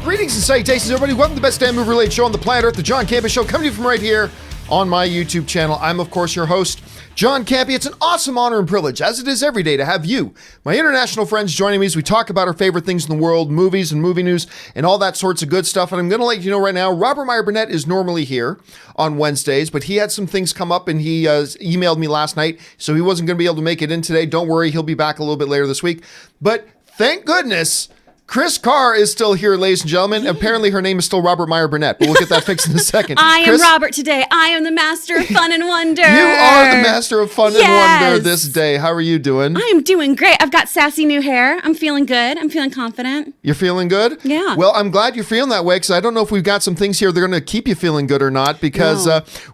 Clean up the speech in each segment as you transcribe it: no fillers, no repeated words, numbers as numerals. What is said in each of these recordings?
greetings and salutations, everybody. Welcome to the best damn movie-related show on the planet Earth, the John Campea Show, coming to you from right here on my YouTube channel. I'm, of course, your host, John Campea. It's an awesome honor and privilege, as it is every day, to have you, my international friends, joining me as we talk about our favorite things in the world, movies and movie news, and all that sorts of good stuff. And I'm going to let you know right now, Robert Meyer Burnett is normally here on Wednesdays, but he had some things come up, and he emailed me last night, so he wasn't going to be able to make it in today. Don't worry, he'll be back a little bit later this week. But thank goodness Chris Carr is still here, ladies and gentlemen. Apparently her name is still Robert Meyer Burnett, but we'll get that fixed in a second. I am Robert today. I am the master of fun and wonder. You are the master of fun and wonder this day. How are you doing? I am doing great. I've got sassy new hair. I'm feeling good. I'm feeling confident. You're feeling good? Yeah. Well, I'm glad you're feeling that way, because I don't know if we've got some things here that are going to keep you feeling good or not, because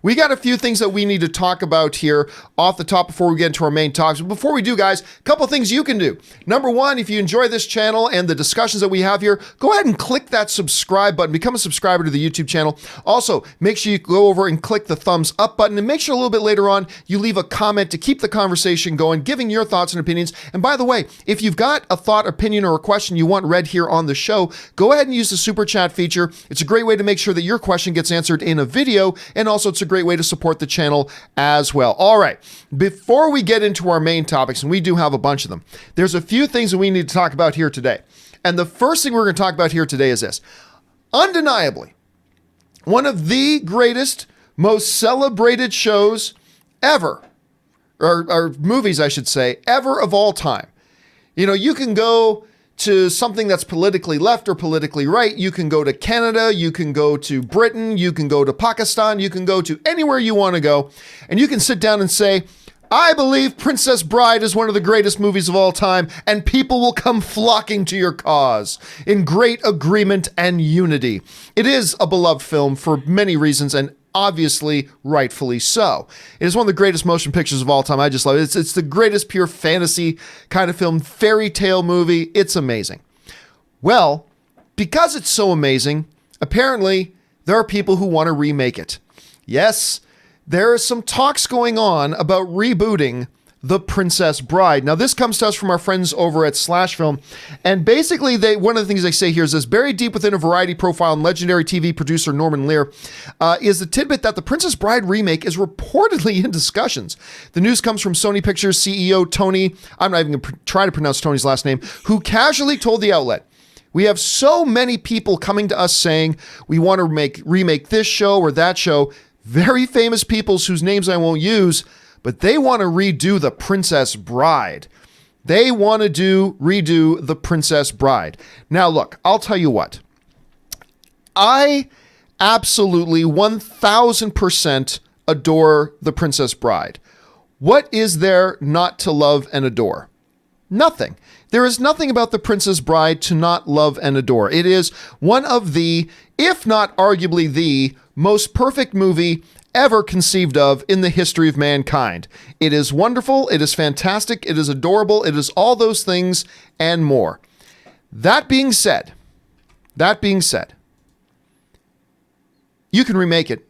we got a few things that we need to talk about here off the top before we get into our main topics. But before we do, guys, a couple things you can do. Number one, if you enjoy this channel and the discussions that we have here, go ahead and click that subscribe button. Become a subscriber to the YouTube channel. Also, make sure you go over and click the thumbs up button, and make sure a little bit later on you leave a comment to keep the conversation going, giving your thoughts and opinions. And by the way, if you've got a thought, opinion, or a question you want read here on the show, go ahead and use the super chat feature. It's a great way to make sure that your question gets answered in a video, and also it's a great way to support the channel as well. All right, before we get into our main topics, and we do have a bunch of them, there's a few things that we need to talk about here today. And the first thing we're going to talk about here today is this. Undeniably, one of the greatest, most celebrated shows ever, or movies, I should say, ever of all time. You know, you can go to something that's politically left or politically right. You can go to Canada, you can go to Britain, you can go to Pakistan, you can go to anywhere you want to go, and you can sit down and say, I believe Princess Bride is one of the greatest movies of all time, and people will come flocking to your cause in great agreement and unity. It is a beloved film for many reasons, and obviously rightfully so. It is one of the greatest motion pictures of all time. I just love it. It's the greatest pure fantasy kind of film, fairy tale movie. It's amazing. Well, because it's so amazing, apparently there are people who want to remake it. Yes, there are some talks going on about rebooting The Princess Bride. Now, this comes to us from our friends over at Slash Film, and basically, one of the things they say here is this: buried deep within a Variety profile and legendary TV producer Norman Lear is the tidbit that The Princess Bride remake is reportedly in discussions. The news comes from Sony Pictures CEO Tony, I'm not even going to try to pronounce Tony's last name, who casually told the outlet, "We have so many people coming to us saying we want to remake this show or that show. Very famous peoples whose names I won't use, but they want to redo The Princess Bride. They want to redo The Princess Bride." Now, look, I'll tell you what. I absolutely 1000% adore The Princess Bride. What is there not to love and adore? Nothing. There is nothing about The Princess Bride to not love and adore. It is one of the, if not arguably the, most perfect movie ever conceived of in the history of mankind. It is wonderful, it is fantastic, it is adorable, it is all those things and more. That being said, you can remake it.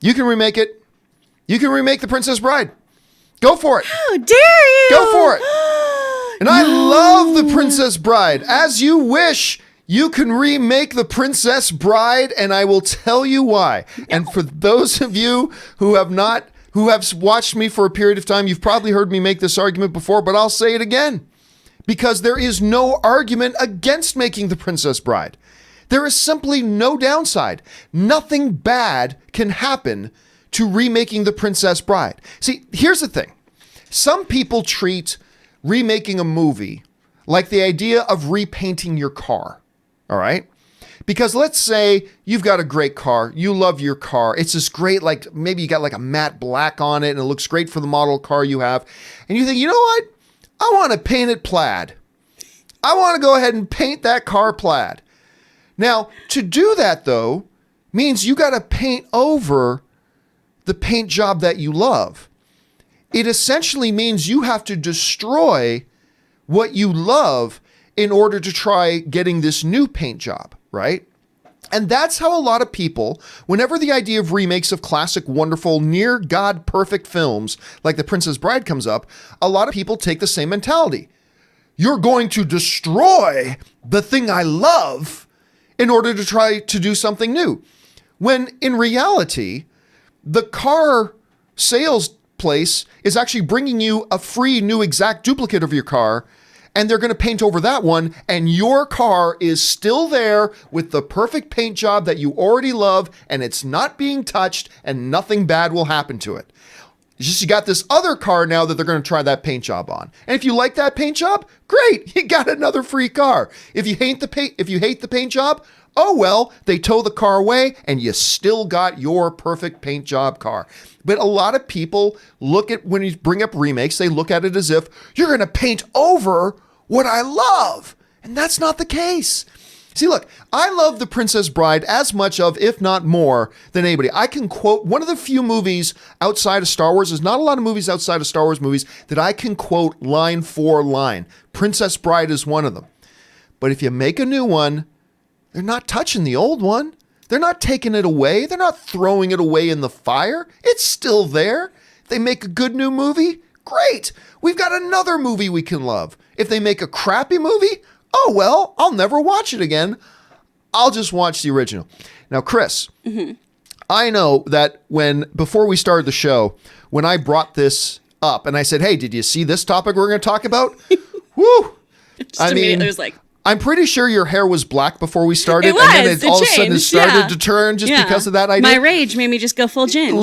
You can remake it. You can remake The Princess Bride. Go for it. How dare you? Go for it. And I love The Princess Bride. As you wish, you can remake The Princess Bride, and I will tell you why. And for those of you who have watched me for a period of time, you've probably heard me make this argument before, but I'll say it again. Because there is no argument against making The Princess Bride. There is simply no downside. Nothing bad can happen to remaking The Princess Bride. See, here's the thing. Some people treat remaking a movie like the idea of repainting your car. All right? Because let's say you've got a great car. You love your car. It's this great, like maybe you got like a matte black on it and it looks great for the model car you have. And you think, you know what? I want to paint it plaid. I want to go ahead and paint that car plaid. Now, to do that though, means you got to paint over the paint job that you love. It essentially means you have to destroy what you love in order to try getting this new paint job, right? And that's how a lot of people, whenever the idea of remakes of classic, wonderful, near God perfect films like The Princess Bride comes up, a lot of people take the same mentality. You're going to destroy the thing I love in order to try to do something new. When in reality, the car sales place is actually bringing you a free new exact duplicate of your car, and they're going to paint over that one, and your car is still there with the perfect paint job that you already love, and it's not being touched, and nothing bad will happen to it. It's just you got this other car now that they're going to try that paint job on. And if you like that paint job, great, you got another free car. If you hate the paint job, oh well, they tow the car away and you still got your perfect paint job car. But a lot of people look at, when you bring up remakes, they look at it as if you're going to paint over what I love. And that's not the case. See, look, I love The Princess Bride as much of, if not more, than anybody. I can quote one of the few movies outside of Star Wars. There's not a lot of movies outside of Star Wars movies that I can quote line for line. Princess Bride is one of them. But if you make a new one, they're not touching the old one. They're not taking it away. They're not throwing it away in the fire. It's still there. If they make a good new movie, great. We've got another movie we can love. If they make a crappy movie, oh, well, I'll never watch it again. I'll just watch the original. Now, Chris, I know that before we started the show, when I brought this up and I said, hey, did you see this topic we're going to talk about? Woo! Immediately was like, I'm pretty sure your hair was black before we started. It was, and then all of a sudden it changed, started to turn just because of that idea. My rage made me just go full ginge.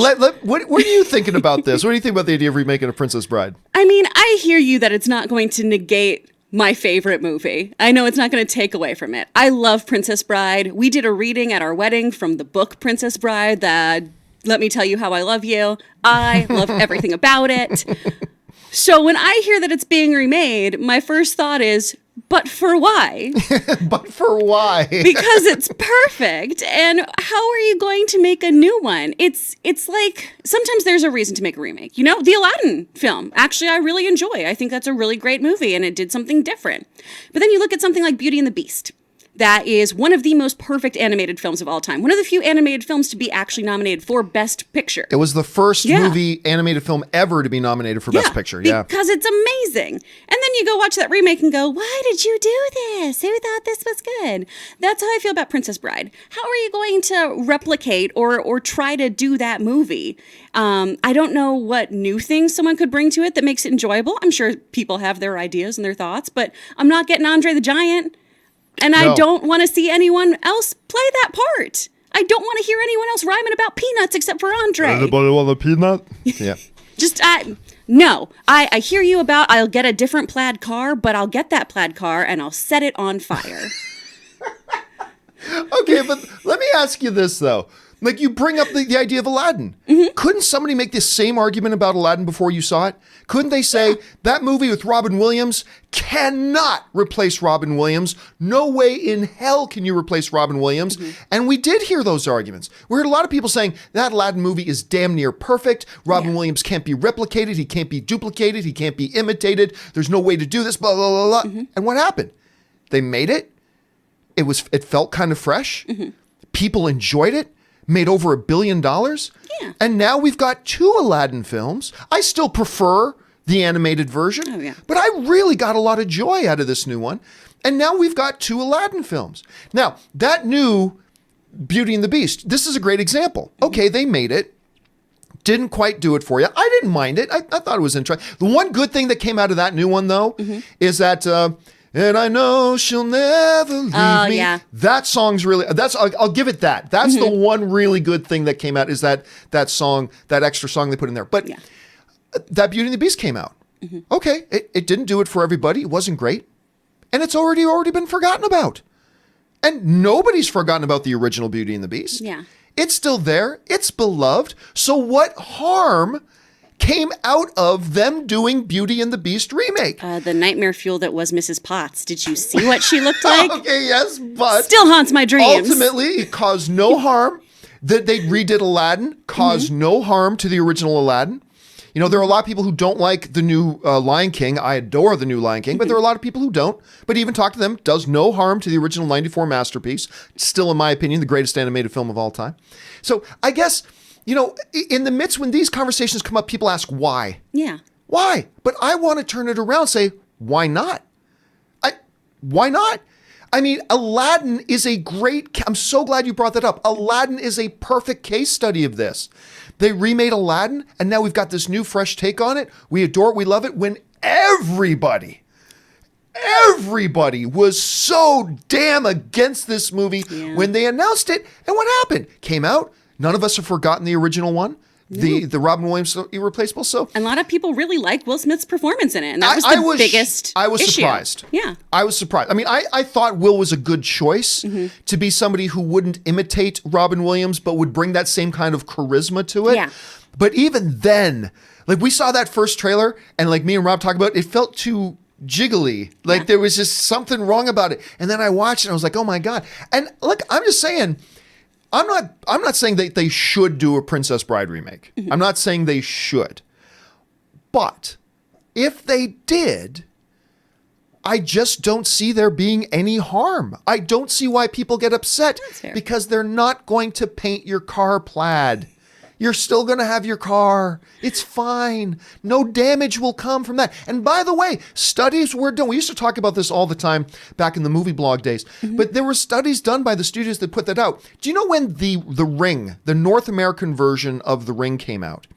What are you thinking about this? What do you think about the idea of remaking A Princess Bride? I mean, I hear you that it's not going to negate my favorite movie. I know it's not going to take away from it. I love Princess Bride. We did a reading at our wedding from the book Princess Bride that, let me tell you how I love you. I love everything about it. So when I hear that it's being remade, my first thought is, but for why? But for why? Because it's perfect. And how are you going to make a new one? It's like, sometimes there's a reason to make a remake. You know, the Aladdin film, actually, I really enjoy. I think that's a really great movie and it did something different. But then you look at something like Beauty and the Beast. That is one of the most perfect animated films of all time. One of the few animated films to be actually nominated for Best Picture. It was the first movie animated film ever to be nominated for Best Picture. Yeah, because it's amazing. And then you go watch that remake and go, why did you do this? Who thought this was good? That's how I feel about Princess Bride. How are you going to replicate or try to do that movie? I don't know what new things someone could bring to it that makes it enjoyable. I'm sure people have their ideas and their thoughts, but I'm not getting Andre the Giant. And I don't want to see anyone else play that part. I don't want to hear anyone else rhyming about peanuts except for Andre. Anybody want a peanut? Yeah. No. I hear you about I'll get a different plaid car, but I'll get that plaid car and I'll set it on fire. Okay, but let me ask you this, though. Like, you bring up the idea of Aladdin. Couldn't somebody make this same argument about Aladdin before you saw it? Couldn't they say, that movie with Robin Williams cannot replace Robin Williams? No way in hell can you replace Robin Williams. And we did hear those arguments. We heard a lot of people saying, that Aladdin movie is damn near perfect. Robin Williams can't be replicated. He can't be duplicated. He can't be imitated. There's no way to do this, blah, blah, blah, blah. And what happened? They made it. It felt kind of fresh. People enjoyed it. Made over $1 billion. Yeah. And now we've got 2 Aladdin films. I still prefer the animated version, but I really got a lot of joy out of this new one. And now we've got 2 Aladdin films. Now, that new Beauty and the Beast, this is a great example. Okay, they made it. Didn't quite do it for you. I didn't mind it. I thought it was interesting. The one good thing that came out of that new one, though, is that... and I know she'll never leave me. Yeah. That song's really, I'll give it that. That's the one really good thing that came out is that song, that extra song they put in there. But that Beauty and the Beast came out. Okay, it didn't do it for everybody. It wasn't great. And it's already been forgotten about. And nobody's forgotten about the original Beauty and the Beast. Yeah. It's still there. It's beloved. So what harm came out of them doing Beauty and the Beast remake? The nightmare fuel that was Mrs. Potts. Did you see what she looked like? Okay, yes, but... Still haunts my dreams. Ultimately, it caused no harm. That they redid Aladdin caused no harm to the original Aladdin. You know, there are a lot of people who don't like the new Lion King. I adore the new Lion King, but there are a lot of people who don't. But even talk to them, does no harm to the original 94 masterpiece. Still, in my opinion, the greatest animated film of all time. So I guess... You know, in the midst when these conversations come up, people ask why. Yeah. Why? But I want to turn it around and say, why not? Why not? I mean, Aladdin is a great, I'm so glad you brought that up. Aladdin is a perfect case study of this. They remade Aladdin, and now we've got this new fresh take on it. We adore it, we love it, when everybody was so damn against this movie when they announced it. And what happened? Came out, none of us have forgotten the original one. The Robin Williams Irreplaceable. So a lot of people really like Will Smith's performance in it, and that was the biggest I was issue. surprised. Yeah. I was surprised. I mean, I thought Will was a good choice to be somebody who wouldn't imitate Robin Williams, but would bring that same kind of charisma to it. Yeah. But even then, like we saw that first trailer, and like me and Rob talked about, it felt too jiggly. Like there was just something wrong about it. And then I watched it and I was like, oh my God. And look, I'm just saying, I'm not saying that they should do a Princess Bride remake. I'm not saying they should. But if they did, I just don't see there being any harm. I don't see why people get upset because they're not going to paint your car plaid. You're still going to have your car. It's fine. No damage will come from that. And by the way, studies were done. We used to talk about this all the time back in the movie blog days. But there were studies done by the studios that put that out. Do you know when the Ring, the North American version of The Ring came out?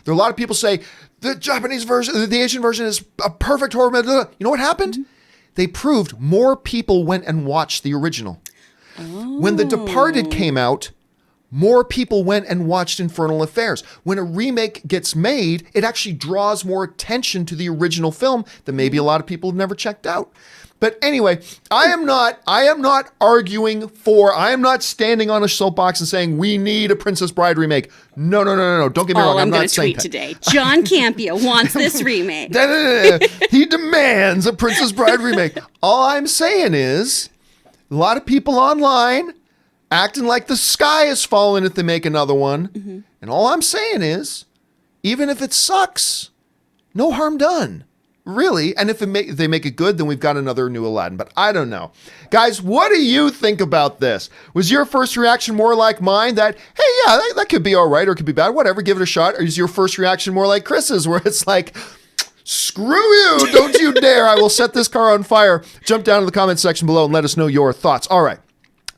There are a lot of people say, the Japanese version, the Asian version is a perfect horror movie. You know what happened? They proved more people went and watched the original. When The Departed came out, more people went and watched Infernal Affairs. When a remake gets made, it actually draws more attention to the original film that maybe a lot of people have never checked out. But anyway, I am not arguing for, I am not standing on a soapbox and saying we need a Princess Bride remake. No. Don't get me wrong. I'm not going to saying tweet that. today. John Campea wants this remake. He demands a Princess Bride remake. All I'm saying is a lot of people online acting like the sky is falling if they make another one. And all I'm saying is, even if it sucks, no harm done. Really. And if they make it good, then we've got another new Aladdin. But I don't know. Guys, what do you think about this? Was your first reaction more like mine that, hey, yeah, that could be all right or it could be bad, whatever, give it a shot? Or is your first reaction more like Chris's, where it's like, screw you, don't you dare, I will set this car on fire. Jump down to the comment section below and let us know your thoughts. All right.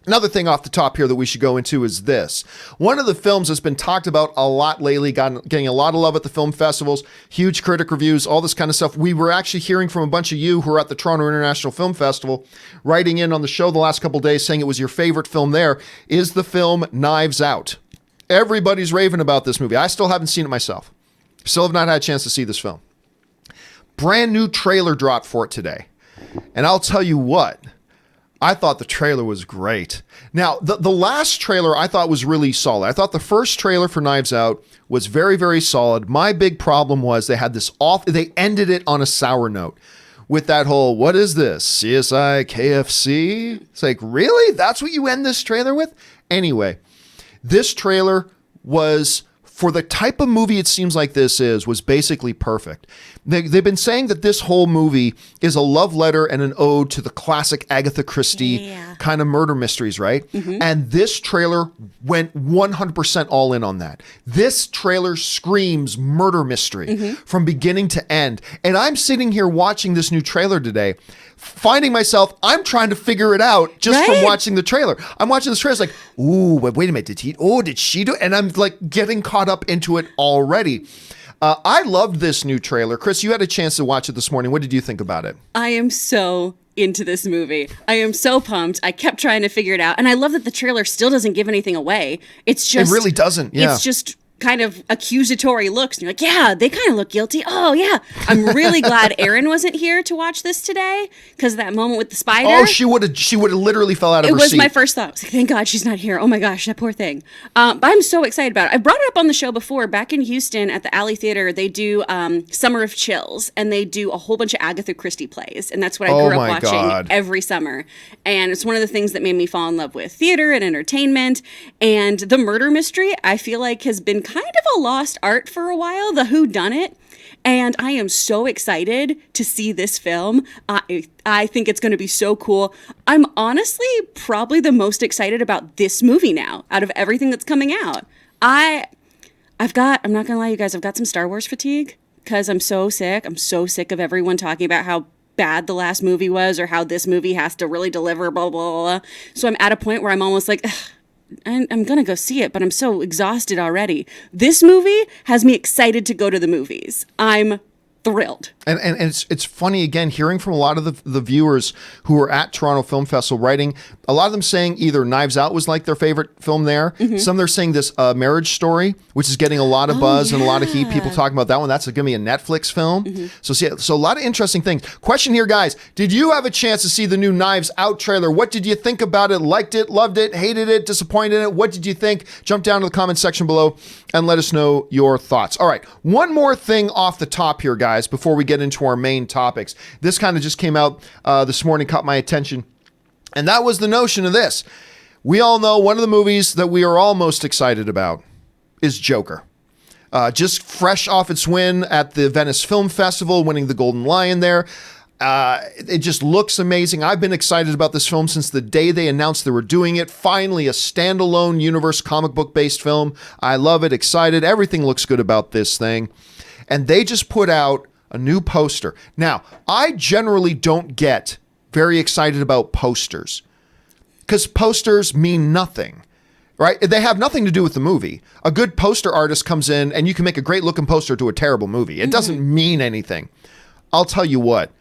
Another thing off the top here that we should go into is this. One of the films that's been talked about a lot lately, getting a lot of love at the film festivals, huge critic reviews, all this kind of stuff. We were actually hearing from a bunch of you who are at the Toronto International Film Festival, writing in on the show the last couple of days saying it was your favorite film there, is the film Knives Out. Everybody's raving about this movie. I still haven't seen it myself. Still have not had a chance to see this film. Brand new trailer dropped for it today. And I'll tell you what, I thought the trailer was great. Now, the last trailer I thought was really solid. I thought the first trailer for Knives Out was very, very solid. My big problem was they had this they ended it on a sour note with that whole, what is this, CSI KFC? It's like, really? That's what you end this trailer with? Anyway, this trailer was, for the type of movie it seems like this was basically perfect. They've been saying that this whole movie is a love letter and an ode to the classic Agatha Christie kind of murder mysteries, right? And this trailer went 100% all in on that. This trailer screams murder mystery from beginning to end. And I'm sitting here watching this new trailer today, finding myself, I'm trying to figure it out just from watching the trailer. I'm watching this trailer, it's like, ooh, wait a minute, did she do it? And I'm like getting caught up into it already. I loved this new trailer. Chris, you had a chance to watch it this morning. What did you think about it? I am so into this movie. I am so pumped. I kept trying to figure it out. And I love that the trailer still doesn't give anything away. It's just... It really doesn't, yeah. It's just kind of accusatory looks. And you're like, yeah, they kind of look guilty. Oh, yeah. I'm really glad Erin wasn't here to watch this today because that moment with the spider. Oh, she would have literally fell out of her seat. It was my first thought. I was like, thank God she's not here. Oh my gosh, that poor thing. But I'm so excited about it. I brought it up on the show before. Back in Houston at the Alley Theater, they do Summer of Chills, and they do a whole bunch of Agatha Christie plays. And that's what I grew up watching every summer. And it's one of the things that made me fall in love with theater and entertainment. And the murder mystery, I feel like, has been kind of a lost art for a while, the whodunit. And I am so excited to see this film. I think it's going to be so cool. I'm honestly probably the most excited about this movie now out of everything that's coming out. I'm not going to lie, you guys, I've got some Star Wars fatigue because I'm so sick. I'm so sick of everyone talking about how bad the last movie was or how this movie has to really deliver, blah, blah, blah. So I'm at a point where I'm almost like, I'm going to go see it, but I'm so exhausted already. This movie has me excited to go to the movies. I'm thrilled. And it's funny, again, hearing from a lot of the viewers who were at Toronto Film Festival writing, a lot of them saying either Knives Out was like their favorite film there. Some they're saying this Marriage Story, which is getting a lot of buzz and a lot of heat. People talking about that one. That's going to be a Netflix film. So a lot of interesting things. Question here, guys. Did you have a chance to see the new Knives Out trailer? What did you think about it? Liked it, loved it, hated it, disappointed in it? What did you think? Jump down to the comment section below and let us know your thoughts. All right. One more thing off the top here, guys, before we get into our main topics. This kind of just came out this morning, caught my attention. And that was the notion of this. We all know one of the movies that we are all most excited about is Joker. Just fresh off its win at the Venice Film Festival, winning the Golden Lion there. It just looks amazing. I've been excited about this film since the day they announced they were doing it. Finally, a standalone universe comic book based film. I love it, excited. Everything looks good about this thing. And they just put out a new poster. Now, I generally don't get very excited about posters because posters mean nothing, right? They have nothing to do with the movie. A good poster artist comes in and you can make a great looking poster to a terrible movie. It doesn't mean anything. I'll tell you what,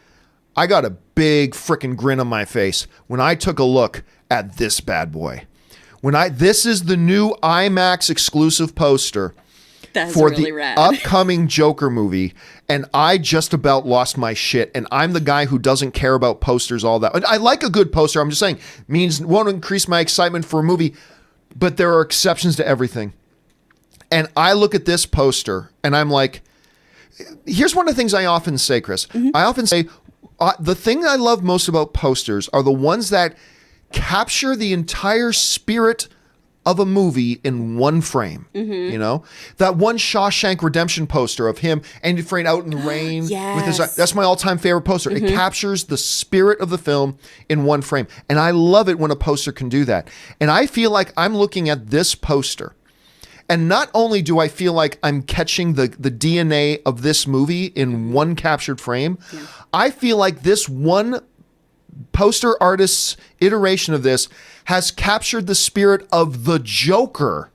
I got a big freaking grin on my face when I took a look at this bad boy. This is the new Imax exclusive poster for really the upcoming Joker movie, and I just about lost my shit. And I'm the guy who doesn't care about posters all that. I like a good poster. I'm just saying, won't increase my excitement for a movie, but there are exceptions to everything. And I look at this poster, and I'm like, here's one of the things I often say, Chris. I often say, the thing I love most about posters are the ones that capture the entire spirit of a movie in one frame. You know, that one Shawshank Redemption poster of him, Andy Dufresne out in the rain with his, that's my all-time favorite poster. It captures the spirit of the film in one frame. And I love it when a poster can do that. And I feel like I'm looking at this poster, and not only do I feel like I'm catching the DNA of this movie in one captured frame, I feel like this one poster artist's iteration of this has captured the spirit of the Joker.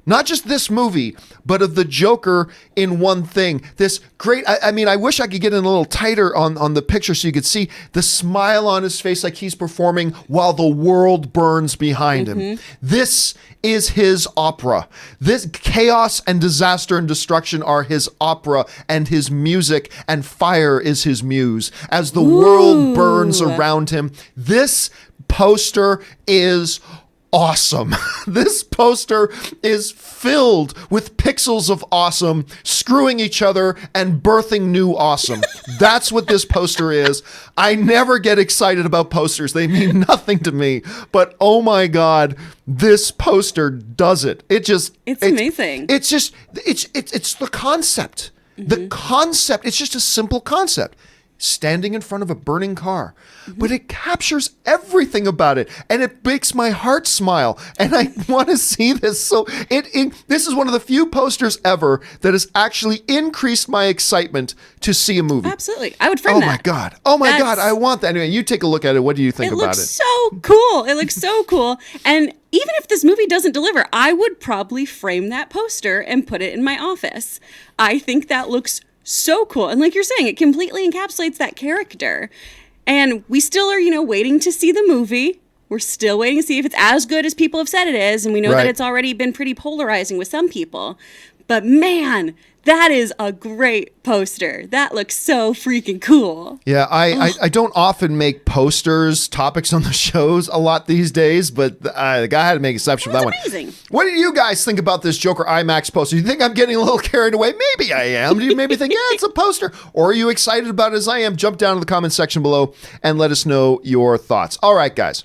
Not just this movie, but of the Joker in one thing. This great, I mean, I wish I could get in a little tighter on the picture so you could see the smile on his face like he's performing while the world burns behind him. This is his opera. This chaos and disaster and destruction are his opera, and his music and fire is his muse. As the world burns around him, this poster is awesome. This poster is filled with pixels of awesome screwing each other and birthing new awesome. That's what this poster is. I never get excited about posters. They mean nothing to me. But oh my God, this poster does it. It's amazing. It's the concept. The concept, it's just a simple concept. Standing in front of a burning car, but it captures everything about it, and it makes my heart smile, and I want to see this. So this is one of the few posters ever that has actually increased my excitement to see a movie. Absolutely, I would frame that. Oh my God, I want that. Anyway, you take a look at it. What do you think about it? It looks so cool. It looks so cool, and even if this movie doesn't deliver, I would probably frame that poster and put it in my office. I think that looks so cool. And like you're saying, it completely encapsulates that character. And we still are, waiting to see the movie. We're still waiting to see if it's as good as people have said it is. And we know that it's already been pretty polarizing with some people. But man, that is a great poster. That looks so freaking cool. Yeah, I don't often make posters topics on the shows a lot these days, but the guy had to make an exception for that one. Amazing. What do you guys think about this Joker IMAX poster? Do you think I'm getting a little carried away? Maybe I am. Do you maybe think, yeah, it's a poster? Or are you excited about it as I am? Jump down to the comment section below and let us know your thoughts. All right, guys.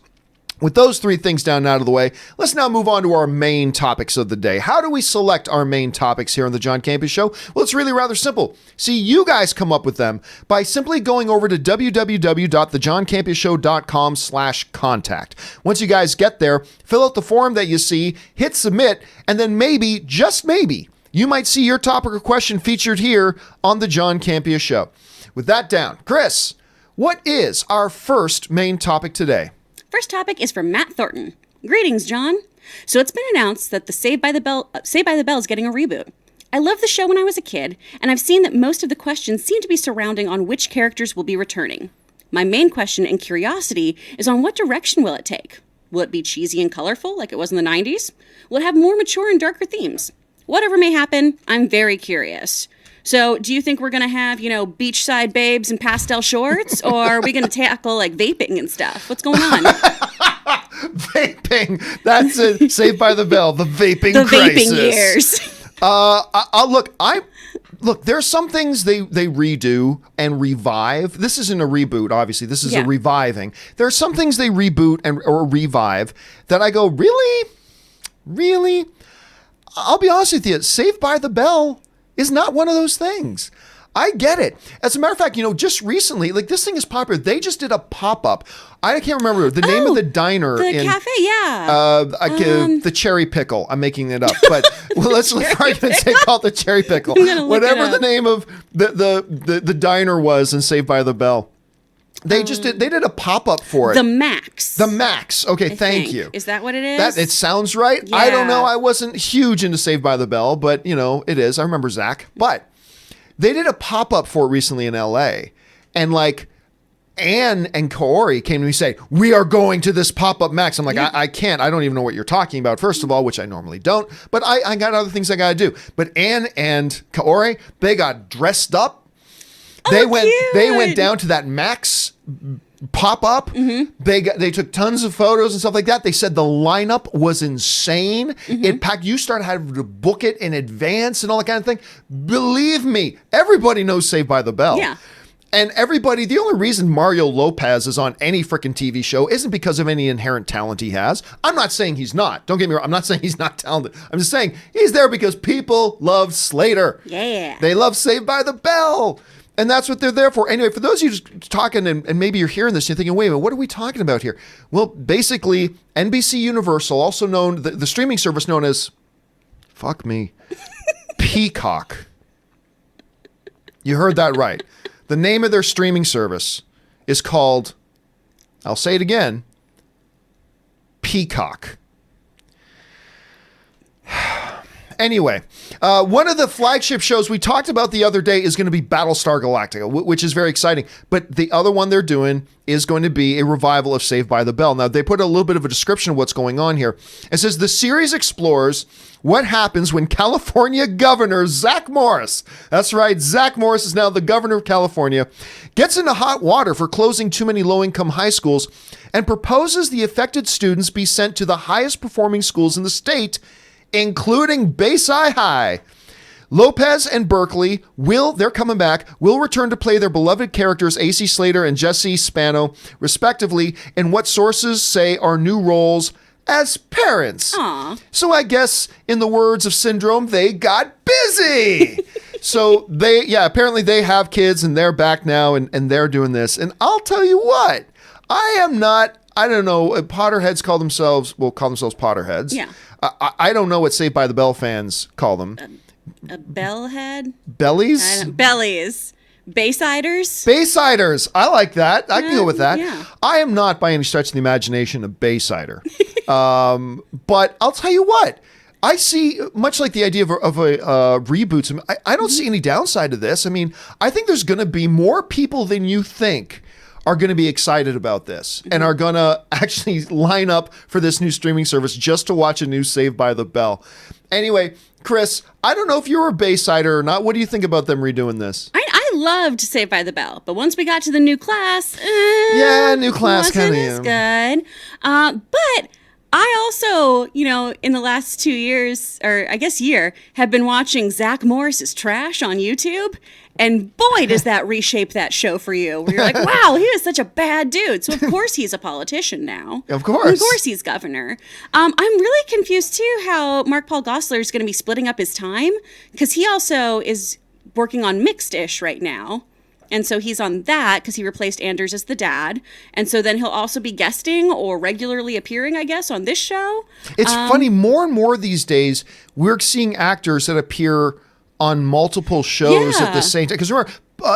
With those three things down and out of the way, let's now move on to our main topics of the day. How do we select our main topics here on the John Campea Show? Well, it's really rather simple. See, you guys come up with them by simply going over to www.thejohncampeashow.com/contact. Once you guys get there, fill out the form that you see, hit submit, and then maybe, just maybe, you might see your topic or question featured here on the John Campea Show. With that down, Chris, What is our first main topic today? First topic is from Matt Thornton. Greetings, John. So it's been announced that the Saved by the Bell is getting a reboot. I loved the show when I was a kid, and I've seen that most of the questions seem to be surrounding on which characters will be returning. My main question and curiosity is on what direction will it take? Will it be cheesy and colorful like it was in the 90s? Will it have more mature and darker themes? Whatever may happen, I'm very curious. So, do you think we're going to have, beachside babes and pastel shorts? Or are we going to tackle, vaping and stuff? What's going on? Vaping. That's it. Saved by the Bell. The vaping the crisis. Vaping years. Look, there are some things they redo and revive. This isn't a reboot, obviously. This is a reviving. There are some things they reboot or revive that I go, really? Really? I'll be honest with you. Saved by the Bell is not one of those things. I get it. As a matter of fact, just recently, this thing is popular. They just did a pop-up. I can't remember the name of the diner. The cafe, yeah. The Cherry Pickle. I'm making it up. But let's for argument's sake call it the Cherry Pickle. Whatever the name of the diner was in Saved by the Bell. They did a pop-up for it. The Max. The Max. Okay, thank you. Is that what it is? It sounds right. Yeah. I don't know. I wasn't huge into Saved by the Bell, but it is. I remember Zach. But they did a pop-up for it recently in LA. And Anne and Kaori came to me and say, we are going to this pop-up Max. I'm like, I can't. I don't even know what you're talking about, first of all, which I normally don't. But I got other things I got to do. But Anne and Kaori, they got dressed up. They went down to that Max pop-up. Mm-hmm. They took tons of photos and stuff like that. They said the lineup was insane. Mm-hmm. It packed. You started having to book it in advance and all that kind of thing. Believe me, everybody knows Saved by the Bell. Yeah. And the only reason Mario Lopez is on any freaking TV show isn't because of any inherent talent he has. I'm not saying he's not. Don't get me wrong. I'm not saying he's not talented. I'm just saying he's there because people love Slater. Yeah. They love Saved by the Bell. And that's what they're there for. Anyway, for those of you just talking and maybe you're hearing this and you're thinking, wait a minute, what are we talking about here? Well, basically, NBC Universal, also known, the streaming service known as, Peacock. You heard that right. The name of their streaming service is called, I'll say it again, Peacock. Anyway, one of the flagship shows we talked about the other day is going to be Battlestar Galactica, which is very exciting. But the other one they're doing is going to be a revival of Saved by the Bell. Now, they put a little bit of a description of what's going on here. It says, the series explores what happens when California Governor Zach Morris, that's right, Zach Morris is now the governor of California, gets into hot water for closing too many low-income high schools and proposes the affected students be sent to the highest performing schools in the state, including Bayside High. Lopez and Berkeley they're coming back, will return to play their beloved characters AC Slater and Jesse Spano, respectively, in what sources say are new roles as parents. Aww. So I guess, in the words of Syndrome, they got busy. So apparently they have kids and they're back now and they're doing this. And I'll tell you what, I don't know, Potterheads call themselves Potterheads. Yeah. I don't know what Saved by the Bell fans call them. A bellhead? Bellies? Bellies. Baysiders? Baysiders. I like that. I can go with that. Yeah. I am not by any stretch of the imagination a Baysider. But I'll tell you what. I see, much like the idea of a reboot, I don't see any downside to this. I mean, I think there's going to be more people than you think are going to be excited about this and are going to actually line up for this new streaming service just to watch a new Saved by the Bell. Anyway, Chris, I don't know if you're a Baysider or not. What do you think about them redoing this? I loved Saved by the Bell, but once we got to the new class, new class kind of wasn't as good. But I also, in the last 2 years, or I guess year, have been watching Zach Morris's trash on YouTube. And boy, does that reshape that show for you. Where you're like, wow, he was such a bad dude. So of course he's a politician now. Of course. Of course he's governor. I'm really confused too how Mark Paul Gosselaar is going to be splitting up his time. Because he also is working on Mixed-ish right now. And so he's on that because he replaced Anders as the dad. And so then he'll also be guesting or regularly appearing, I guess, on this show. It's funny, more and more these days, we're seeing actors that appear on multiple shows at the same time. Because remember,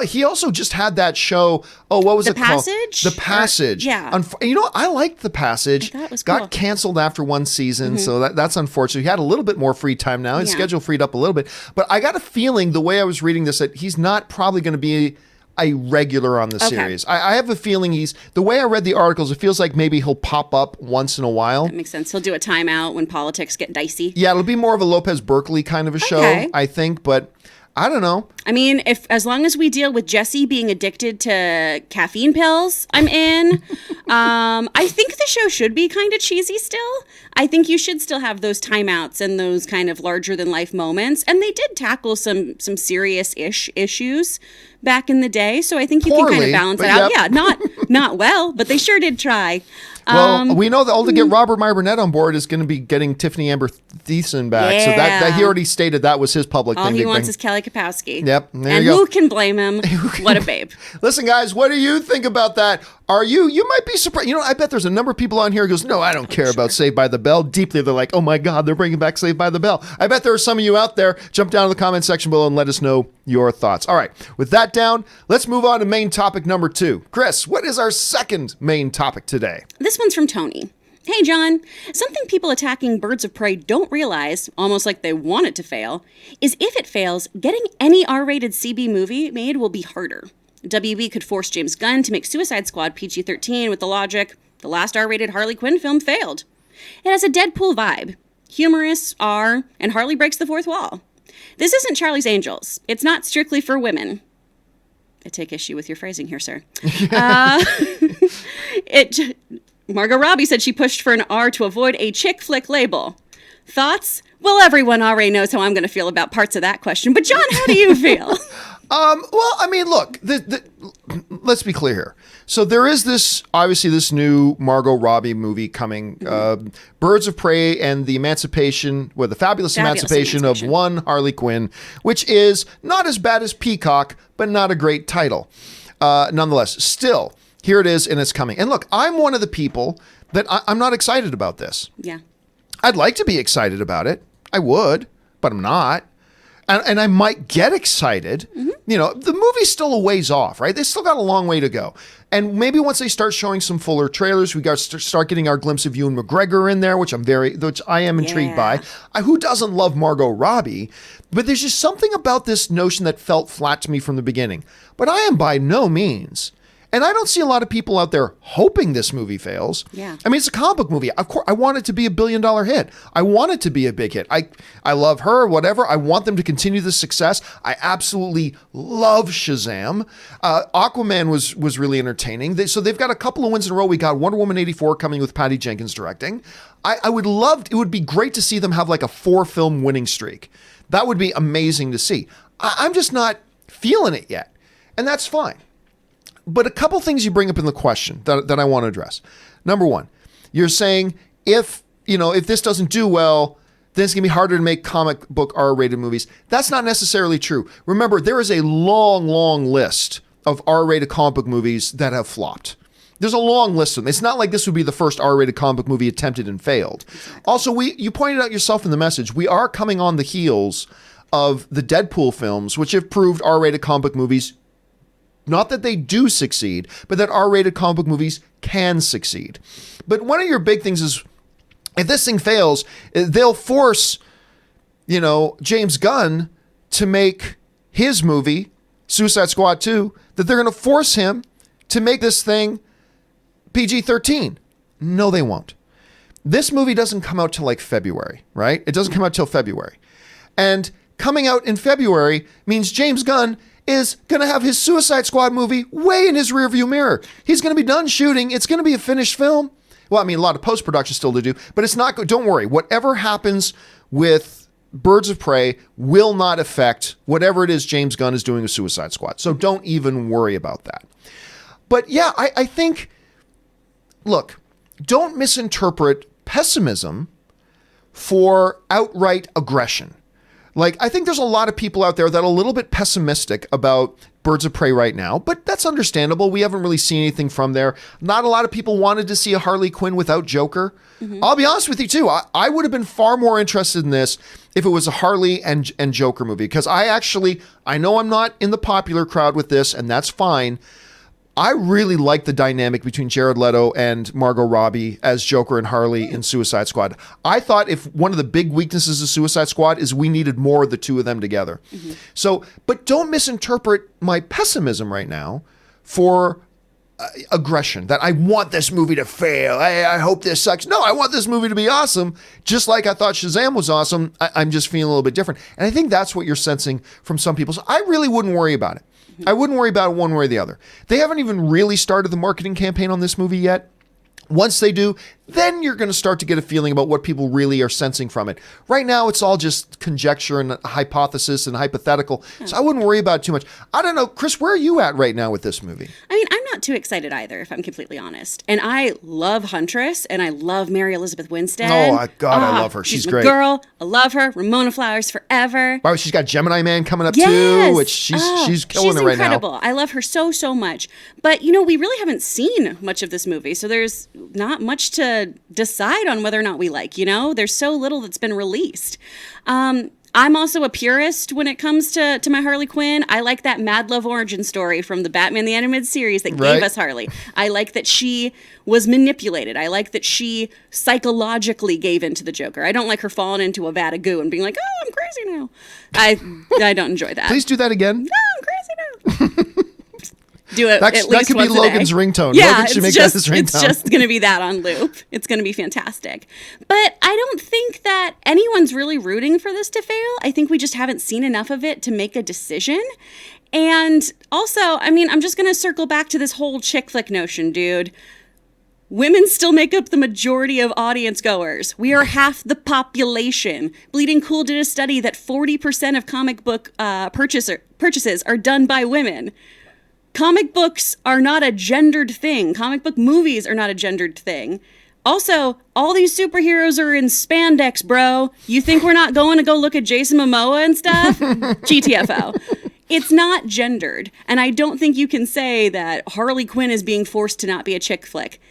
He also just had that show. Oh, what was it called? Passage? The Passage. Yeah. You know, I liked The Passage. I thought it was cool. Got canceled after one season, so that's unfortunate. He had a little bit more free time now. His schedule freed up a little bit. But I got a feeling, the way I was reading this, that he's not probably going to be a regular on the series. I have a feeling the way I read the articles, it feels like maybe he'll pop up once in a while. That makes sense. He'll do a timeout when politics get dicey. Yeah, it'll be more of a Lopez Berkeley kind of a show, I think, but I don't know. I mean, as long as we deal with Jesse being addicted to caffeine pills, I'm in. I think the show should be kind of cheesy still. I think you should still have those timeouts and those kind of larger than life moments. And they did tackle some serious-ish issues back in the day, so I think you can kind of balance it out. Yeah, not well, but they sure did try. Well, we know that to get Robert Meyer Burnett on board is going to be getting Tiffany Amber Thiessen back. Yeah. So that he already stated that was his public All thing. All he wants is Kelly Kapowski. Yep. There and you go. who can blame him? What a babe. Listen, guys, what do you think about that? You might be surprised. You know, I bet there's a number of people on here who goes, no, I don't care about Saved by the Bell. Deeply, they're like, oh my God, they're bringing back Saved by the Bell. I bet there are some of you out there. Jump down to the comment section below and let us know your thoughts. All right, with that down, let's move on to main topic number 2. Chris, what is our second main topic today? This one's from Tony. Hey, John. Something people attacking Birds of Prey don't realize, almost like they want it to fail, is if it fails, getting any R-rated CB movie made will be harder. WB could force James Gunn to make Suicide Squad PG-13 with the logic, the last R-rated Harley Quinn film failed. It has a Deadpool vibe. Humorous, R, and Harley breaks the fourth wall. This isn't Charlie's Angels. It's not strictly for women. I take issue with your phrasing here, sir. Margot Robbie said she pushed for an R to avoid a chick flick label. Thoughts? Well, everyone already knows how I'm going to feel about parts of that question. But John, how do you feel? Well, I mean, look, let's be clear here. So there is this new Margot Robbie movie coming, Birds of Prey and the Fabulous Emancipation of one Harley Quinn, which is not as bad as Peacock, but not a great title. Nonetheless, still, here it is and it's coming. And look, I'm one of the people that I'm not excited about this. Yeah. I'd like to be excited about it. I would, but I'm not. And I might get excited. Mm-hmm. You know, the movie's still a ways off, right? They still got a long way to go. And maybe once they start showing some fuller trailers, we got to start getting our glimpse of Ewan McGregor in there, which I am intrigued by. Who doesn't love Margot Robbie? But there's just something about this notion that felt flat to me from the beginning. But I am by no means. And I don't see a lot of people out there hoping this movie fails. Yeah. I mean, it's a comic book movie. Of course, I want it to be $1 billion hit. I want it to be a big hit. I love her, whatever. I want them to continue the success. I absolutely love Shazam. Aquaman was really entertaining. So they've got a couple of wins in a row. We got Wonder Woman 84 coming with Patty Jenkins directing. It would be great to see them have like a 4-film winning streak. That would be amazing to see. I'm just not feeling it yet. And that's fine. But a couple things you bring up in the question that I want to address. Number one, you're saying if this doesn't do well, then it's going to be harder to make comic book R-rated movies. That's not necessarily true. Remember, there is a long, long list of R-rated comic book movies that have flopped. There's a long list of them. It's not like this would be the first R-rated comic book movie attempted and failed. Exactly. Also, you pointed out yourself in the message, we are coming on the heels of the Deadpool films, which have proved R-rated comic book movies. Not that they do succeed, but that R-rated comic book movies can succeed. But one of your big things is, if this thing fails, they'll force, James Gunn to make his movie, Suicide Squad 2, that they're going to force him to make this thing PG-13. No, they won't. This movie doesn't come out till like February, right? It doesn't come out till February. And coming out in February means James Gunn is going to have his Suicide Squad movie way in his rearview mirror. He's going to be done shooting. It's going to be a finished film. Well, I mean, a lot of post-production still to do, but it's not good. Don't worry. Whatever happens with Birds of Prey will not affect whatever it is James Gunn is doing with Suicide Squad. So don't even worry about that. But yeah, I think, look, don't misinterpret pessimism for outright aggression. Like, I think there's a lot of people out there that are a little bit pessimistic about Birds of Prey right now, but that's understandable. We haven't really seen anything from there. Not a lot of people wanted to see a Harley Quinn without Joker. I'll be honest with you too. I would have been far more interested in this if it was a Harley and Joker movie, because I know I'm not in the popular crowd with this, and that's fine. I really like the dynamic between Jared Leto and Margot Robbie as Joker and Harley in Suicide Squad. I thought if one of the big weaknesses of Suicide Squad is we needed more of the two of them together. So, but don't misinterpret my pessimism right now for aggression, that I want this movie to fail. I hope this sucks. No, I want this movie to be awesome. Just like I thought Shazam was awesome, I'm just feeling a little bit different. And I think that's what you're sensing from some people. So I really wouldn't worry about it. I wouldn't worry about it one way or the other. They haven't even really started the marketing campaign on this movie yet. Once they do, then you're going to start to get a feeling about what people really are sensing from it. Right now, it's all just conjecture and hypothesis and hypothetical, so I wouldn't worry about it too much. I don't know, Chris, where are you at right now with this movie? I mean, I'm not too excited either, if I'm completely honest. And I love Huntress, and I love Mary Elizabeth Winstead. Oh, God, I love her. She's my great. Girl, I love her. Ramona Flowers forever. Wow, she's got Gemini Man coming up Yes. too, which she's killing it right now. She's incredible. I love her so, so much. But, we really haven't seen much of this movie, so there's not much to decide on whether or not we like, There's so little that's been released. I'm also a purist when it comes to my Harley Quinn. I like that Mad Love origin story from the Batman the Animated Series that gave us Harley. I like that she was manipulated. I like that she psychologically gave into the Joker. I don't like her falling into a vat of goo and being like, oh, I'm crazy now. I don't enjoy that. Please do that again. No, I'm crazy now. Do it that at least could once be a Logan's day. ringtone. Yeah, Logan should make that his ringtone. It's just going to be that on loop. It's going to be fantastic. But I don't think that anyone's really rooting for this to fail. I think we just haven't seen enough of it to make a decision. And also, I'm just going to circle back to this whole chick flick notion, dude. Women still make up the majority of audience goers. We are half the population. Bleeding Cool did a study that 40% of comic book purchases are done by women. Comic books are not a gendered thing. Comic book movies are not a gendered thing. Also, all these superheroes are in spandex, bro. You think we're not going to go look at Jason Momoa and stuff? GTFO. It's not gendered. And I don't think you can say that Harley Quinn is being forced to not be a chick flick.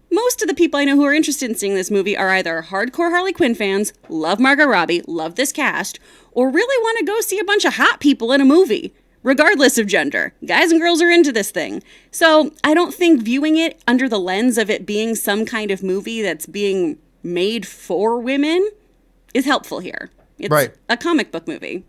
Most of the people I know who are interested in seeing this movie are either hardcore Harley Quinn fans, love Margot Robbie, love this cast, or really want to go see a bunch of hot people in a movie. Regardless of gender, guys and girls are into this thing. So I don't think viewing it under the lens of it being some kind of movie that's being made for women is helpful here. It's a comic book movie.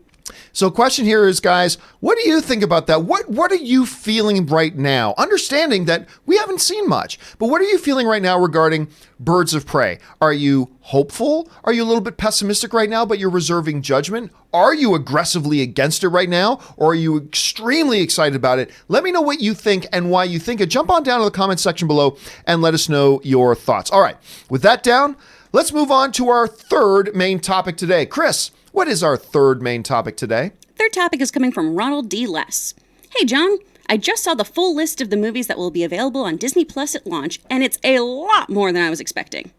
So question here is, guys, what do you think about that? What are you feeling right now? Understanding that we haven't seen much, but what are you feeling right now regarding Birds of Prey? Are you hopeful? Are you a little bit pessimistic right now, but you're reserving judgment? Are you aggressively against it right now, or are you extremely excited about it? Let me know what you think and why you think it. Jump on down to the comment section below and let us know your thoughts. All right, with that down, let's move on to our third main topic today. Chris, what is our third main topic today? Third topic is coming from Ronald D. Less. Hey, John. I just saw the full list of the movies that will be available on Disney Plus at launch, and it's a lot more than I was expecting.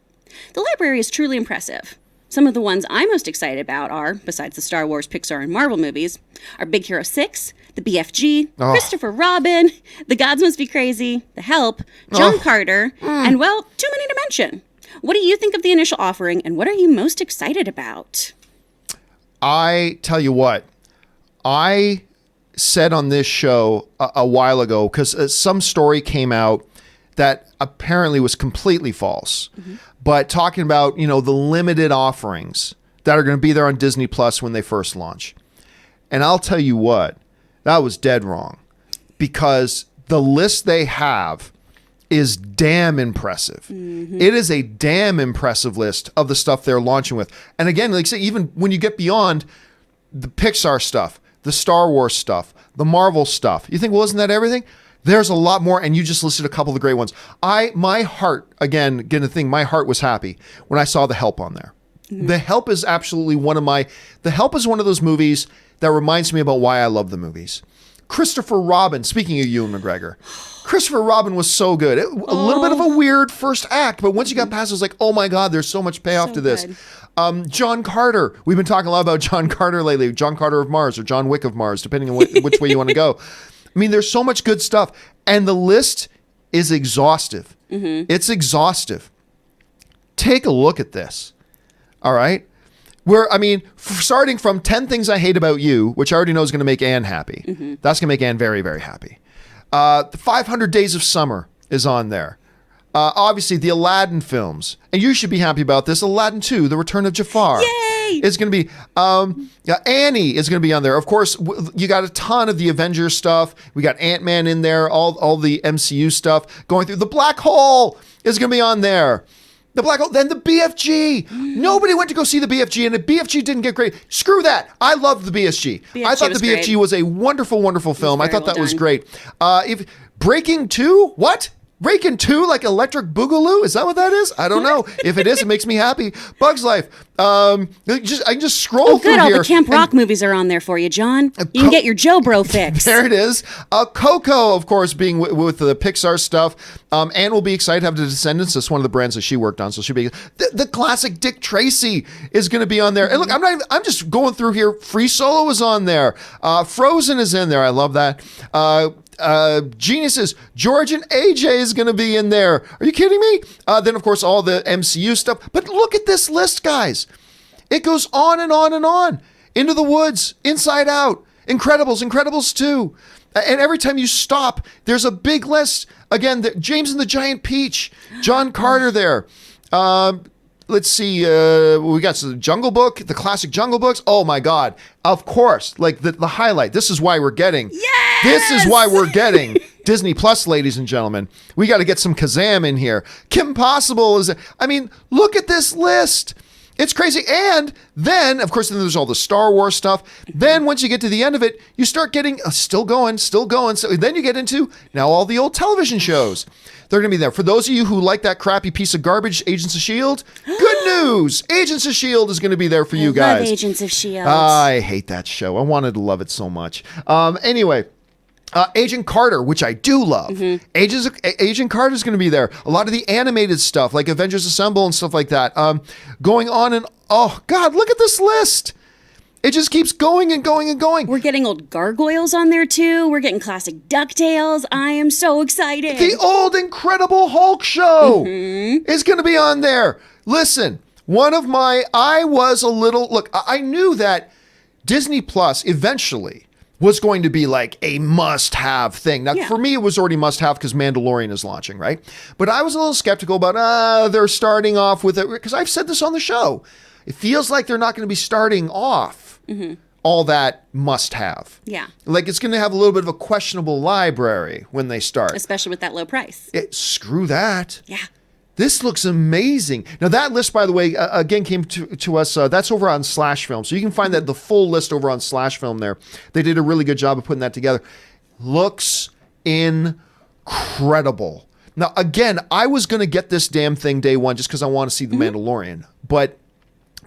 The library is truly impressive. Some of the ones I'm most excited about are, besides the Star Wars, Pixar, and Marvel movies, are Big Hero 6, The BFG, Christopher Robin, The Gods Must Be Crazy, The Help, John Carter, and, well, too many to mention. What do you think of the initial offering, and what are you most excited about? I tell you what, I said on this show a while ago, because some story came out that apparently was completely false, but talking about, the limited offerings that are going to be there on Disney Plus when they first launch. And I'll tell you what, that was dead wrong, because the list they have is damn impressive. It is a damn impressive list of the stuff they're launching with. And again, like I say, even when you get beyond the Pixar stuff, the Star Wars stuff, the Marvel stuff, you think, well, isn't that everything? There's a lot more, and you just listed a couple of the great ones. My heart, again, my heart was happy when I saw The Help on there. The Help is absolutely The Help is one of those movies that reminds me about why I love the movies. Christopher Robin, speaking of Ewan McGregor, Christopher Robin was so good. A little bit of a weird first act, but once you got past it, it was like, oh my God, there's so much payoff to this. John Carter. We've been talking a lot about John Carter lately. John Carter of Mars or John Wick of Mars, depending on which way you want to go. I mean, there's so much good stuff. And the list is exhaustive. It's exhaustive. Take a look at this. All right? Starting from 10 Things I Hate About You, which I already know is going to make Anne happy. That's going to make Anne very, very happy. The 500 Days of Summer is on there. Obviously, the Aladdin films. And you should be happy about this. Aladdin 2, The Return of Jafar. Yay! Is going to be... Annie is going to be on there. Of course, you got a ton of the Avengers stuff. We got Ant-Man in there, all the MCU stuff going through. The Black Hole is going to be on there. The Black Hole, then the BFG. Nobody went to go see the BFG, and the BFG didn't get great. Screw that. I loved the BFG. I thought the BFG was a wonderful, wonderful film. I thought that was great. If Breaking 2, what? Breaking 2 like Electric Boogaloo? Is that what that is? I don't know. If it is, it makes me happy. Bugs Life. I can just scroll through good. here. All the Camp Rock movies are on there for you, John. You can get your Joe Bro fix. There it is. Coco, of course, being with the Pixar stuff. Anne will be excited to have the Descendants. That's one of the brands that she worked on. So she'll be the classic Dick Tracy is going to be on there. And look, I'm just going through here. Free Solo is on there. Frozen is in there. I love that. Geniuses, George and AJ is going to be in there. Are you kidding me? Then, of course, all the MCU stuff. But look at this list, guys. It goes on and on and on. Into the Woods, Inside Out, Incredibles 2. And every time you stop, there's a big list. Again, James and the Giant Peach, John Carter there. Let's see. We got the Jungle Book, the classic Jungle Books. Oh my God! Of course, like the highlight. This is why we're getting. Yes! This is why we're getting Disney Plus, ladies and gentlemen. We got to get some Kazam in here. Kim Possible is. I mean, look at this list. It's crazy. And then, of course, then there's all the Star Wars stuff. Then once you get to the end of it, you start getting still going. So then you get into now all the old television shows. They're going to be there. For those of you who like that crappy piece of garbage, Agents of S.H.I.E.L.D., good news. Agents of S.H.I.E.L.D. is going to be there for you guys. Love Agents of S.H.I.E.L.D. I hate that show. I wanted to love it so much. Anyway. Agent Carter, which I do love. Agent Carter is going to be there. A lot of the animated stuff, like Avengers Assemble and stuff like that. Going on and oh God, look at this list. It just keeps going and going and going. We're getting old Gargoyles on there too. We're getting classic DuckTales. I am so excited. The old Incredible Hulk show is going to be on there. Listen, I knew that Disney Plus eventually was going to be like a must-have thing. Now, for me, it was already must-have because Mandalorian is launching, right? But I was a little skeptical about, they're starting off with it, because I've said this on the show. It feels like they're not going to be starting off all that must-have. Yeah. Like, it's going to have a little bit of a questionable library when they start. Especially with that low price. Screw that. Yeah. This looks amazing. Now, that list, by the way, again, came to us. That's over on Slash Film. So you can find the full list over on Slash Film there. They did a really good job of putting that together. Looks incredible. Now, again, I was going to get this damn thing day one just because I want to see The Mandalorian. But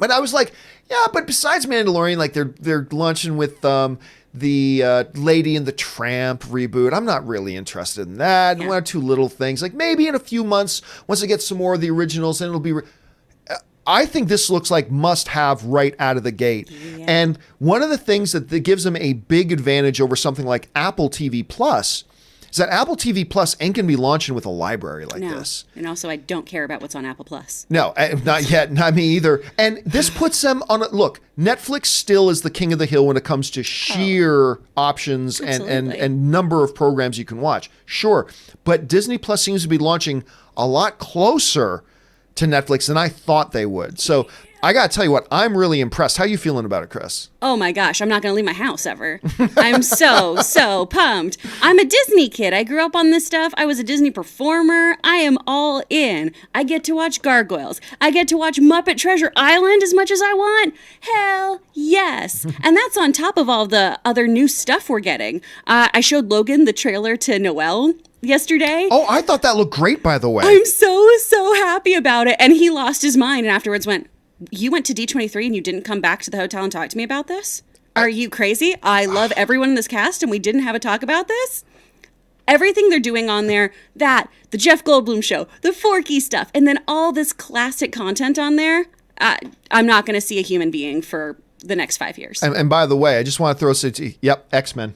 I was like, yeah, but besides Mandalorian, like they're launching with the Lady and the Tramp reboot. I'm not really interested in that. One or two little things. Like maybe in a few months, once I get some more of the originals, then it'll be... I think this looks like must-have right out of the gate. Yeah. And one of the things that gives them a big advantage over something like Apple TV Plus is that Apple TV Plus ain't going to be launching with a library like this. And also, I don't care about what's on Apple Plus. No, not yet. Not me either. And this puts them on look, Netflix still is the king of the hill when it comes to sheer options and number of programs you can watch. Sure. But Disney Plus seems to be launching a lot closer to Netflix than I thought they would. So I got to tell you what, I'm really impressed. How are you feeling about it, Chris? Oh my gosh, I'm not going to leave my house ever. I'm so pumped. I'm a Disney kid. I grew up on this stuff. I was a Disney performer. I am all in. I get to watch Gargoyles. I get to watch Muppet Treasure Island as much as I want. Hell yes. And that's on top of all the other new stuff we're getting. I showed Logan the trailer to Noelle yesterday. Oh, I thought that looked great, by the way. I'm so happy about it. And he lost his mind and afterwards went, "You went to D23 and you didn't come back to the hotel and talk to me about this? Are you crazy? I love everyone in this cast and we didn't have a talk about this?" Everything they're doing on there, the Jeff Goldblum show, the Forky stuff, and then all this classic content on there, I'm not going to see a human being for the next 5 years. And by the way, I just want to throw yep, X-Men.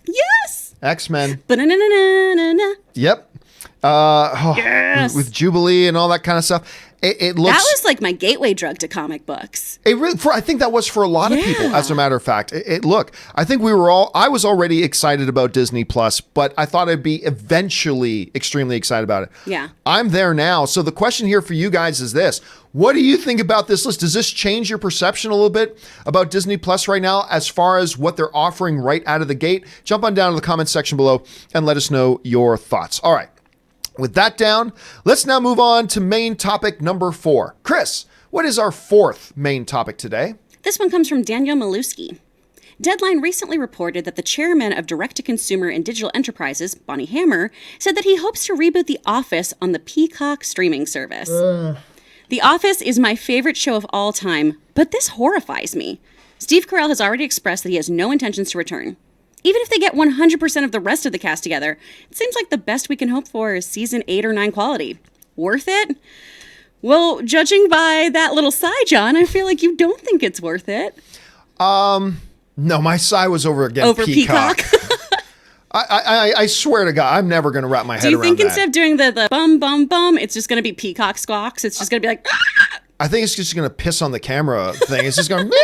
Yes! X-Men. Ba-na-na-na-na-na. Yep. Yes. With Jubilee and all that kind of stuff. It looks. That was like my gateway drug to comic books. It really, I think that was for a lot of people, as a matter of fact. Look, I think I was already excited about Disney Plus, but I thought I'd be eventually extremely excited about it. Yeah. I'm there now. So the question here for you guys is this. What do you think about this list? Does this change your perception a little bit about Disney Plus right now as far as what they're offering right out of the gate? Jump on down to the comments section below and let us know your thoughts. All right. With that down, let's now move on to main topic number 4. Chris, what is our 4th main topic today? This one comes from Daniel Maluski. Deadline recently reported that the chairman of direct-to-consumer and digital enterprises, Bonnie Hammer, said that he hopes to reboot The Office on the Peacock streaming service. The Office is my favorite show of all time, but this horrifies me. Steve Carell has already expressed that he has no intentions to return. Even if they get 100% of the rest of the cast together, it seems like the best we can hope for is season 8 or 9 quality. Worth it? Well, judging by that little sigh, John, I feel like you don't think it's worth it. No, my sigh was over Peacock. I swear to God, I'm never going to wrap my head around that. Do you think instead of doing the bum, bum, bum, it's just going to be Peacock squawks? It's just going to be like... Ah! I think it's just going to piss on the camera thing. It's just going to...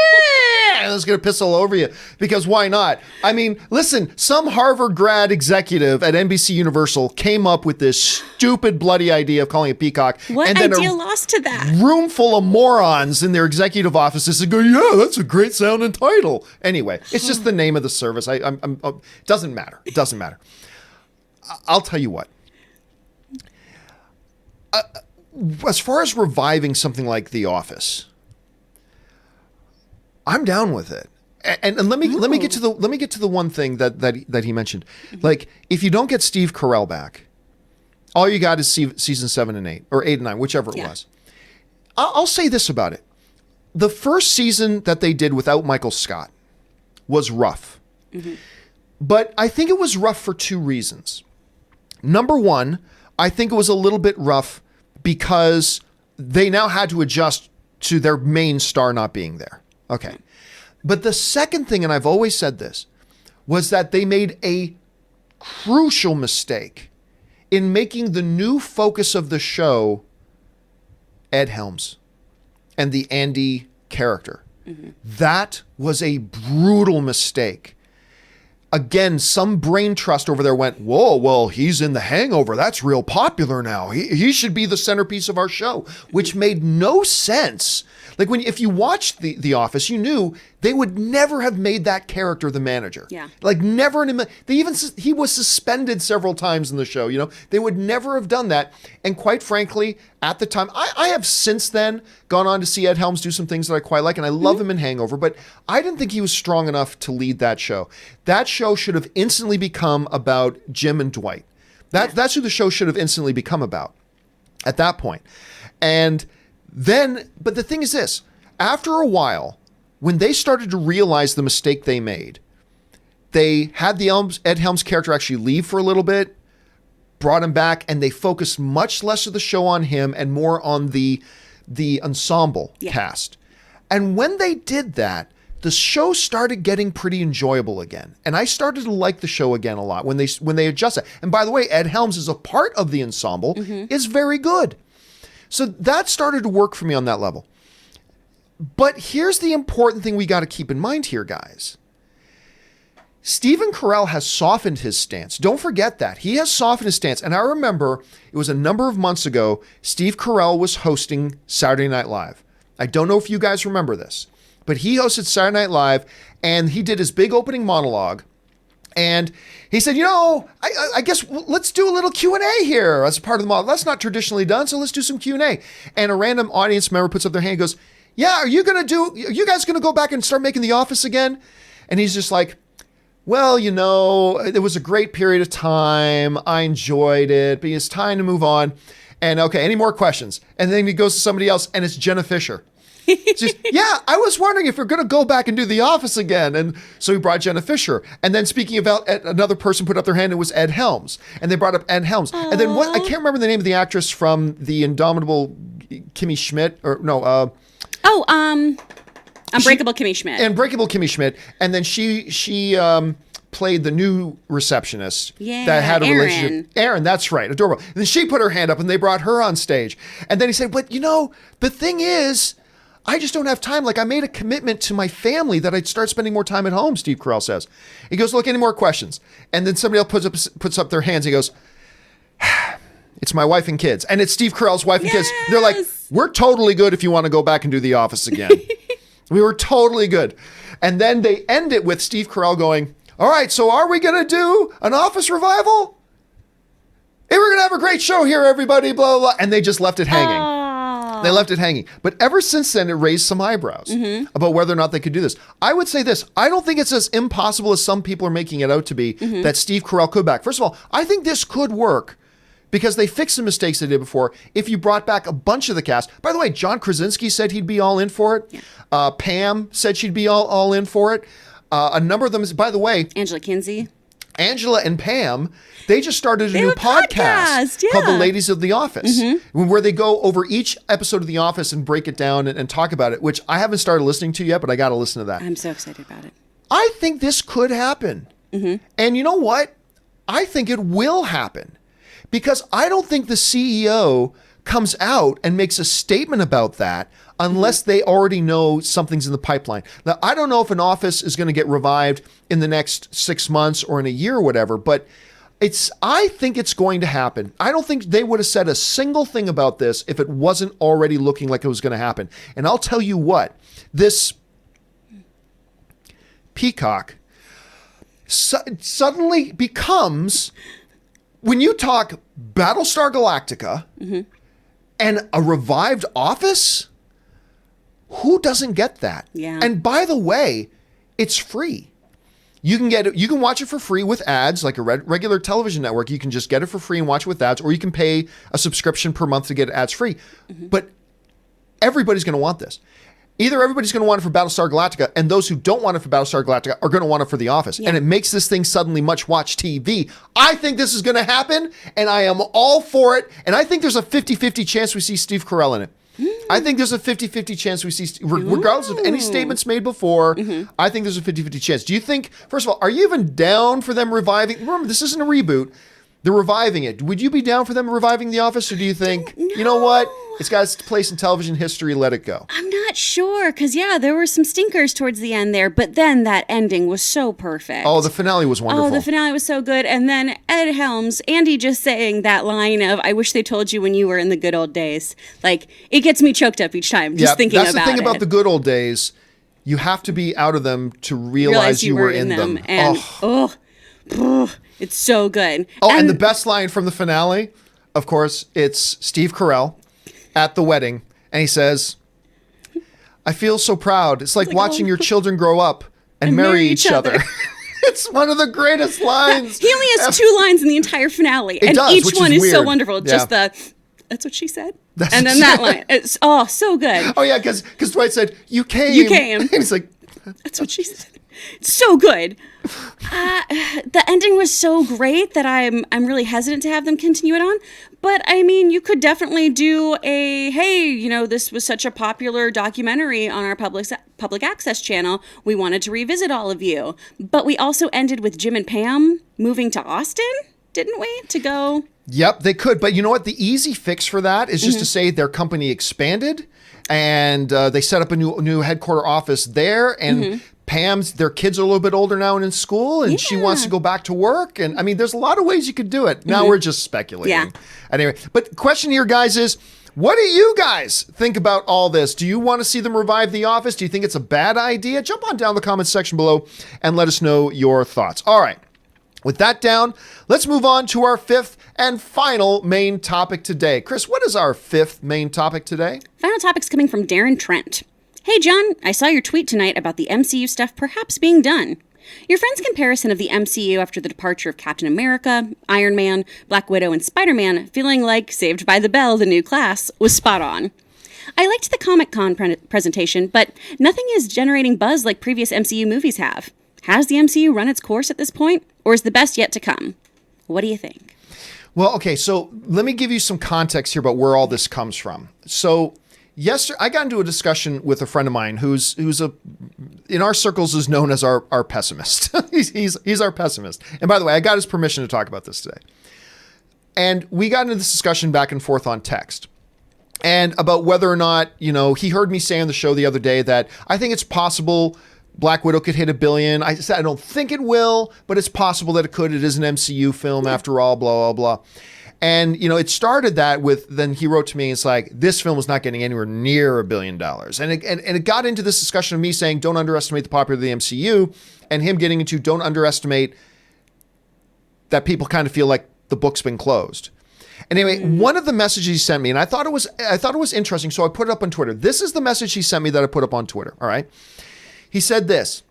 and it's going to piss all over you. Because why not? I mean, listen, some Harvard grad executive at NBC Universal came up with this stupid, bloody idea of calling it Peacock. What and then idea lost to that? Room full of morons in their executive offices and go, yeah, that's a great sounding title. Anyway, it's just the name of the service. It doesn't matter. It doesn't matter. I'll tell you what. As far as reviving something like The Office, I'm down with it. And let me get to the one thing that he mentioned. Like, if you don't get Steve Carell back, all you got is season 7 and 8 or 8 and 9, whichever it was. I'll say this about it: the first season that they did without Michael Scott was rough, but I think it was rough for 2 reasons. Number one, I think it was a little bit rough because they now had to adjust to their main star not being there. Okay. But the second thing, and I've always said this, was that they made a crucial mistake in making the new focus of the show Ed Helms and the Andy character. That was a brutal mistake. Again, some brain trust over there went, whoa, well, he's in The Hangover. That's real popular now. He should be the centerpiece of our show, which made no sense. Like, if you watched the Office, you knew they would never have made that character the manager. Yeah. Like, never. He was suspended several times in the show. You know, they would never have done that. And quite frankly, at the time, I have since then gone on to see Ed Helms do some things that I quite like, and I love him in Hangover. But I didn't think he was strong enough to lead that show. That show should have instantly become about Jim and Dwight. That's who the show should have instantly become about at that point. And then, but the thing is this, after a while, when they started to realize the mistake they made, they had the Ed Helms character actually leave for a little bit, brought him back, and they focused much less of the show on him and more on the ensemble cast. And when they did that, the show started getting pretty enjoyable again. And I started to like the show again a lot when they adjusted. And by the way, Ed Helms is a part of the ensemble, is very good. So that started to work for me on that level. But here's the important thing we got to keep in mind here, guys. Stephen Carell has softened his stance. Don't forget that. He has softened his stance. And I remember it was a number of months ago, Steve Carell was hosting Saturday Night Live. I don't know if you guys remember this, but he hosted Saturday Night Live and he did his big opening monologue. And he said, I guess let's do a little Q&A here as a part of the model. That's not traditionally done, so let's do some Q&A. And a random audience member puts up their hand and goes, yeah, are you guys going to go back and start making The Office again? And he's just like, well, it was a great period of time. I enjoyed it, but it's time to move on. And okay, any more questions? And then he goes to somebody else, and it's Jenna Fisher. Just, yeah, I was wondering if we're going to go back and do The Office again. And so he brought Jenna Fisher. And then speaking about another person put up their hand, it was Ed Helms. And they brought up Ed Helms. Aww. And then I can't remember the name of the actress from the Indomitable Kimmy Schmidt, or no. Unbreakable Kimmy Schmidt. Unbreakable Kimmy Schmidt. And then she played the new receptionist Yeah, that had a Erin. relationship. Erin, that's right, adorable. And then she put her hand up and they brought her on stage. And then he said, but the thing is, I just don't have time. Like, I made a commitment to my family that I'd start spending more time at home, Steve Carell says. He goes, look, any more questions? And then somebody else puts up their hands. He goes, it's my wife and kids. And it's Steve Carell's wife and kids. They're like, we're totally good if you want to go back and do The Office again. We were totally good. And then they end it with Steve Carell going, all right, so are we going to do an Office revival? Hey, we're going to have a great show here, everybody, blah, blah, blah. And they just left it hanging. Aww. They left it hanging. But ever since then, it raised some eyebrows about whether or not they could do this. I would say this. I don't think it's as impossible as some people are making it out to be that Steve Carell could back. First of all, I think this could work because they fixed the mistakes they did before. If you brought back a bunch of the cast. By the way, John Krasinski said he'd be all in for it. Yeah. Pam said she'd be all in for it. A number of them, by the way, Angela and Pam, they just started a new podcast called The Ladies of the Office, where they go over each episode of The Office and break it down and talk about it, which I haven't started listening to yet, but I got to listen to that. I'm so excited about it. I think this could happen. And you know what? I think it will happen because I don't think the CEO comes out and makes a statement about that unless they already know something's in the pipeline. Now, I don't know if an Office is going to get revived in the next 6 months or in a year or whatever, but I think it's going to happen. I don't think they would have said a single thing about this if it wasn't already looking like it was going to happen. And I'll tell you what, this Peacock suddenly becomes, when you talk Battlestar Galactica and a revived Office, who doesn't get that? Yeah. And by the way, it's free. You can watch it for free with ads, like a regular television network. You can just get it for free and watch it with ads, or you can pay a subscription per month to get ads free. But everybody's going to want this. Either everybody's going to want it for Battlestar Galactica, and those who don't want it for Battlestar Galactica are going to want it for The Office. Yeah. And it makes this thing suddenly much-watched TV. I think this is going to happen, and I am all for it. And I think there's a 50-50 chance we see Steve Carell in it. I think there's a 50-50 chance we see, regardless of any statements made before, I think there's a 50-50 chance. Do you think, first of all, are you even down for them reviving? Remember, this isn't a reboot. They're reviving it. Would you be down for them reviving The Office, or do you think, you know what? It's got its place in television history. Let it go. I'm not sure, because, there were some stinkers towards the end there, but then that ending was so perfect. Oh, the finale was wonderful. Oh, the finale was so good. And then Ed Helms, Andy just saying that line of, I wish they told you when you were in the good old days. Like, it gets me choked up each time just thinking about it. That's the thing about the good old days. You have to be out of them to realize you were in them. And, it's so good. Oh, and the best line from the finale, of course, it's Steve Carell at the wedding, and he says, I feel so proud. It's like watching your children grow up and marry each other. It's one of the greatest lines. He only has 2 lines in the entire finale, and each one is so wonderful. Just that's what she said. And then that line. It's so good. Oh, yeah, because Dwight said, you came. And he's like, that's what she said. It's so good. The ending was so great that I'm really hesitant to have them continue it on. But I mean, you could definitely do this was such a popular documentary on our public access channel. We wanted to revisit all of you. But we also ended with Jim and Pam moving to Austin, didn't we? To go. Yep, they could. But you know what? The easy fix for that is just to say their company expanded and they set up a new headquarter office there, and their kids are a little bit older now and in school, and she wants to go back to work. And I mean, there's a lot of ways you could do it. Now we're just speculating. Yeah. Anyway, but question here, guys, is what do you guys think about all this? Do you want to see them revive The Office? Do you think it's a bad idea? Jump on down in the comments section below and let us know your thoughts. All right. With that down, let's move on to our 5th and final main topic today. Chris, what is our 5th main topic today? Final topic's coming from Darren Trent. Hey, John, I saw your tweet tonight about the MCU stuff perhaps being done. Your friend's comparison of the MCU after the departure of Captain America, Iron Man, Black Widow, and Spider-Man feeling like Saved by the Bell, the new class, was spot on. I liked the Comic-Con presentation, but nothing is generating buzz like previous MCU movies have. Has the MCU run its course at this point, or is the best yet to come? What do you think? Well, okay, so let me give you some context here about where all this comes from. So Yesterday, I got into a discussion with a friend of mine who's in our circles is known as our pessimist. he's our pessimist. And by the way, I got his permission to talk about this today. And we got into this discussion back and forth on text. And about whether or not, he heard me say on the show the other day that I think it's possible Black Widow could hit $1 billion. I said, I don't think it will, but it's possible that it could. It is an MCU film after all, blah, blah, blah. And, it started that with, then he wrote to me, it's like, this film is not getting anywhere near $1 billion. And it got into this discussion of me saying, don't underestimate the popularity of the MCU, and him getting into don't underestimate that people kind of feel like the book's been closed. Anyway, one of the messages he sent me, and I thought it was interesting, so I put it up on Twitter. This is the message he sent me that I put up on Twitter, all right? He said this,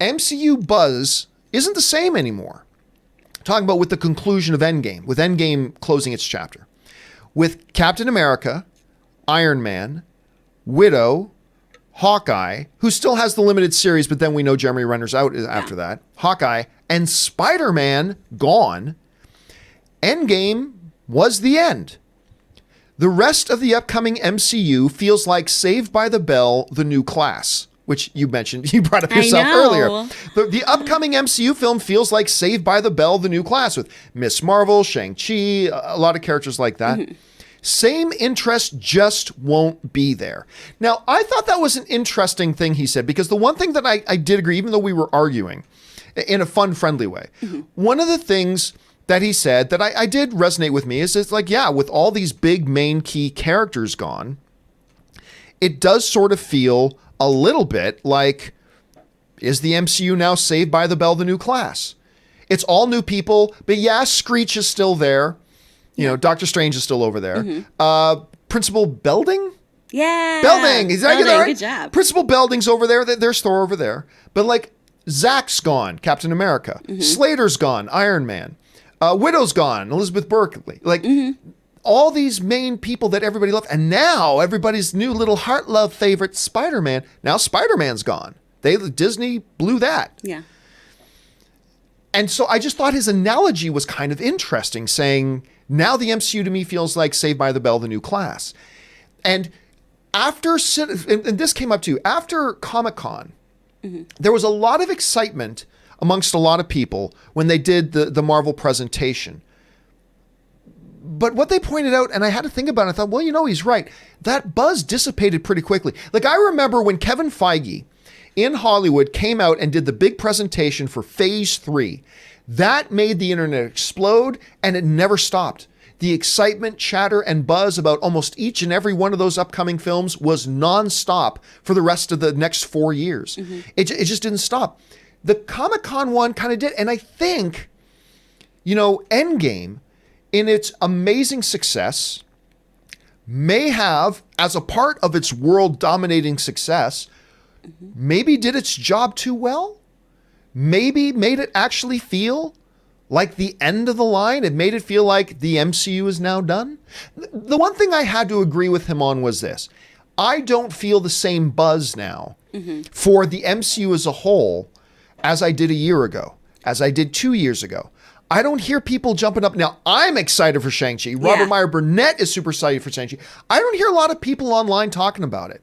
MCU buzz isn't the same anymore. Talking about with the conclusion of Endgame, with Endgame closing its chapter. With Captain America, Iron Man, Widow, Hawkeye, who still has the limited series, but then we know Jeremy Renner's out after that, Hawkeye, and Spider-Man gone, Endgame was the end. The rest of the upcoming MCU feels like Saved by the Bell, the new class, which you mentioned, you brought up yourself earlier. The upcoming MCU film feels like Saved by the Bell, the new class, with Miss Marvel, Shang-Chi, a lot of characters like that. Mm-hmm. Same interest just won't be there. Now, I thought that was an interesting thing he said, because the one thing that I did agree, even though we were arguing in a fun, friendly way, one of the things that he said that I did resonate with me is it's like, yeah, with all these big main key characters gone, it does sort of feel a little bit like, is the MCU now Saved by the Bell, the new class? It's all new people, but yeah, Screech is still there. Doctor Strange is still over there. Principal Belding? Yeah. Belding. Is that Belding, right? Good job. Principal Belding's over there. There's Thor over there. But like, Zach's gone, Captain America. Slater's gone, Iron Man. Widow's gone, Elizabeth Berkley. Like, all these main people that everybody loved. And now everybody's new little heart love favorite, Spider-Man. Now Spider-Man's gone. Disney blew that. Yeah. And so I just thought his analogy was kind of interesting, saying now the MCU to me feels like Saved by the Bell, the new class. And and this came up too, after Comic-Con, there was a lot of excitement amongst a lot of people when they did the Marvel presentation. But what they pointed out, and I had to think about it, I thought, well, he's right. That buzz dissipated pretty quickly. Like, I remember when Kevin Feige in Hollywood came out and did the big presentation for Phase 3. That made the internet explode, and it never stopped. The excitement, chatter, and buzz about almost each and every one of those upcoming films was nonstop for the rest of the next 4 years. It just didn't stop. The Comic-Con one kind of did, and I think, Endgame, in its amazing success, may have, as a part of its world-dominating success, maybe did its job too well. Maybe made it actually feel like the end of the line. It made it feel like the MCU is now done. The one thing I had to agree with him on was this. I don't feel the same buzz now for the MCU as a whole as I did a year ago, as I did 2 years ago. I don't hear people jumping up. Now, I'm excited for Shang-Chi. Robert Meyer Burnett is super excited for Shang-Chi. I don't hear a lot of people online talking about it.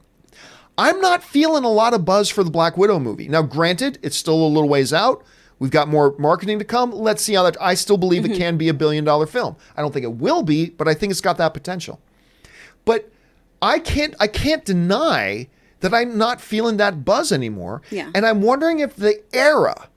I'm not feeling a lot of buzz for the Black Widow movie. Now, granted, it's still a little ways out. We've got more marketing to come. Let's see how that. I still believe it can be a $1 billion film. I don't think it will be, but I think it's got that potential. But I can't deny that I'm not feeling that buzz anymore. Yeah. And I'm wondering if the era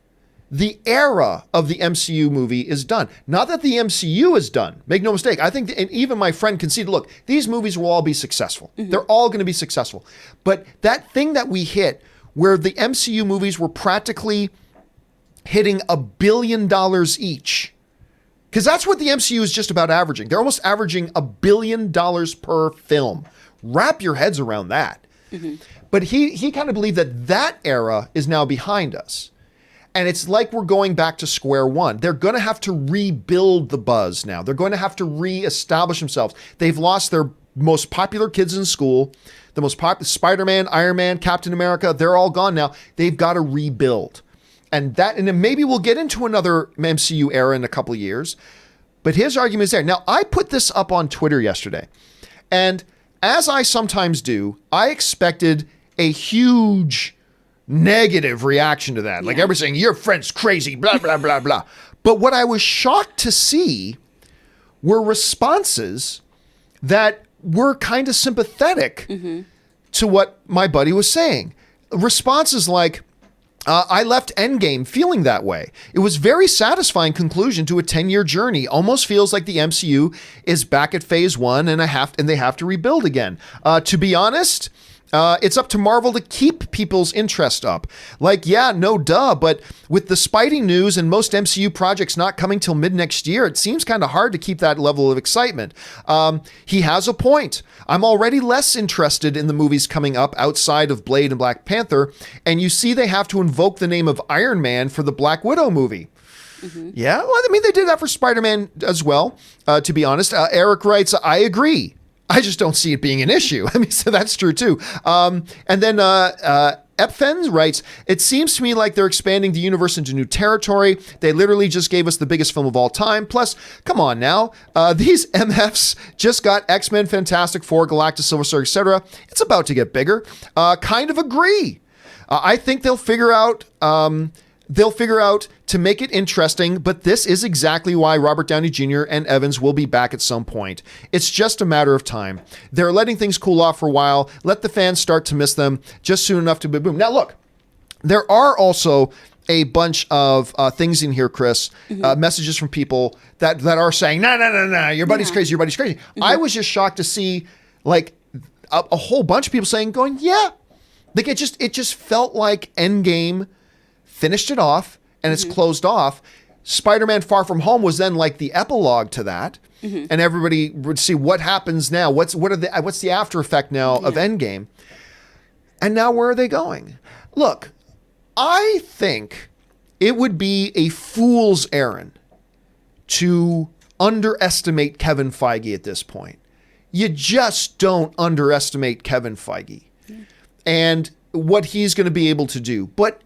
of the MCU movie is done. Not that the MCU is done. Make no mistake. I think, and even my friend conceded, look, these movies will all be successful. They're all going to be successful. But that thing that we hit where the MCU movies were practically hitting $1 billion each, because that's what the MCU is just about averaging. They're almost averaging $1 billion per film. Wrap your heads around that. But he kind of believed that era is now behind us. And it's like we're going back to square one. They're going to have to rebuild the buzz now. They're going to have to reestablish themselves. They've lost their most popular kids in school. The most popular, Spider-Man, Iron Man, Captain America, they're all gone now. They've got to rebuild. And then maybe we'll get into another MCU era in a couple of years. But his argument is there. Now, I put this up on Twitter yesterday. And as I sometimes do, I expected a huge negative reaction to that. Like everyone saying, your friend's crazy, blah, blah, blah, blah. But what I was shocked to see were responses that were kind of sympathetic to what my buddy was saying. Responses like, I left Endgame feeling that way. It was very satisfying conclusion to a 10-year journey. Almost feels like the MCU is back at phase 1 and they have to rebuild again. To be honest, it's up to Marvel to keep people's interest up. Like, yeah, no duh, but with the Spidey news and most MCU projects not coming till mid next year, it seems kind of hard to keep that level of excitement. He has a point. I'm already less interested in the movies coming up outside of Blade and Black Panther, and you see they have to invoke the name of Iron Man for the Black Widow movie. Yeah, well, I mean, they did that for Spider-Man as well, to be honest. Eric writes, I agree. I just don't see it being an issue. I mean, so that's true too. And then Epfen writes, it seems to me like they're expanding the universe into new territory. They literally just gave us the biggest film of all time. Plus, come on now, these MFs just got X-Men, Fantastic Four, Galactus, Silver Surfer, etc. It's about to get bigger. Kind of agree. I think they'll figure out to make it interesting, but this is exactly why Robert Downey Jr. and Evans will be back at some point. It's just a matter of time. They're letting things cool off for a while. Let the fans start to miss them just soon enough to boom. Now, look, there are also a bunch of things in here, Chris, messages from people that are saying, no, your buddy's crazy, your buddy's crazy. I was just shocked to see like a whole bunch of people going, yeah. Like it just felt like Endgame finished it off and it's closed off. Spider-Man Far From Home was then like the epilogue to that. And everybody would see what happens now. What's the after effect now of Endgame? And now where are they going? Look, I think it would be a fool's errand to underestimate Kevin Feige at this point. You just don't underestimate Kevin Feige and what he's going to be able to do. But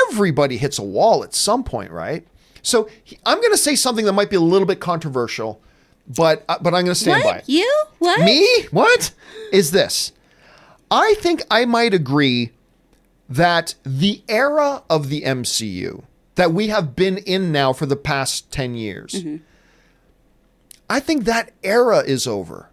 everybody hits a wall at some point, right? So I'm going to say something that might be a little bit controversial, but I'm going to stand by it. You? What? Me? What? Is this? I think I might agree that the era of the MCU that we have been in now for the past 10 years, I think that era is over.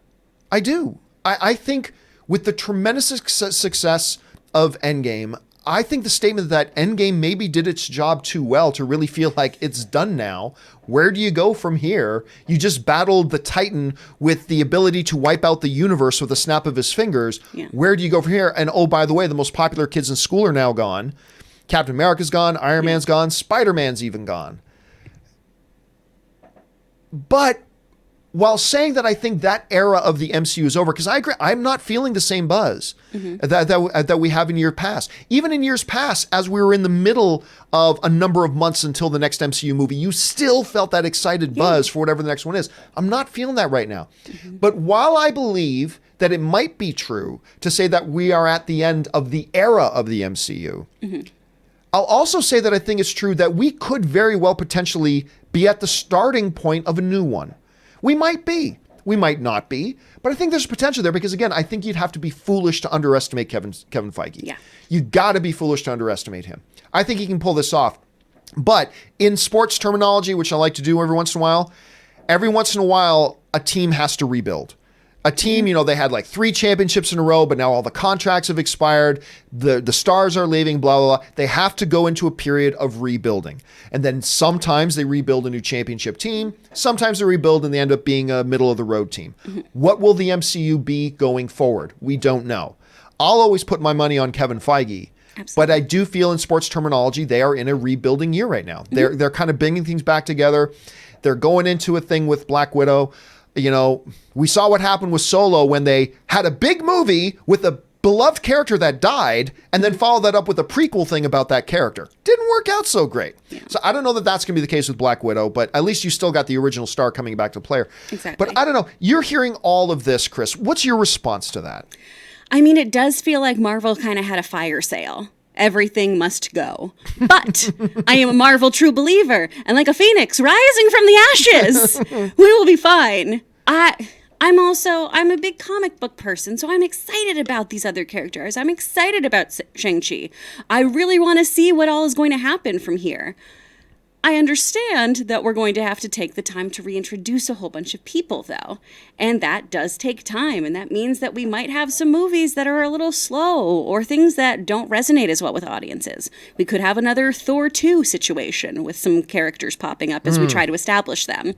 I do. I think with the tremendous success of Endgame, I think the statement that Endgame maybe did its job too well to really feel like it's done now. Where do you go from here? You just battled the Titan with the ability to wipe out the universe with a snap of his fingers. Yeah. Where do you go from here? And oh, by the way, the most popular kids in school are now gone. Captain America's gone. Iron Man's gone. Spider-Man's even gone. But while saying that I think that era of the MCU is over, because I agree, I'm not feeling the same buzz that we have in years past. Even in years past, as we were in the middle of a number of months until the next MCU movie, you still felt that excited buzz for whatever the next one is. I'm not feeling that right now. But while I believe that it might be true to say that we are at the end of the era of the MCU, I'll also say that I think it's true that we could very well potentially be at the starting point of a new one. We might be. We might not be. But I think there's potential there because, again, I think you'd have to be foolish to underestimate Kevin Feige. Yeah. You got to be foolish to underestimate him. I think he can pull this off. But in sports terminology, which I like to do every once in a while, a team has to rebuild. A team, they had like 3 championships in a row, but now all the contracts have expired. The stars are leaving, blah, blah, blah. They have to go into a period of rebuilding. And then sometimes they rebuild a new championship team. Sometimes they rebuild and they end up being a middle of the road team. What will the MCU be going forward? We don't know. I'll always put my money on Kevin Feige. Absolutely. But I do feel in sports terminology, they are in a rebuilding year right now. They're kind of bringing things back together. They're going into a thing with Black Widow. We saw what happened with Solo when they had a big movie with a beloved character that died and then followed that up with a prequel thing about that character. Didn't work out so great. Yeah. So I don't know that that's going to be the case with Black Widow, but at least you still got the original star coming back to player. Exactly. But I don't know. You're hearing all of this, Chris. What's your response to that? I mean, it does feel like Marvel kind of had a fire sale. Everything must go. But I am a Marvel true believer, and like a phoenix rising from the ashes, we will be fine. I I'm a big comic book person, so I'm excited about these other characters. I'm excited about Shang-Chi. I really want to see what all is going to happen from here. I understand that we're going to have to take the time to reintroduce a whole bunch of people, though. And that does take time, and that means that we might have some movies that are a little slow, or things that don't resonate as well with audiences. We could have another Thor 2 situation with some characters popping up as we try to establish them.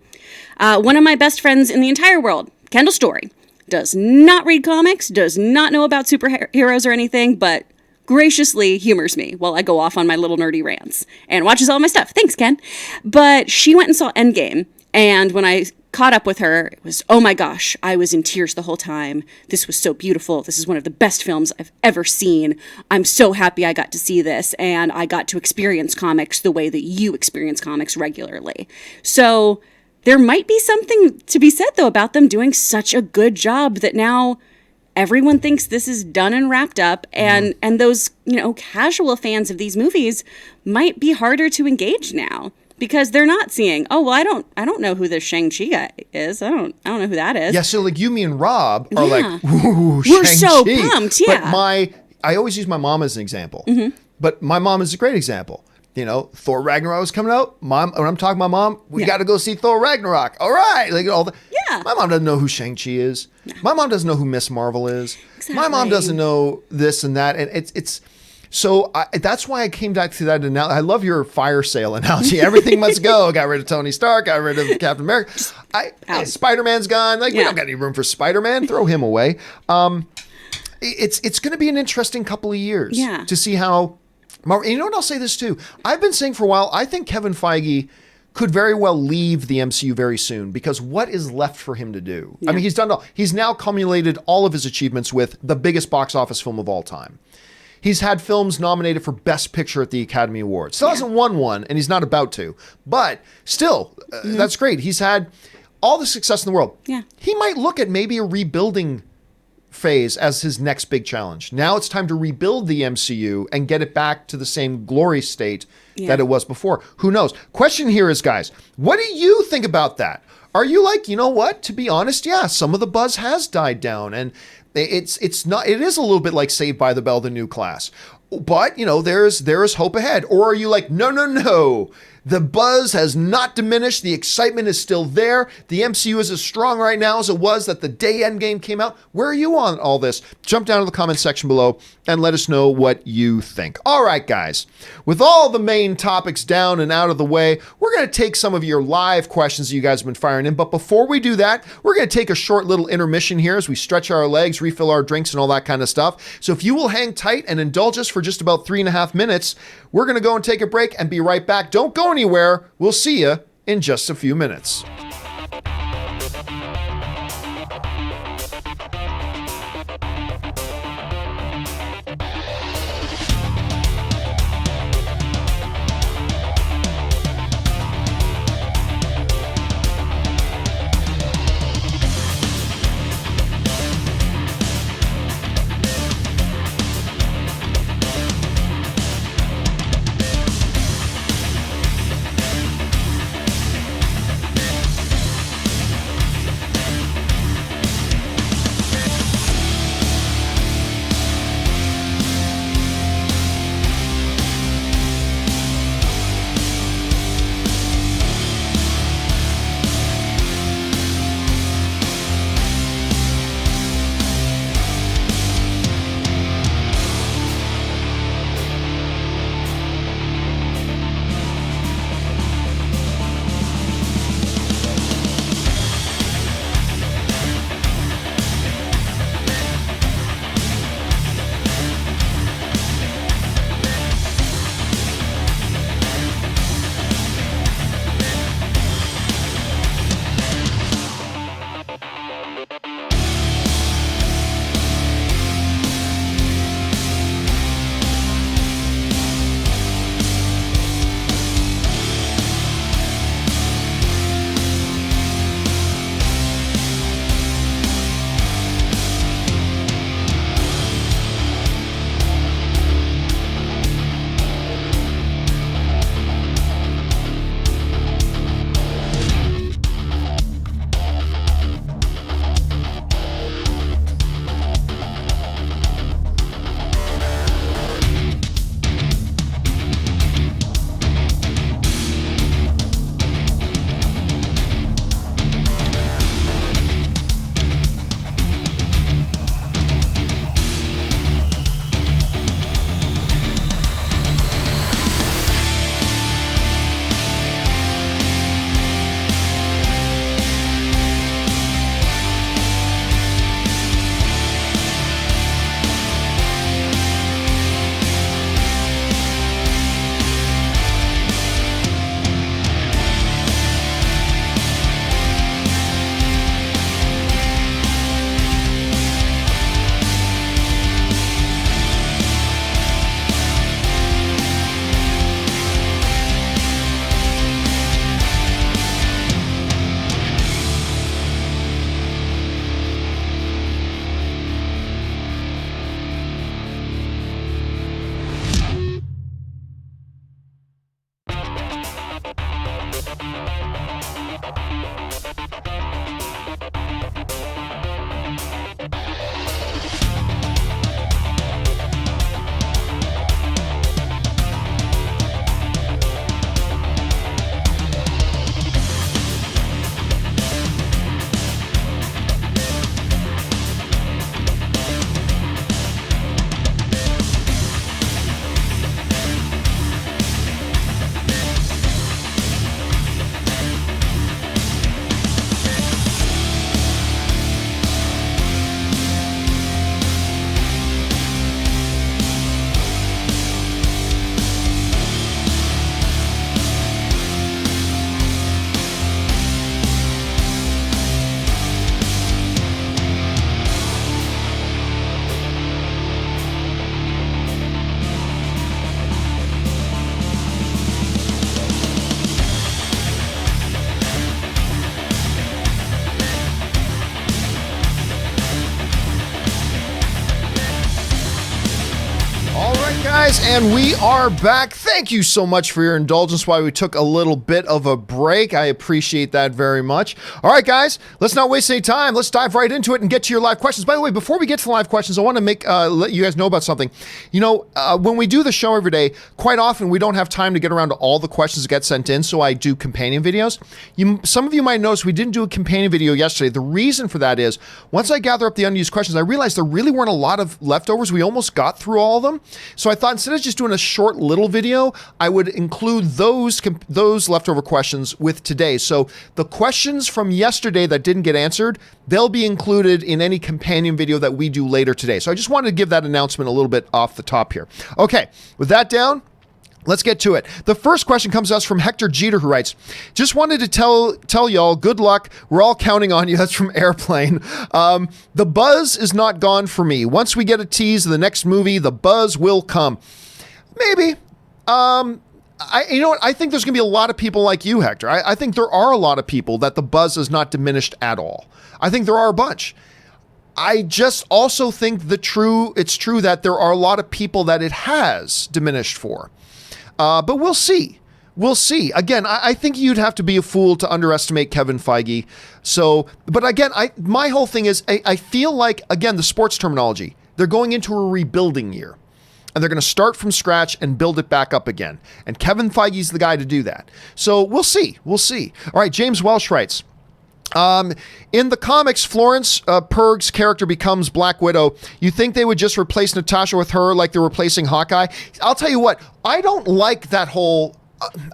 One of my best friends in the entire world, Kendall Story, does not read comics, does not know about superheroes or anything, but graciously humors me while I go off on my little nerdy rants and watches all my stuff. Thanks, Ken. But she went and saw Endgame, and when I caught up with her, it was, oh my gosh, I was in tears the whole time. This was so beautiful. This is one of the best films I've ever seen. I'm so happy I got to see this, and I got to experience comics the way that you experience comics regularly. So there might be something to be said, though, about them doing such a good job that now everyone thinks this is done and wrapped up, and those, casual fans of these movies might be harder to engage now because they're not seeing, oh, well, I don't know who this Shang-Chi guy is. I don't know who that is. Yeah, so like you, me, and Rob are like, ooh, Shang-Chi. We're so pumped, yeah. But I always use my mom as an example. But my mom is a great example. Thor Ragnarok was coming out. Mom, when I'm talking to my mom, we got to go see Thor Ragnarok. All right. Yeah. My mom doesn't know who Shang-Chi is. No. My mom doesn't know who Miss Marvel is. Exactly. My mom doesn't know this and that. And it's so that's why I came back to that analogy. I love your fire sale analogy. Everything must go. Got rid of Tony Stark. Got rid of Captain America. Spider-Man's gone. We don't got any room for Spider-Man. Throw him away. It's going to be an interesting couple of years to see how. You know what? I'll say this too. I've been saying for a while, I think Kevin Feige could very well leave the MCU very soon because what is left for him to do? Yeah. I mean, he's done all. He's now cumulated all of his achievements with the biggest box office film of all time. He's had films nominated for Best Picture at the Academy Awards. Still hasn't won one, and he's not about to. But still, that's great. He's had all the success in the world. Yeah. He might look at maybe a rebuilding phase as his next big challenge. Now it's time to rebuild the MCU and get it back to the same glory state that it was before. Who knows? Question here is, guys, what do you think about that? Are you like, you know what? To be honest, some of the buzz has died down, and it is a little bit like Saved by the Bell, the new class. But, there is hope ahead. Or are you like, no. The buzz has not diminished. The excitement is still there. The MCU is as strong right now as it was that the day Endgame came out. Where are you on all this? Jump down to the comment section below and let us know what you think. All right, guys. With all the main topics down and out of the way, we're going to take some of your live questions that you guys have been firing in. But before we do that, we're going to take a short little intermission here as we stretch our legs, refill our drinks, and all that kind of stuff. So if you will hang tight and indulge us for just about 3.5 minutes, we're going to go and take a break and be right back. Don't go anywhere. We'll see you in just a few minutes. Guys, and we are back. Thank you so much for your indulgence while we took a little bit of a break. I appreciate that very much. All right, guys, let's not waste any time. Let's dive right into it and get to your live questions. By the way, before we get to the live questions, I want to let you guys know about something. You know, when we do the show every day, quite often we don't have time to get around to all the questions that get sent in, so I do companion videos. Some of you might notice we didn't do a companion video yesterday. The reason for that is, once I gather up the unused questions, I realized there really weren't a lot of leftovers. We almost got through all of them. So I thought instead of just doing a short little video, I would include those leftover questions with today. So the questions from yesterday that didn't get answered, they'll be included in any companion video that we do later today. So I just wanted to give that announcement a little bit off the top here. Okay, with that down, let's get to it. The first question comes to us from Hector Jeter, who writes, just wanted to tell y'all good luck. We're all counting on you. That's from Airplane. The buzz is not gone for me. Once we get a tease of the next movie, the buzz will come. Maybe. You know what? I think there's going to be a lot of people like you, Hector. I think there are a lot of people that the buzz is not diminished at all. I think there are a bunch. I just also think it's true that there are a lot of people that it has diminished for. But we'll see. We'll see. Again, I think you'd have to be a fool to underestimate Kevin Feige. So, but again, my whole thing is I feel like, again, the sports terminology, they're going into a rebuilding year. And they're going to start from scratch and build it back up again. And Kevin Feige's the guy to do that. So we'll see. We'll see. All right, James Welsh writes, in the comics, Florence Pug's character becomes Black Widow. You think they would just replace Natasha with her like they're replacing Hawkeye? I'll tell you what, I don't like that whole...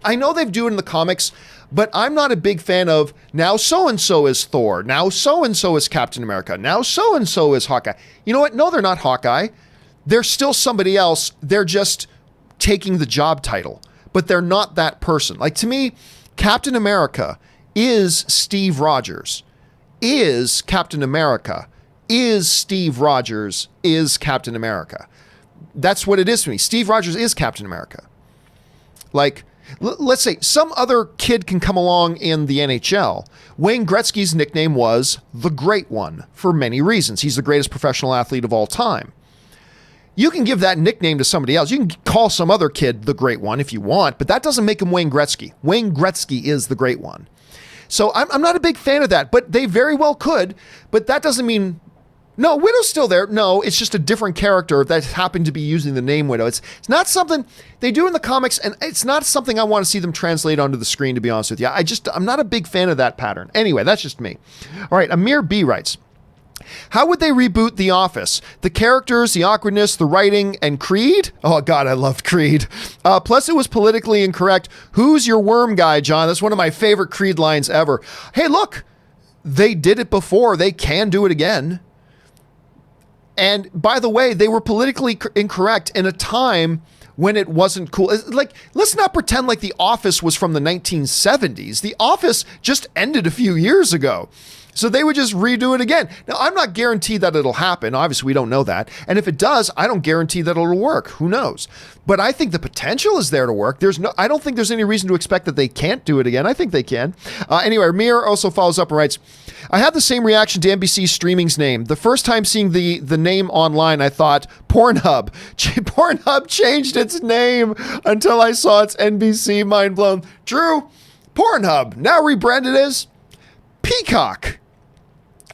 I know they do it in the comics, but I'm not a big fan of now so-and-so is Thor, now so-and-so is Captain America, now so-and-so is Hawkeye. You know what? No, they're not Hawkeye. They're still somebody else. They're just taking the job title, but they're not that person. Like, to me, Captain America is Steve Rogers, is Captain America, is Steve Rogers, is Captain America. That's what it is to me. Steve Rogers is Captain America. Like, let's say some other kid can come along in the NHL. Wayne Gretzky's nickname was the Great One for many reasons. He's the greatest professional athlete of all time. You can give that nickname to somebody else. You can call some other kid the Great One if you want, but that doesn't make him Wayne Gretzky. Wayne Gretzky is the Great One. So I'm not a big fan of that, but they very well could. But that doesn't mean, no, Widow's still there. No, it's just a different character that happened to be using the name Widow. It's not something they do in the comics, and it's not something I want to see them translate onto the screen, to be honest with you. I'm not a big fan of that pattern. Anyway, that's just me. All right, Amir B writes, how would they reboot The Office? The characters, the awkwardness, the writing, and Creed? Oh, God, I loved Creed. Plus, it was politically incorrect. Who's your worm guy, John? That's one of my favorite Creed lines ever. Hey, look, they did it before. They can do it again. And by the way, they were politically incorrect in a time when it wasn't cool. Like, let's not pretend like The Office was from the 1970s. The Office just ended a few years ago. So they would just redo it again. Now, I'm not guaranteed that it'll happen. Obviously, we don't know that. And if it does, I don't guarantee that it'll work. Who knows? But I think the potential is there to work. I don't think there's any reason to expect that they can't do it again. I think they can. Anyway, Mir also follows up and writes, I had the same reaction to NBC Streaming's name. The first time seeing the name online, I thought, Pornhub. Pornhub changed its name until I saw its NBC. Mind blown. True. Pornhub, now rebranded as Peacock.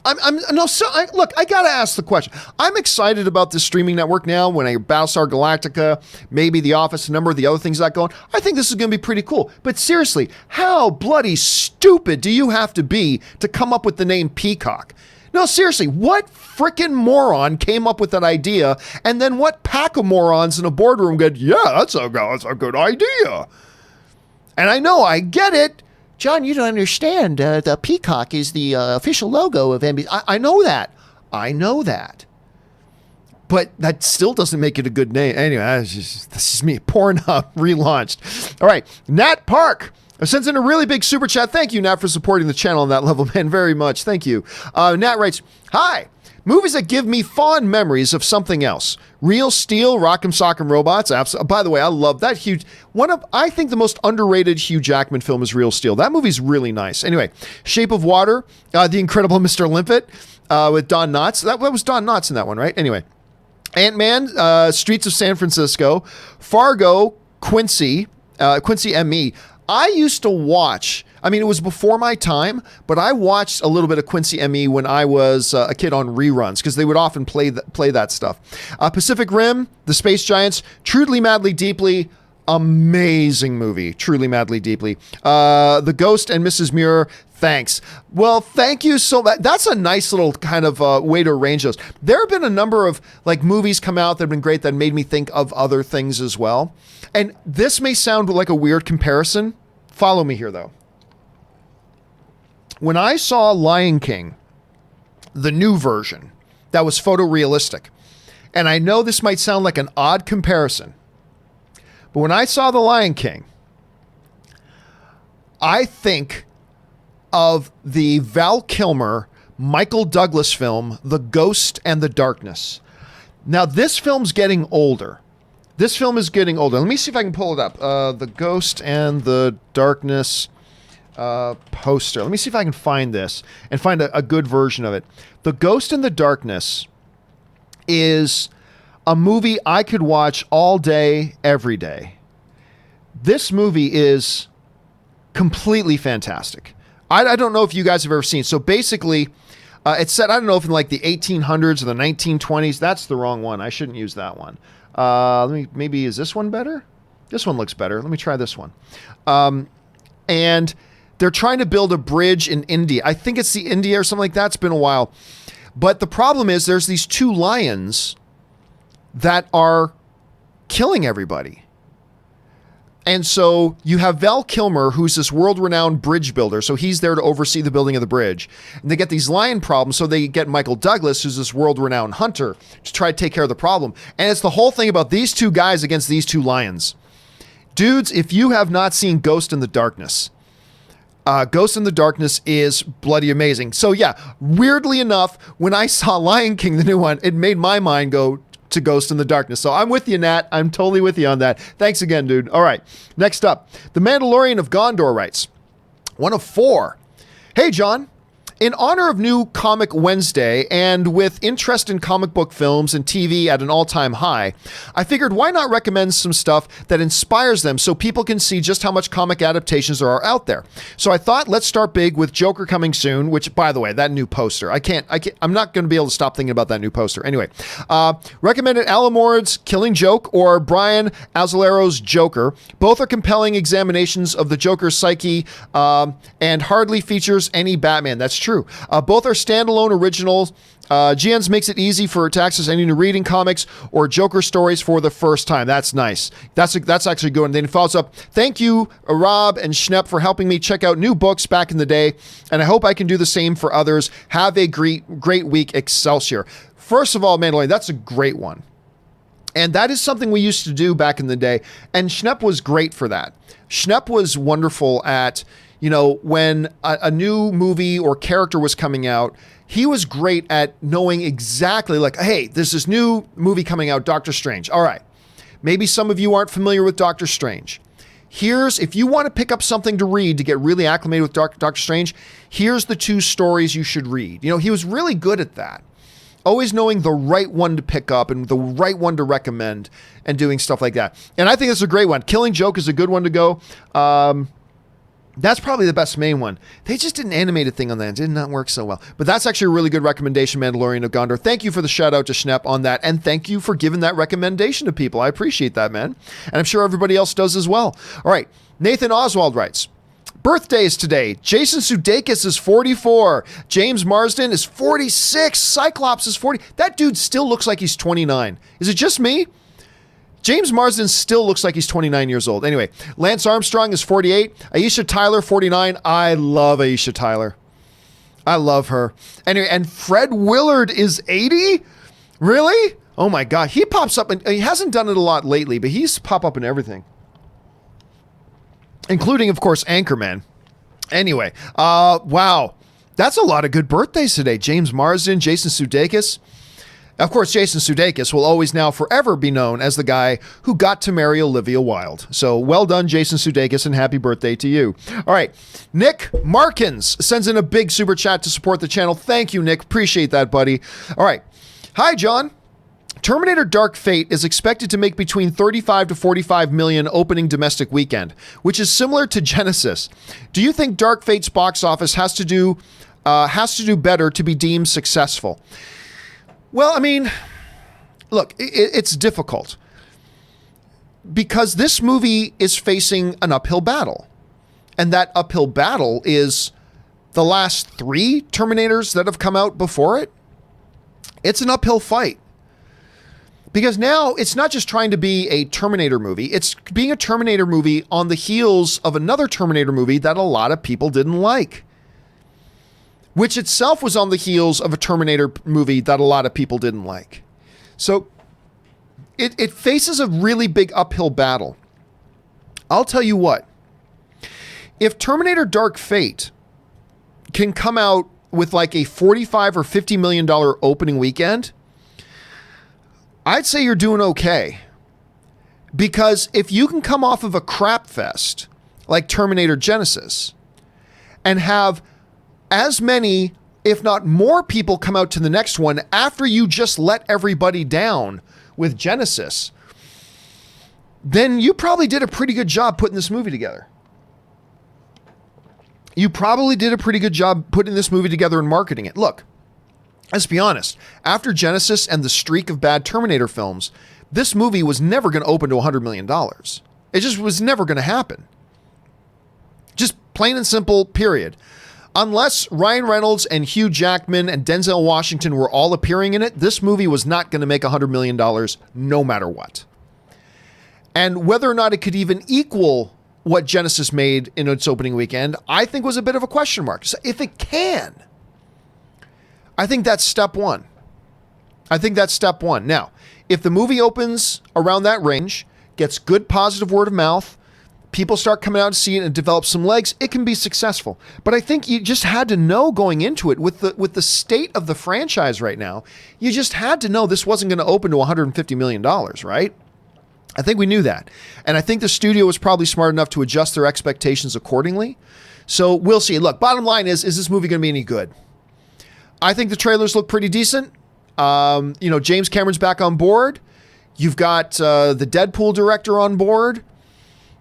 Look, I gotta ask the question. I'm excited about this streaming network now. When Battlestar Galactica, maybe The Office, a number of the other things that go on, I think this is gonna be pretty cool. But seriously, how bloody stupid do you have to be to come up with the name Peacock? No, seriously, what frickin' moron came up with that idea? And then what pack of morons in a boardroom go, yeah, that's a good idea. And I know, I get it. John, you don't understand. The peacock is the official logo of NBC. I know that. I know that. But that still doesn't make it a good name. Anyway, this is me. Pornhub relaunched. All right. Nat Park sends in a really big super chat. Thank you, Nat, for supporting the channel on that level, man. Very much. Thank you. Nat writes, hi. Movies that give me fond memories of something else. Real Steel, Rock'em Sock'em Robots. By the way, I love that huge. I think the most underrated Hugh Jackman film is Real Steel. That movie's really nice. Anyway, Shape of Water, The Incredible Mr. Limpet with Don Knotts. That was Don Knotts in that one, right? Anyway, Ant-Man, Streets of San Francisco, Fargo, Quincy M.E. I used to watch, it was before my time, but I watched a little bit of Quincy M.E. when I was a kid on reruns, because they would often play that stuff. Pacific Rim, The Space Giants, Truly Madly Deeply, amazing movie, Truly Madly Deeply. The Ghost and Mrs. Muir, thanks. Well, thank you so much. That's a nice little kind of way to arrange those. There have been a number of movies come out that have been great that made me think of other things as well. And this may sound like a weird comparison. Follow me here, though. When I saw Lion King, the new version, that was photorealistic, and I know this might sound like an odd comparison, but when I saw The Lion King, I think of the Val Kilmer, Michael Douglas film, The Ghost and the Darkness. Now, this film's getting older. This film is getting older. Let me see if I can pull it up. The Ghost and the Darkness poster. Let me see if I can find this and find a good version of it. The Ghost and the Darkness is a movie I could watch all day, every day. This movie is completely fantastic. I don't know if you guys have ever seen. So basically, it's set, I don't know if in the 1800s or the 1920s. That's the wrong one. I shouldn't use that one. Maybe is this one better? This one looks better. Let me try this one. And they're trying to build a bridge in India. I think it's the India or something like that. It's been a while. But the problem is there's these two lions that are killing everybody. And so you have Val Kilmer, who's this world-renowned bridge builder. So he's there to oversee the building of the bridge. And they get these lion problems, so they get Michael Douglas, who's this world-renowned hunter, to try to take care of the problem. And it's the whole thing about these two guys against these two lions. Dudes, if you have not seen Ghost in the Darkness, Ghost in the Darkness is bloody amazing. So yeah, weirdly enough, when I saw Lion King, the new one, it made my mind go to Ghost in the Darkness. So I'm with you, Nat. I'm totally with you on that. Thanks again, dude. All right. Next up, The Mandalorian of Gondor writes, one of four. Hey, John. In honor of New Comic Wednesday and with interest in comic book films and TV at an all-time high, I figured why not recommend some stuff that inspires them so people can see just how much comic adaptations there are out there. So I thought let's start big with Joker coming soon, which, by the way, that new poster, I'm not going to be able to stop thinking about that new poster. Anyway, recommended Alan Moore's Killing Joke or Brian Azzarero's Joker. Both are compelling examinations of the Joker's psyche and hardly features any Batman. That's true. Both are standalone originals. GN's makes it easy to access any new reading comics or Joker stories for the first time. That's nice. That's actually good. And then he follows up, thank you, Rob and Schnepp, for helping me check out new books back in the day, and I hope I can do the same for others. Have a great week, Excelsior. First of all, Mandalorian, that's a great one. And that is something we used to do back in the day, and Schnepp was great for that. Schnepp was wonderful at, when a new movie or character was coming out, he was great at knowing exactly hey, there's this new movie coming out, Doctor Strange. All right. Maybe some of you aren't familiar with Doctor Strange. If you want to pick up something to read to get really acclimated with Doctor Strange, here's the two stories you should read. He was really good at that. Always knowing the right one to pick up and the right one to recommend and doing stuff like that. And I think it's a great one. Killing Joke is a good one to go. That's probably the best main one. They just did an animated thing on that. It did not work so well. But that's actually a really good recommendation, Mandalorian of Gondor. Thank you for the shout out to Schnepp on that. And thank you for giving that recommendation to people. I appreciate that, man. And I'm sure everybody else does as well. All right. Nathan Oswald writes, birthdays today. Jason Sudeikis is 44. James Marsden is 46. Cyclops is 40. That dude still looks like he's 29. Is it just me? James Marsden still looks like he's 29 years old. Anyway, Lance Armstrong is 48. Aisha Tyler, 49. I love Aisha Tyler. I love her. Anyway, and Fred Willard is 80? Really? Oh my God. He pops up, and he hasn't done it a lot lately, but he's pop up in everything. Including, of course, Anchorman. Anyway, wow. That's a lot of good birthdays today. James Marsden, Jason Sudeikis. Of course, Jason Sudeikis will always now forever be known as the guy who got to marry Olivia Wilde. So well done, Jason Sudeikis, and happy birthday to you. All right. Nick Markins sends in a big super chat to support the channel. Thank you, Nick. Appreciate that, buddy. All right. Hi, John. Terminator Dark Fate is expected to make between 35 to 45 million opening domestic weekend, which is similar to Genesis. Do you think Dark Fate's box office has to do better to be deemed successful? Well, I mean, look, it's difficult because this movie is facing an uphill battle. And that uphill battle is the last 3 Terminators that have come out before it. It's an uphill fight. Because now it's not just trying to be a Terminator movie, it's being a Terminator movie on the heels of another Terminator movie that a lot of people didn't like, which itself was on the heels of a Terminator movie that a lot of people didn't like. So it faces a really big uphill battle. I'll tell you what, if Terminator Dark Fate can come out with like a $45 or $50 million opening weekend, I'd say you're doing okay. Because if you can come off of a crap fest like Terminator Genesis and have as many, if not more people come out to the next one after you just let everybody down with Genesis, then you probably did a pretty good job putting this movie together. You probably did a pretty good job putting this movie together and marketing it. Look, let's be honest. After Genesis and the streak of bad Terminator films, this movie was never going to open to $100 million. It just was never going to happen. Just plain and simple, period. Unless Ryan Reynolds and Hugh Jackman and Denzel Washington were all appearing in it, this movie was not going to make $100 million no matter what. And whether or not it could even equal what Genesis made in its opening weekend, I think was a bit of a question mark. So if it can, I think that's step one. Now, if the movie opens around that range, gets good positive word of mouth, people start coming out to see it and develop some legs, it can be successful. But I think you just had to know going into it with the state of the franchise right now, you just had to know this wasn't going to open to $150 million, right? I think we knew that. And I think the studio was probably smart enough to adjust their expectations accordingly. So we'll see. Look, bottom line is this movie going to be any good? I think the trailers look pretty decent. James Cameron's back on board. You've got the Deadpool director on board.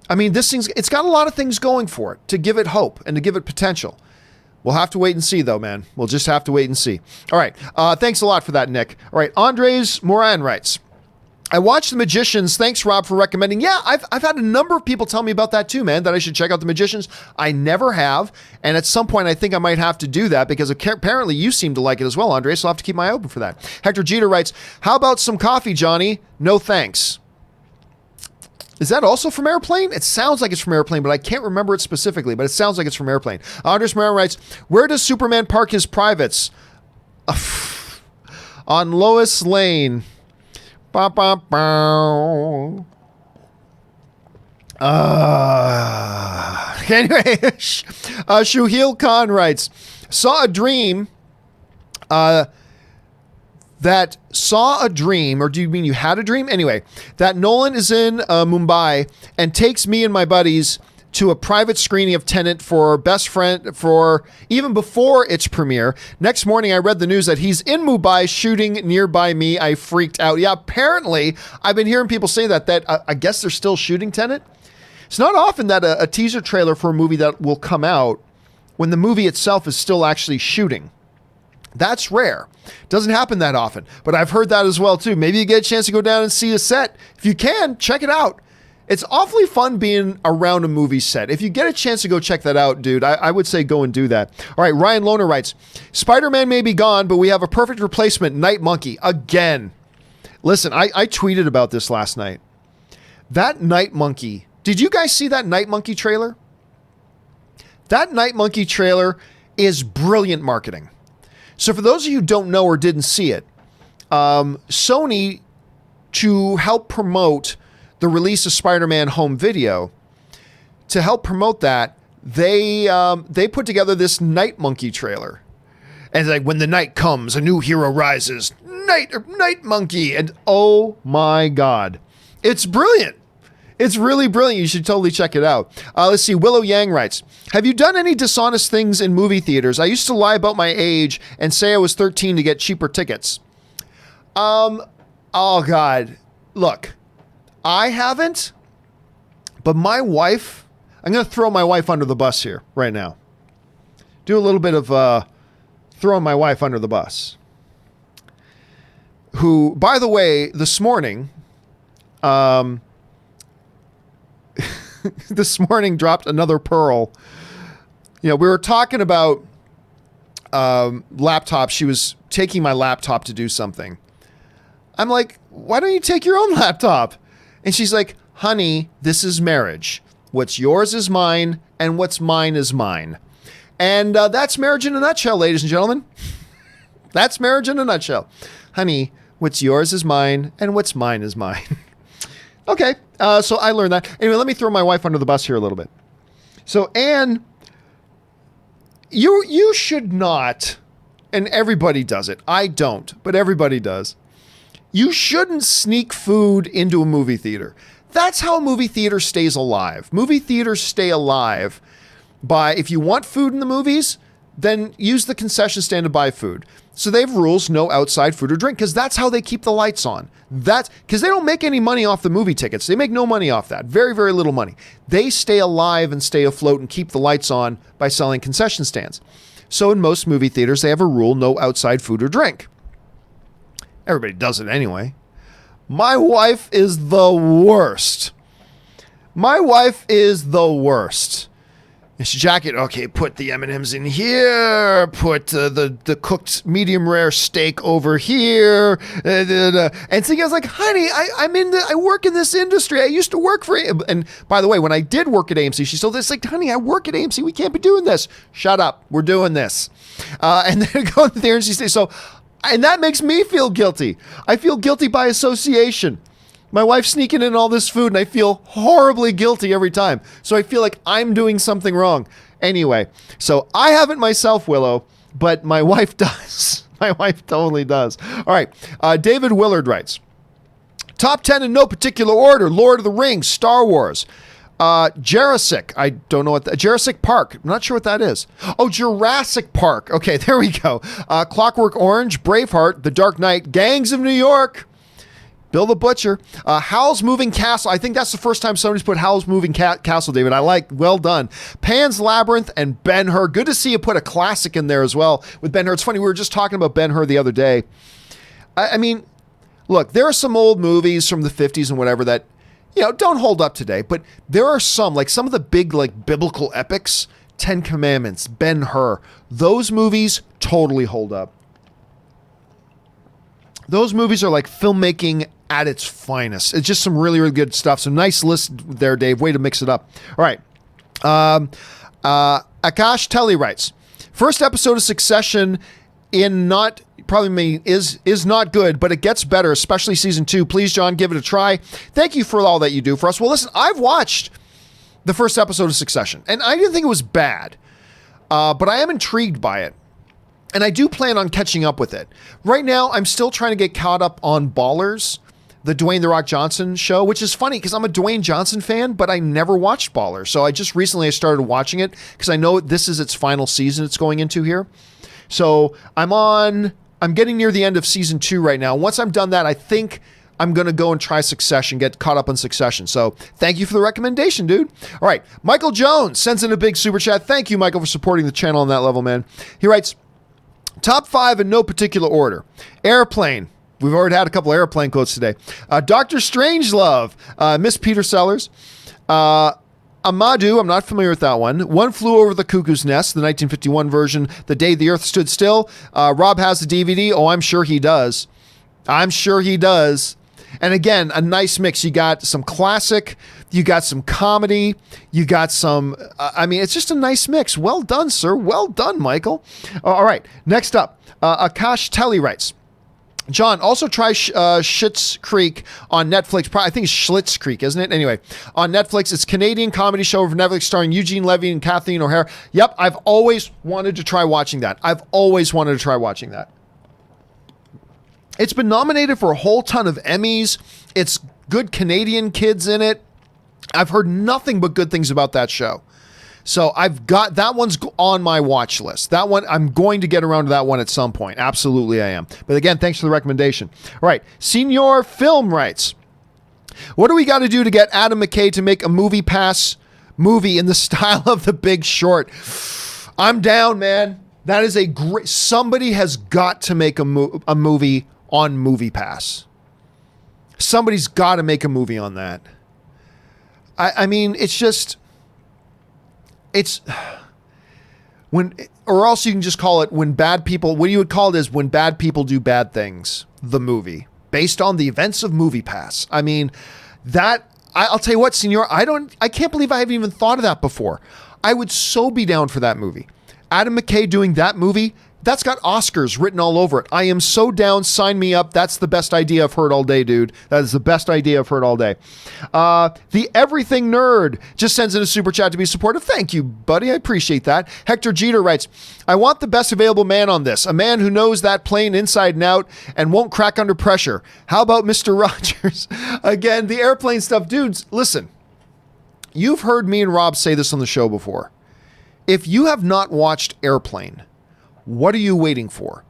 I mean, it's got a lot of things going for it to give it hope and to give it potential. We'll have to wait and see, though, man. We'll just have to wait and see. All right. Thanks a lot for that, Nick. All right. Andres Moran writes, I watched The Magicians. Thanks, Rob, for recommending. Yeah, I've had a number of people tell me about that too, man, that I should check out The Magicians. I never have. And at some point, I think I might have to do that because apparently you seem to like it as well, Andre, so I'll have to keep my eye open for that. Hector Jeter writes, how about some coffee, Johnny? No thanks. Is that also from Airplane? It sounds like it's from Airplane, but I can't remember it specifically, but it sounds like it's from Airplane. Andres Moran writes, where does Superman park his privates? On Lois Lane. Ba, ba, ba. Anyway, Shuhil Khan writes, saw a dream, or do you mean you had a dream? Anyway, that Nolan is in Mumbai and takes me and my buddies to a private screening of Tenet for Best Friend for even before its premiere. Next morning, I read the news that he's in Mumbai shooting nearby me. I freaked out. Yeah, apparently, I've been hearing people say that I guess they're still shooting Tenet. It's not often that a teaser trailer for a movie that will come out when the movie itself is still actually shooting. That's rare. Doesn't happen that often, but I've heard that as well too. Maybe you get a chance to go down and see a set. If you can, check it out. It's awfully fun being around a movie set. If you get a chance to go check that out, dude, I would say go and do that. All right, Ryan Lohner writes, Spider-Man may be gone, but we have a perfect replacement, Night Monkey, again. Listen, I tweeted about this last night. That Night Monkey, did you guys see that Night Monkey trailer? That Night Monkey trailer is brilliant marketing. So for those of you who don't know or didn't see it, Sony, to help promote the release of Spider-Man home video, to help promote that, they put together this Night Monkey trailer. And it's like, when the night comes, a new hero rises. Night Monkey. And oh my God. It's brilliant. It's really brilliant. You should totally check it out. Let's see. Willow Yang writes, have you done any dishonest things in movie theaters? I used to lie about my age and say I was 13 to get cheaper tickets. Oh God. Look, I haven't, but my wife, I'm going to throw my wife under the bus here right now. Do a little bit of throwing my wife under the bus. Who, by the way, this morning, this morning dropped another pearl. You know, we were talking about laptops. She was taking my laptop to do something. I'm like, why don't you take your own laptop? And she's like, honey, this is marriage. What's yours is mine, and what's mine is mine. And that's marriage in a nutshell, ladies and gentlemen. That's marriage in a nutshell. Honey, what's yours is mine, and what's mine is mine. Okay, so I learned that. Anyway, let me throw my wife under the bus here a little bit. So, Anne, you should not, and everybody does it. I don't, but everybody does. You shouldn't sneak food into a movie theater. That's how a movie theater stays alive. Movie theaters stay alive by, if you want food in the movies, then use the concession stand to buy food. So they have rules, no outside food or drink, because that's how they keep the lights on. That's because they don't make any money off the movie tickets. They make no money off that. Very, very little money. They stay alive and stay afloat and keep the lights on by selling concession stands. So in most movie theaters, they have a rule, no outside food or drink. Everybody does it anyway. My wife is the worst. My wife is the worst. It's jacket. Okay, put the M&Ms in here. Put the cooked medium rare steak over here. And so he was like, honey, I work in this industry. I used to work for, and by the way, when I did work at AMC, she still this like, honey, I work at AMC. We can't be doing this. Shut up. We're doing this. And then go there and she says, so, and that makes me feel guilty. I feel guilty by association. My wife's sneaking in all this food and I feel horribly guilty every time. So I feel like I'm doing something wrong. Anyway, so I haven't myself, Willow, but my wife does. My wife totally does. All right. David Willard writes, top 10 in no particular order. Lord of the Rings, Star Wars, Jurassic. I don't know what that, Jurassic Park. I'm not sure what that is. Oh, Jurassic Park. Okay, there we go. Clockwork Orange, Braveheart, The Dark Knight, Gangs of New York, Bill the Butcher, Howl's Moving Castle. I think that's the first time somebody's put Howl's Moving Castle, David. I like, well done. Pan's Labyrinth and Ben-Hur. Good to see you put a classic in there as well with Ben-Hur. It's funny, we were just talking about Ben-Hur the other day. I mean, look, there are some old movies from the 50s and whatever that, you know, don't hold up today, but there are some, like some of the big, like biblical epics, Ten Commandments, Ben-Hur, those movies totally hold up. Those movies are like filmmaking at its finest. It's just some really, really good stuff. So nice list there, Dave. Way to mix it up. All right. Akash Telly writes, first episode of Succession is not good, but it gets better, especially season 2. Please, John, give it a try. Thank you for all that you do for us. Well, listen, I've watched the first episode of Succession, and I didn't think it was bad, but I am intrigued by it. And I do plan on catching up with it. Right now, I'm still trying to get caught up on Ballers, the Dwayne "The Rock" Johnson show, which is funny because I'm a Dwayne Johnson fan, but I never watched Ballers. So I just recently started watching it because I know this is its final season it's going into here. So I'm getting near the end of season 2 right now. Once I'm done that, I think I'm going to go and try Succession, get caught up on Succession. So thank you for the recommendation, dude. All right. Michael Jones sends in a big super chat. Thank you, Michael, for supporting the channel on that level, man. He writes, top 5 in no particular order. Airplane. We've already had a couple of Airplane quotes today. Dr. Strangelove. Miss Peter Sellers. Amadou, I'm not familiar with that one. One Flew Over the Cuckoo's Nest, the 1951 version, The Day the Earth Stood Still. Rob has the DVD. Oh, I'm sure he does. I'm sure he does. And again, a nice mix. You got some classic, you got some comedy, you got some, it's just a nice mix. Well done, sir. Well done, Michael. All right, next up, Akash Telly writes, John, also try Schitt's Creek on Netflix. I think it's Schlitz Creek, isn't it? Anyway, on Netflix, it's a Canadian comedy show over Netflix starring Eugene Levy and Kathleen O'Hara. Yep, I've always wanted to try watching that. It's been nominated for a whole ton of Emmys. It's good Canadian kids in it. I've heard nothing but good things about that show. So I've got, that one's on my watch list. That one, I'm going to get around to that one at some point. Absolutely I am. But again, thanks for the recommendation. All right. Senior Film writes, what do we got to do to get Adam McKay to make a movie pass movie in the style of The Big Short? I'm down, man. That is a great, somebody has got to make a movie on Movie Pass. Somebody's got to make a movie on that. I mean, it's just, it's when, or else you can just call it when bad people, what you would call it is When Bad People Do Bad Things, the movie, based on the events of Movie Pass. I mean, that, I'll tell you what, Senor, I can't believe I haven't even thought of that before. I would so be down for that movie. Adam McKay doing that movie, that's got Oscars written all over it. I am so down. Sign me up. That's the best idea I've heard all day, dude. That is the best idea I've heard all day. The Everything Nerd just sends in a super chat to be supportive. Thank you, buddy. I appreciate that. Hector Jeter writes, I want the best available man on this. A man who knows that plane inside and out and won't crack under pressure. How about Mr. Rogers? Again, the airplane stuff. Dudes, listen. You've heard me and Rob say this on the show before. If you have not watched Airplane, what are you waiting for?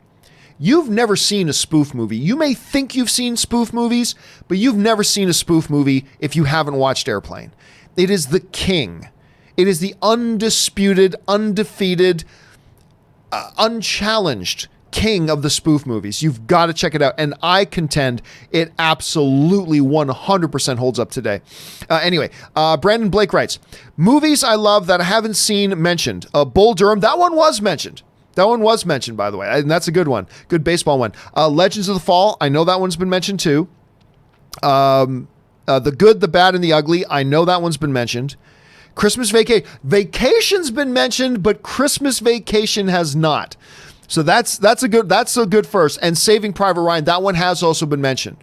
You've never seen a spoof movie. You may think you've seen spoof movies, but you've never seen a spoof movie if you haven't watched Airplane. It is the king. It is the undisputed, undefeated, unchallenged king of the spoof movies. You've got to check it out. And I contend it absolutely 100% holds up today. Anyway, Brandon Blake writes, movies I love that I haven't seen mentioned. Bull Durham, that one was mentioned. That one was mentioned, by the way, and that's a good one. Good baseball one. Legends of the Fall, I know that one's been mentioned too. The Good, the Bad, and the Ugly, I know that one's been mentioned. Christmas Vacation's been mentioned, but Christmas Vacation has not. So that's a good first. And Saving Private Ryan, that one has also been mentioned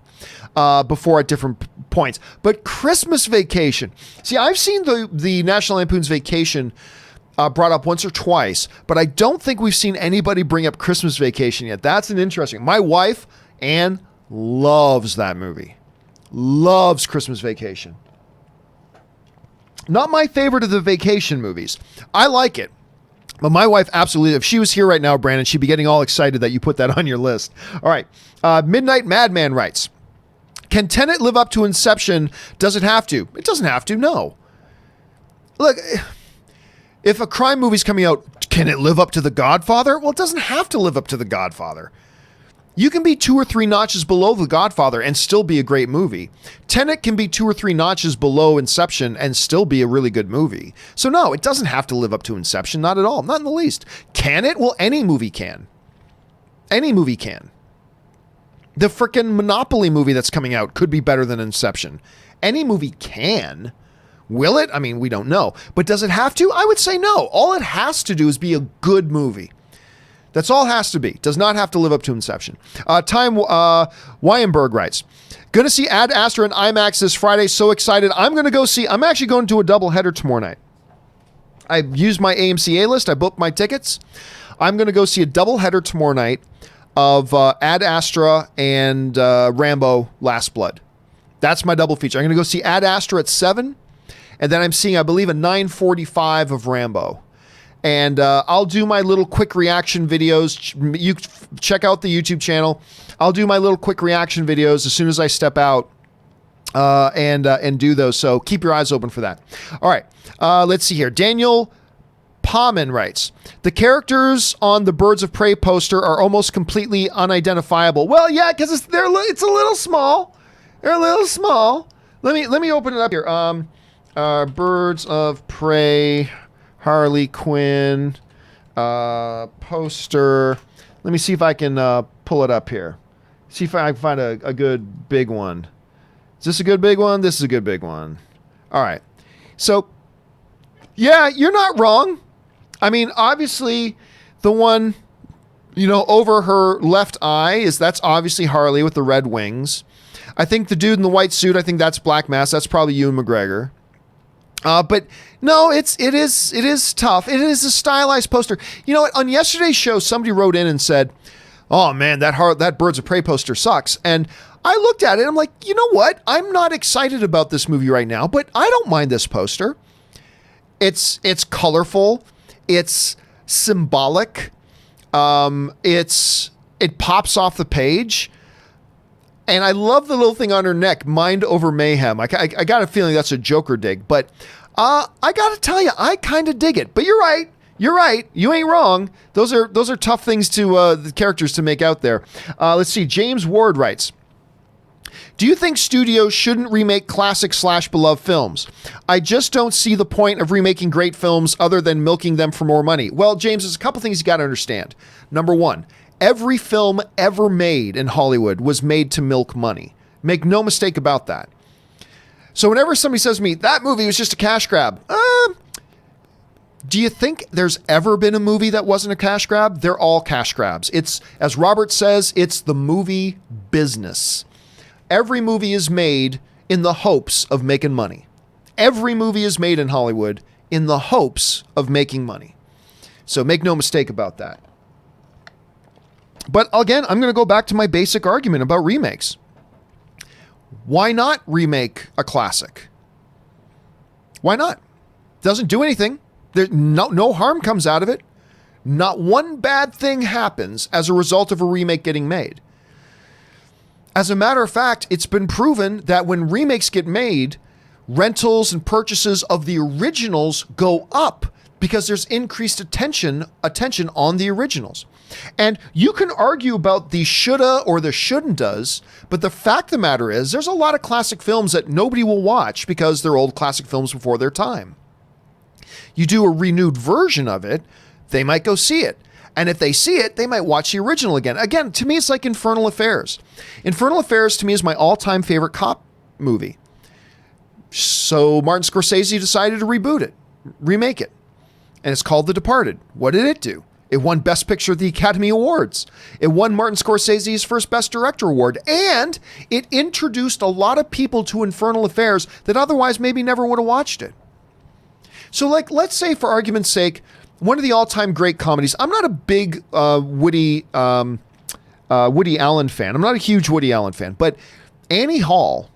before at different points. But Christmas Vacation, see, I've seen the National Lampoon's Vacation brought up once or twice, but I don't think we've seen anybody bring up Christmas Vacation yet. That's an interesting. My wife, Anne, loves that movie. Loves Christmas Vacation. Not my favorite of the vacation movies. I like it. But my wife absolutely, if she was here right now, Brandon, she'd be getting all excited that you put that on your list. All right. Midnight Madman writes, can Tenet live up to Inception? Does it have to? It doesn't have to, no. Look, if a crime movie's coming out, can it live up to The Godfather? Well, it doesn't have to live up to The Godfather. You can be 2 or 3 notches below The Godfather and still be a great movie. Tenet can be 2 or 3 notches below Inception and still be a really good movie. So no, it doesn't have to live up to Inception, not at all, not in the least. Can it? Well, any movie can. Any movie can. The frickin' Monopoly movie that's coming out could be better than Inception. Any movie can. Will it? I mean, we don't know. But does it have to? I would say no. All it has to do is be a good movie. That's all it has to be. Does not have to live up to Inception. Weinberg writes, gonna see Ad Astra and IMAX this Friday. So excited. I'm actually going to a doubleheader tomorrow night. I used my AMC A-list. I booked my tickets. I'm going to go see a doubleheader tomorrow night of Ad Astra and Rambo Last Blood. That's my double feature. I'm going to go see Ad Astra at 7. And then I'm seeing, I believe, a 9:45 of Rambo. And I'll do my little quick reaction videos. You check out the YouTube channel. I'll do my little quick reaction videos as soon as I step out and do those. So keep your eyes open for that. All right. Let's see here. Daniel Pauman writes, the characters on the Birds of Prey poster are almost completely unidentifiable. Well, yeah, because it's a little small. They're a little small. Let me open it up here. Birds of Prey, Harley Quinn, poster. Let me see if I can pull it up here. See if I can find a good big one. Is this a good big one? This is a good big one. All right. So, yeah, you're not wrong. I mean, obviously, the one, over her left eye that's obviously Harley with the red wings. I think the dude in the white suit, I think that's Black Mass. That's probably Ewan McGregor. But no, it is tough. It is a stylized poster. You know what? On yesterday's show, somebody wrote in and said, "Oh man, that Birds of Prey poster sucks." And I looked at it. I'm like, you know what? I'm not excited about this movie right now, but I don't mind this poster. It's colorful. It's symbolic. It pops off the page. And I love the little thing on her neck, Mind Over Mayhem. I got a feeling that's a Joker dig, but I got to tell you, I kind of dig it. But you're right. You ain't wrong. Those are tough things to the characters to make out there. Let's see. James Ward writes, do you think studios shouldn't remake classic/beloved films? I just don't see the point of remaking great films other than milking them for more money. Well, James, there's a couple things you got to understand. Number one, every film ever made in Hollywood was made to milk money. Make no mistake about that. So whenever somebody says to me, that movie was just a cash grab, do you think there's ever been a movie that wasn't a cash grab? They're all cash grabs. It's, as Robert says, it's the movie business. Every movie is made in the hopes of making money. Every movie is made in Hollywood in the hopes of making money. So make no mistake about that. But again, I'm going to go back to my basic argument about remakes. Why not remake a classic? Why not? Doesn't do anything. There's no harm comes out of it. Not one bad thing happens as a result of a remake getting made. As a matter of fact, it's been proven that when remakes get made, rentals and purchases of the originals go up because there's increased attention on the originals. And you can argue about the shoulda or the shouldn't does, but the fact of the matter is there's a lot of classic films that nobody will watch because they're old classic films before their time. You do a renewed version of it, they might go see it. And if they see it, they might watch the original again. Again, to me, it's like Infernal Affairs. Infernal Affairs, to me, is my all-time favorite cop movie. So Martin Scorsese decided to reboot it, remake it. And it's called The Departed. What did it do? It won Best Picture at the Academy Awards. It won Martin Scorsese's first Best Director award. And it introduced a lot of people to Infernal Affairs that otherwise maybe never would have watched it. So, like, let's say, for argument's sake, one of the all-time great comedies. I'm not a big Woody Allen fan. I'm not a huge Woody Allen fan, but Annie Hall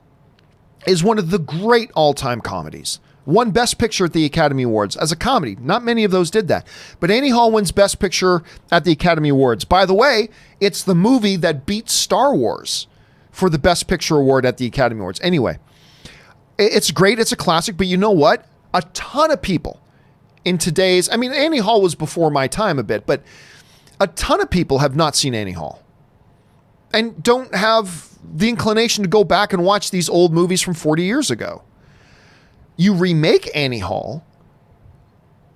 is one of the great all-time comedies. Won Best Picture at the Academy Awards as a comedy. Not many of those did that. But Annie Hall wins Best Picture at the Academy Awards. By the way, it's the movie that beat Star Wars for the Best Picture award at the Academy Awards. Anyway, it's great. It's a classic. But you know what? A ton of people in today's... I mean, Annie Hall was before my time a bit, but a ton of people have not seen Annie Hall and don't have the inclination to go back and watch these old movies from 40 years ago. You remake Annie Hall,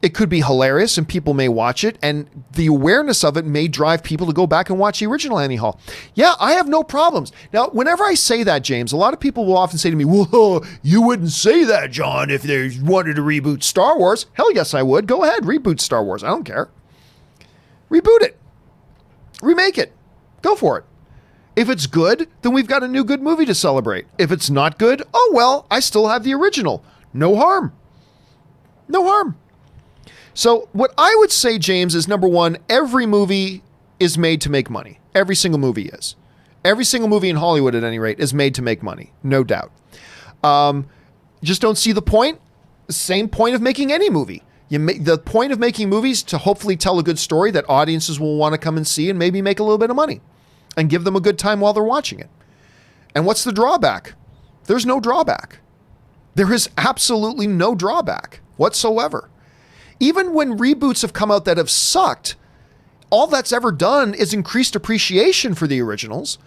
it could be hilarious and people may watch it, and the awareness of it may drive people to go back and watch the original Annie Hall. Yeah, I have no problems. Now, whenever I say that, James, a lot of people will often say to me, well, you wouldn't say that, John, if they wanted to reboot Star Wars. Hell yes, I would. Go ahead, reboot Star Wars. I don't care. Reboot it. Remake it. Go for it. If it's good, then we've got a new good movie to celebrate. If it's not good, oh well, I still have the original. No harm. No harm. So what I would say, James, is number one, every movie is made to make money. Every single movie is. Every single movie in Hollywood, at any rate, is made to make money. No doubt. Just don't see the point. Same point of making any movie. The point of making movies to hopefully tell a good story that audiences will want to come and see and maybe make a little bit of money and give them a good time while they're watching it. And what's the drawback? There's no drawback. There is absolutely no drawback whatsoever. Even when reboots have come out that have sucked, all that's ever done is increased appreciation for the originals.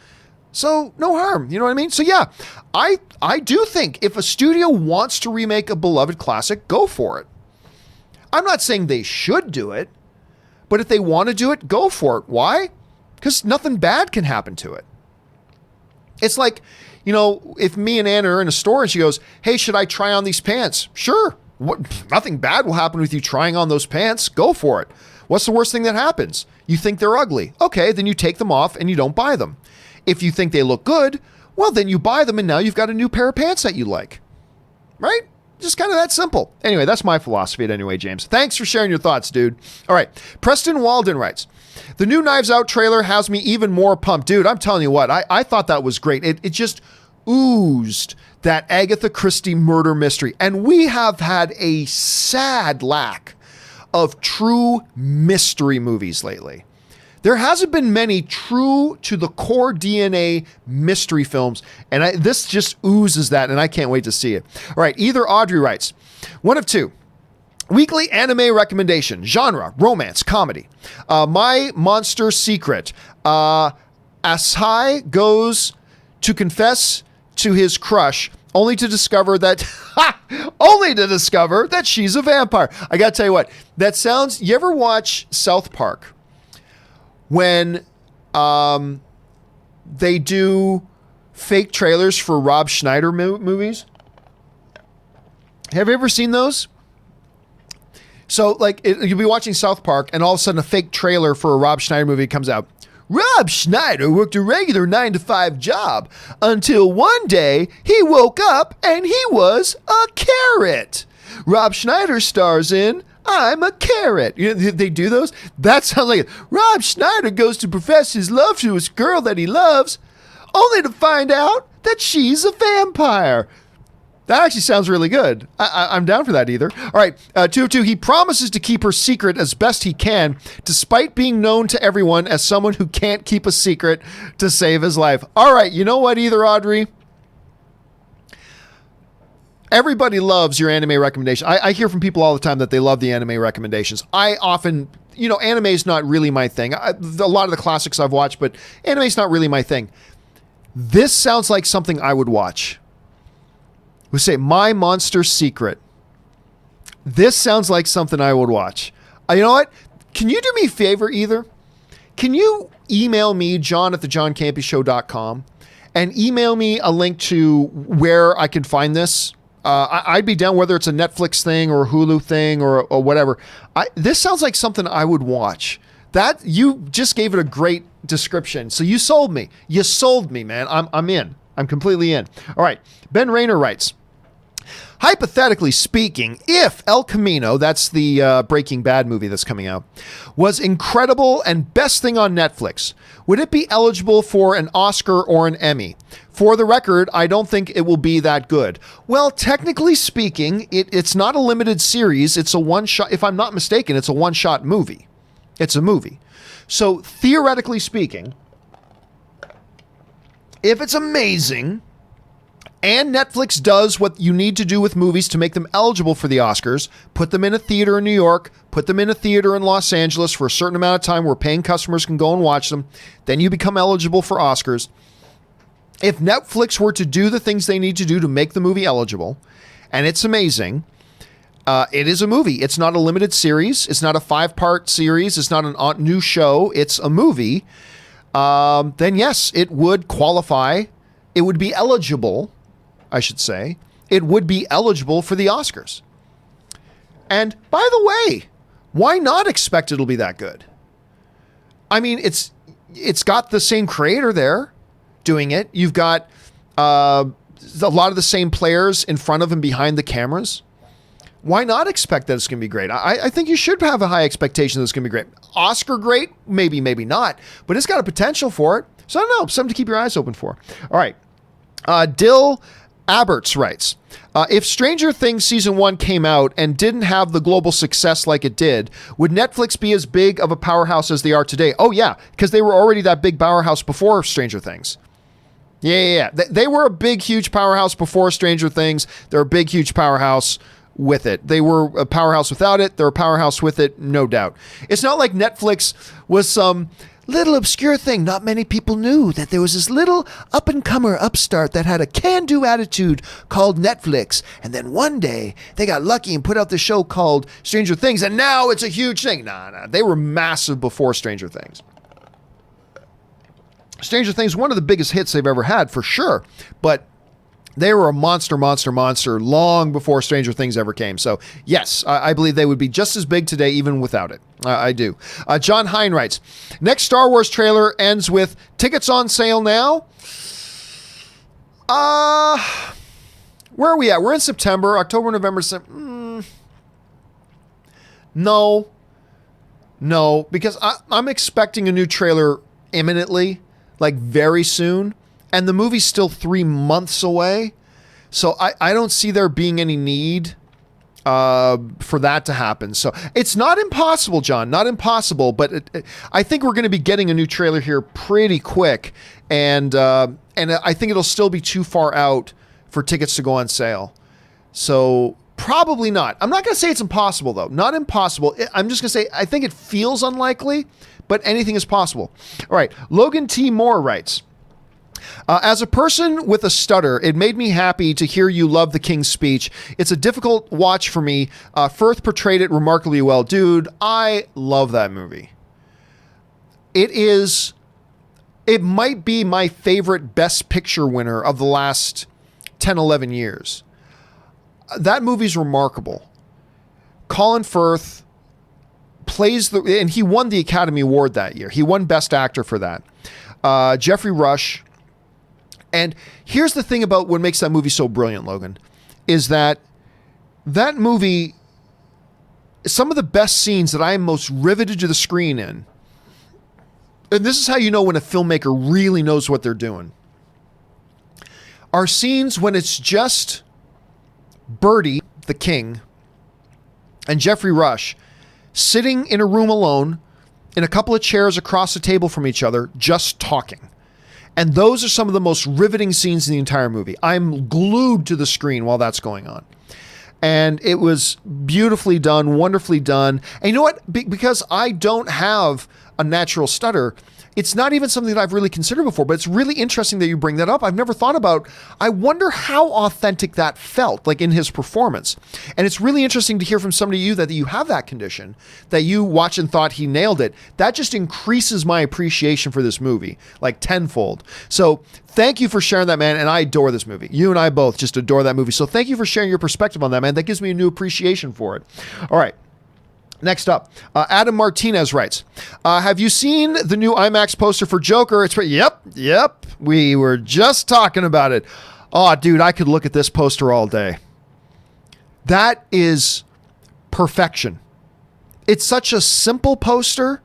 So no harm, you know what I mean? So yeah, I do think if a studio wants to remake a beloved classic, go for it. I'm not saying they should do it, but if they want to do it, go for it. Why? Because nothing bad can happen to it. It's like, you know, if me and Anna are in a store and she goes, hey, should I try on these pants? Sure. Nothing bad will happen with you trying on those pants. Go for it. What's the worst thing that happens? You think they're ugly. Okay, then you take them off and you don't buy them. If you think they look good, well, then you buy them and now you've got a new pair of pants that you like. Right? Just kind of that simple. Anyway, that's my philosophy anyway, James. Thanks for sharing your thoughts, dude. All right. Preston Walden writes, the new Knives Out trailer has me even more pumped. Dude, I'm telling you what, I thought that was great. It just oozed that Agatha Christie murder mystery. And we have had a sad lack of true mystery movies lately. There hasn't been many true to the core DNA mystery films, and this just oozes that, and I can't wait to see it. All right, Either Audrey writes, one of two. Weekly anime recommendation, genre, romance, comedy. My Monster Secret. Asai goes to confess to his crush, only to discover that she's a vampire. I gotta tell you what, that sounds, you ever watch South Park? When they do fake trailers for Rob Schneider movies. Have you ever seen those? So, like, you'll be watching South Park, and all of a sudden a fake trailer for a Rob Schneider movie comes out. Rob Schneider worked a regular 9-to-5 job until one day he woke up and he was a carrot. Rob Schneider stars in I'm a Carrot. You know, they do those? That sounds like it. Rob Schneider goes to profess his love to his girl that he loves, only to find out that she's a vampire. That actually sounds really good. I'm down for that, Either. All right, 202, he promises to keep her secret as best he can, despite being known to everyone as someone who can't keep a secret to save his life. All right, you know what, Either, Audrey? Everybody loves your anime recommendation. I hear from people all the time that they love the anime recommendations. I often, you know, anime is not really my thing. A lot of the classics I've watched, but anime is not really my thing. This sounds like something I would watch. We say, My Monster Secret. This sounds like something I would watch. You know what? Can you do me a favor, Either? Can you email me, john@thejohncampeashow.com, and email me a link to where I can find this? I'd be down whether it's a Netflix thing or a Hulu thing or whatever. This sounds like something I would watch. That you just gave it a great description. So you sold me. You sold me, man. I'm in. I'm completely in. All right. Ben Rayner writes, hypothetically speaking, if El Camino, that's the Breaking Bad movie that's coming out, was incredible and best thing on Netflix, would it be eligible for an Oscar or an Emmy? For the record, I don't think it will be that good. Well, technically speaking, it's not a limited series. It's a one-shot. If I'm not mistaken, it's a one-shot movie. It's a movie. So theoretically speaking, if it's amazing and Netflix does what you need to do with movies to make them eligible for the Oscars, put them in a theater in New York, put them in a theater in Los Angeles for a certain amount of time where paying customers can go and watch them, then you become eligible for Oscars. If Netflix were to do the things they need to do to make the movie eligible, and it's amazing, it is a movie. It's not a limited series. It's not a 5-part series. It's not a new show. It's a movie. Then yes, it would qualify. It would be eligible, I should say. It would be eligible for the Oscars. And by the way, why not expect it'll be that good? I mean, it's got the same creator there doing it. You've got a lot of the same players in front of and behind the cameras. Why not expect that it's going to be great? I think you should have a high expectation that it's going to be great. Oscar great? Maybe, maybe not. But it's got a potential for it. So I don't know. Something to keep your eyes open for. All right. Dill Aberts writes, if Stranger Things Season 1 came out and didn't have the global success like it did, would Netflix be as big of a powerhouse as they are today? Oh, yeah, because they were already that big powerhouse before Stranger Things. Yeah. They were a big, huge powerhouse before Stranger Things. They're a big, huge powerhouse with it. They were a powerhouse without it. They're a powerhouse with it, no doubt. It's not like Netflix was some little obscure thing. Not many people knew that there was this little up-and-comer upstart that had a can-do attitude called Netflix. And then one day, they got lucky and put out this show called Stranger Things, and now it's a huge thing. Nah. They were massive before Stranger Things. Stranger Things, one of the biggest hits they've ever had, for sure. But they were a monster long before Stranger Things ever came. So, yes, I believe they would be just as big today, even without it. I do. John Hine writes, next Star Wars trailer ends with tickets on sale now. Where are we at? We're in September, October, November. No, because I'm expecting a new trailer imminently, like very soon. And the movie's still 3 months away. So I don't see there being any need for that to happen. So it's not impossible, John, not impossible. But I think we're going to be getting a new trailer here pretty quick. And I think it'll still be too far out for tickets to go on sale. So probably not. I'm not going to say it's impossible, though. Not impossible. I'm just going to say I think it feels unlikely, but anything is possible. All right. Logan T. Moore writes, as a person with a stutter, it made me happy to hear you love the King's Speech. It's a difficult watch for me. Firth portrayed it remarkably well. Dude, I love that movie. It might be my favorite Best Picture winner of the last 10, 11 years. That movie's remarkable. Colin Firth and he won the Academy Award that year. He won Best Actor for that. Jeffrey Rush. And here's the thing about what makes that movie so brilliant, Logan, is that movie, some of the best scenes that I am most riveted to the screen in, and this is how you know when a filmmaker really knows what they're doing, are scenes when it's just Birdie, the king, and Jeffrey Rush sitting in a room alone in a couple of chairs across the table from each other, just talking. And those are some of the most riveting scenes in the entire movie. I'm glued to the screen while that's going on. And it was beautifully done, wonderfully done. And you know what? Because I don't have a natural stutter, it's not even something that I've really considered before, but it's really interesting that you bring that up. I've never thought about, I wonder how authentic that felt, like in his performance. And it's really interesting to hear from somebody that you have that condition, that you watched and thought he nailed it. That just increases my appreciation for this movie, like tenfold. So thank you for sharing that, man. And I adore this movie. You and I both just adore that movie. So thank you for sharing your perspective on that, man. That gives me a new appreciation for it. All right. Next up, Adam Martinez writes, have you seen the new IMAX poster for Joker? Yep. We were just talking about it. Oh, dude, I could look at this poster all day. That is perfection. It's such a simple poster,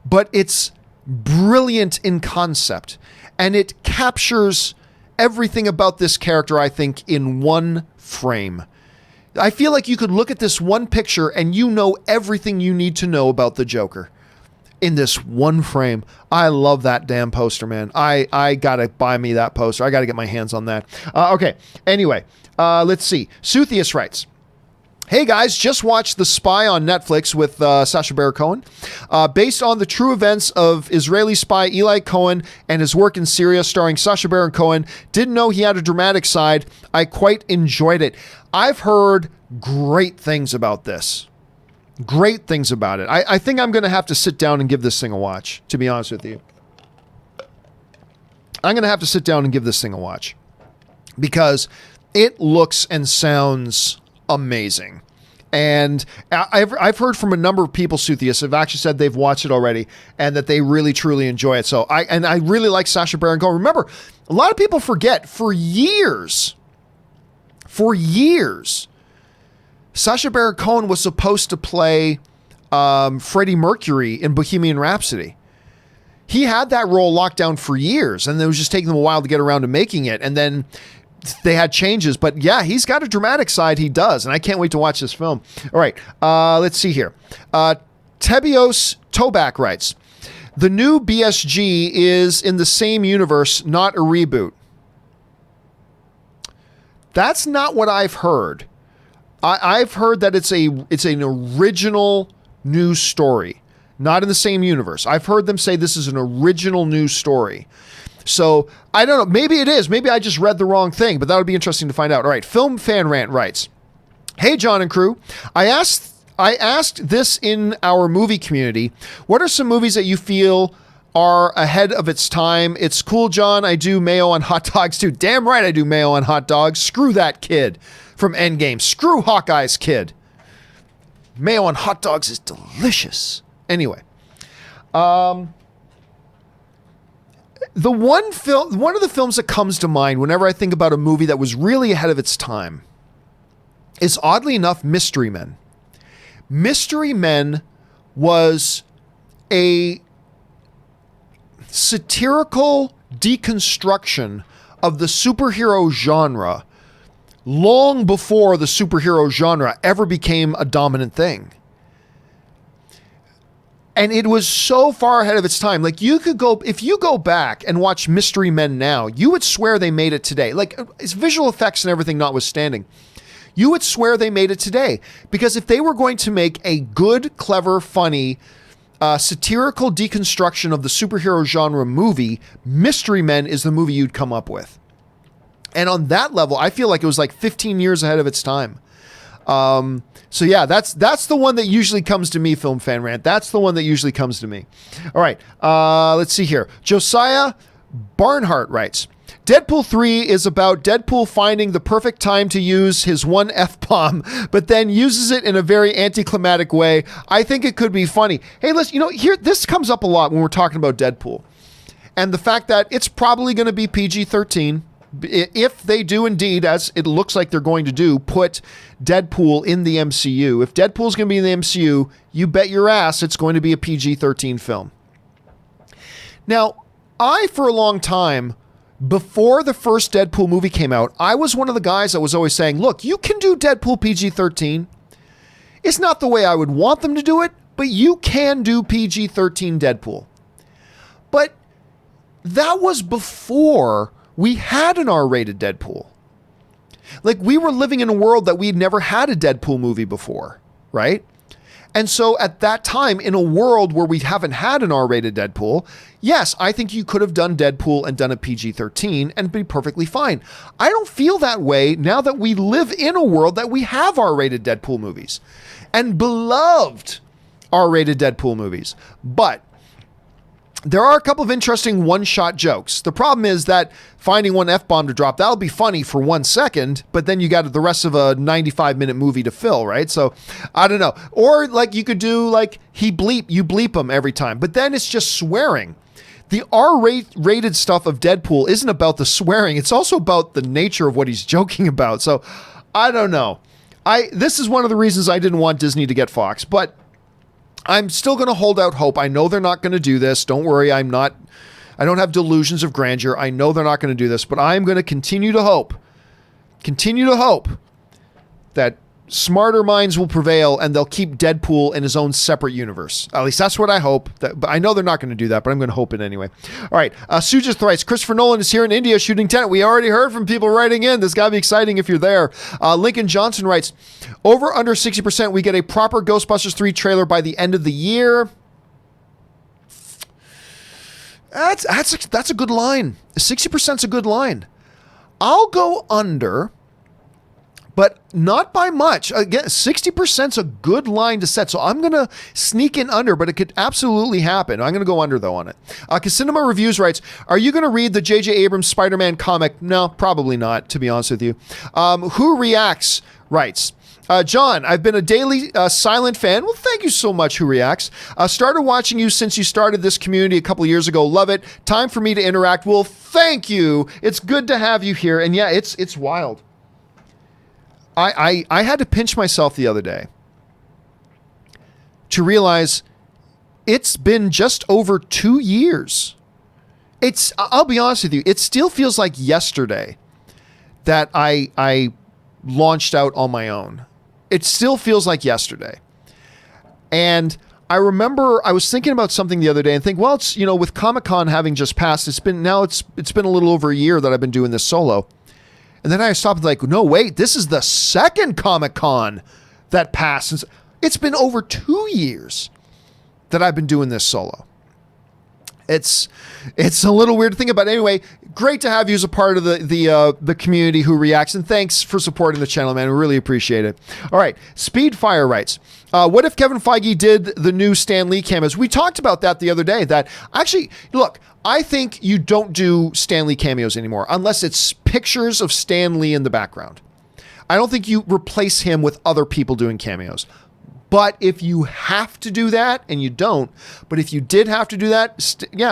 but it's brilliant in concept. And it captures everything about this character, I think, in one frame. I feel like you could look at this one picture and you know everything you need to know about the Joker in this one frame. I love that damn poster, man. I gotta buy me that poster. I gotta get my hands on that. Okay. Anyway, let's see. Suthius writes, hey guys, just watched The Spy on Netflix with Sacha Baron Cohen. Based on the true events of Israeli spy Eli Cohen and his work in Syria starring Sacha Baron Cohen. Didn't know he had a dramatic side. I quite enjoyed it. I've heard great things about this. Great things about it. I think I'm going to have to sit down and give this thing a watch, to be honest with you. I'm going to have to sit down and give this thing a watch because it looks and sounds amazing. And I've heard from a number of people, Suthius, have actually said they've watched it already and that they really, truly enjoy it. So I really like Sacha Baron Cohen. Remember, a lot of people forget for years, Sacha Baron Cohen was supposed to play Freddie Mercury in Bohemian Rhapsody. He had that role locked down for years, and it was just taking them a while to get around to making it. And then they had changes, but yeah, he's got a dramatic side. He does, and I can't wait to watch this film. All right, let's see here. Tebios Toback writes, the new BSG is in the same universe, not a reboot. That's not what I've heard. I've heard that it's an original new story, not in the same universe. I've heard them say this is an original new story. So I don't know. Maybe it is. Maybe I just read the wrong thing, but that would be interesting to find out. All right. Film Fan Rant writes, hey, John and crew, I asked this in our movie community. What are some movies that you feel are ahead of its time? It's cool, John. I do mayo on hot dogs too. Damn right I do mayo on hot dogs. Screw that kid from Endgame. Screw Hawkeye's kid. Mayo on hot dogs is delicious. Anyway. One of the films that comes to mind whenever I think about a movie that was really ahead of its time is, oddly enough, Mystery Men. Mystery Men was a satirical deconstruction of the superhero genre long before the superhero genre ever became a dominant thing. And it was so far ahead of its time. Like, if you go back and watch Mystery Men now, you would swear they made it today. Like, it's visual effects and everything notwithstanding. You would swear they made it today. Because if they were going to make a good, clever, funny, satirical deconstruction of the superhero genre movie, Mystery Men is the movie you'd come up with. And on that level, I feel like it was like 15 years ahead of its time. So yeah, that's the one that usually comes to me, Film Fan Rant. That's the one that usually comes to me. All right, let's see here. Josiah Barnhart writes, Deadpool 3 is about Deadpool finding the perfect time to use his one F-bomb, but then uses it in a very anticlimactic way. I think it could be funny. Hey, listen, this comes up a lot when we're talking about Deadpool. And the fact that it's probably going to be PG-13. If they do indeed, as it looks like they're going to do, put Deadpool in the MCU. If Deadpool's going to be in the MCU, you bet your ass it's going to be a PG-13 film. Now, for a long time, before the first Deadpool movie came out, I was one of the guys that was always saying, look, you can do Deadpool PG-13. It's not the way I would want them to do it, but you can do PG-13 Deadpool. But that was before we had an R-rated Deadpool. Like, we were living in a world that we'd never had a Deadpool movie before, right? And so at that time, in a world where we haven't had an R-rated Deadpool, yes, I think you could have done Deadpool and done a PG-13 and be perfectly fine. I don't feel that way now that we live in a world that we have R-rated Deadpool movies and beloved R-rated Deadpool movies. But there are a couple of interesting one-shot jokes. The problem is that finding one F-bomb to drop, that'll be funny for 1 second, but then you got the rest of a 95-minute movie to fill, right? So, I don't know. Or, like, you could do, like, you bleep him every time, but then it's just swearing. The R-rated stuff of Deadpool isn't about the swearing. It's also about the nature of what he's joking about. So, I don't know. This is one of the reasons I didn't want Disney to get Fox, but I'm still going to hold out hope. I know they're not going to do this. Don't worry. I don't have delusions of grandeur. I know they're not going to do this, but I'm going to continue to hope that smarter minds will prevail and they'll keep Deadpool in his own separate universe. At least that's what I hope. But I know they're not going to do that, but I'm going to hope it anyway. All right. Sujith writes, Christopher Nolan is here in India shooting Tenet. We already heard from people writing in. This got to be exciting if you're there. Lincoln Johnson writes, over under 60%, we get a proper Ghostbusters 3 trailer by the end of the year. That's a good line. 60% is a good line. I'll go under, but not by much. Again, 60% is a good line to set. So I'm going to sneak in under, but it could absolutely happen. I'm going to go under, though, on it. Casinema Reviews writes, are you going to read the J.J. Abrams Spider-Man comic? No, probably not, to be honest with you. Who Reacts writes, John, I've been a daily silent fan. Well, thank you so much, Who Reacts. Started watching you since you started this community a couple of years ago. Love it. Time for me to interact. Well, thank you. It's good to have you here. And yeah, it's wild. I had to pinch myself the other day to realize it's been just over 2 years. I'll be honest with you, it still feels like yesterday that I launched out on my own. It still feels like yesterday. And I remember I was thinking about something the other day and think, well, it's, with Comic-Con having just passed, it's been a little over a year that I've been doing this solo. And then I stopped like, no, wait, this is the second Comic-Con that passed. It's been over 2 years that I've been doing this solo. It's a little weird to think about. Anyway, great to have you as a part of the community who reacts, and thanks for supporting the channel, man. We really appreciate it. All right, Speedfire writes, what if Kevin Feige did the new Stan Lee cameos? We talked about that the other day. That actually, look, I think you don't do Stan Lee cameos anymore unless it's pictures of Stan Lee in the background. I don't think you replace him with other people doing cameos. But if you have to do that, and you don't, but if you did have to do that,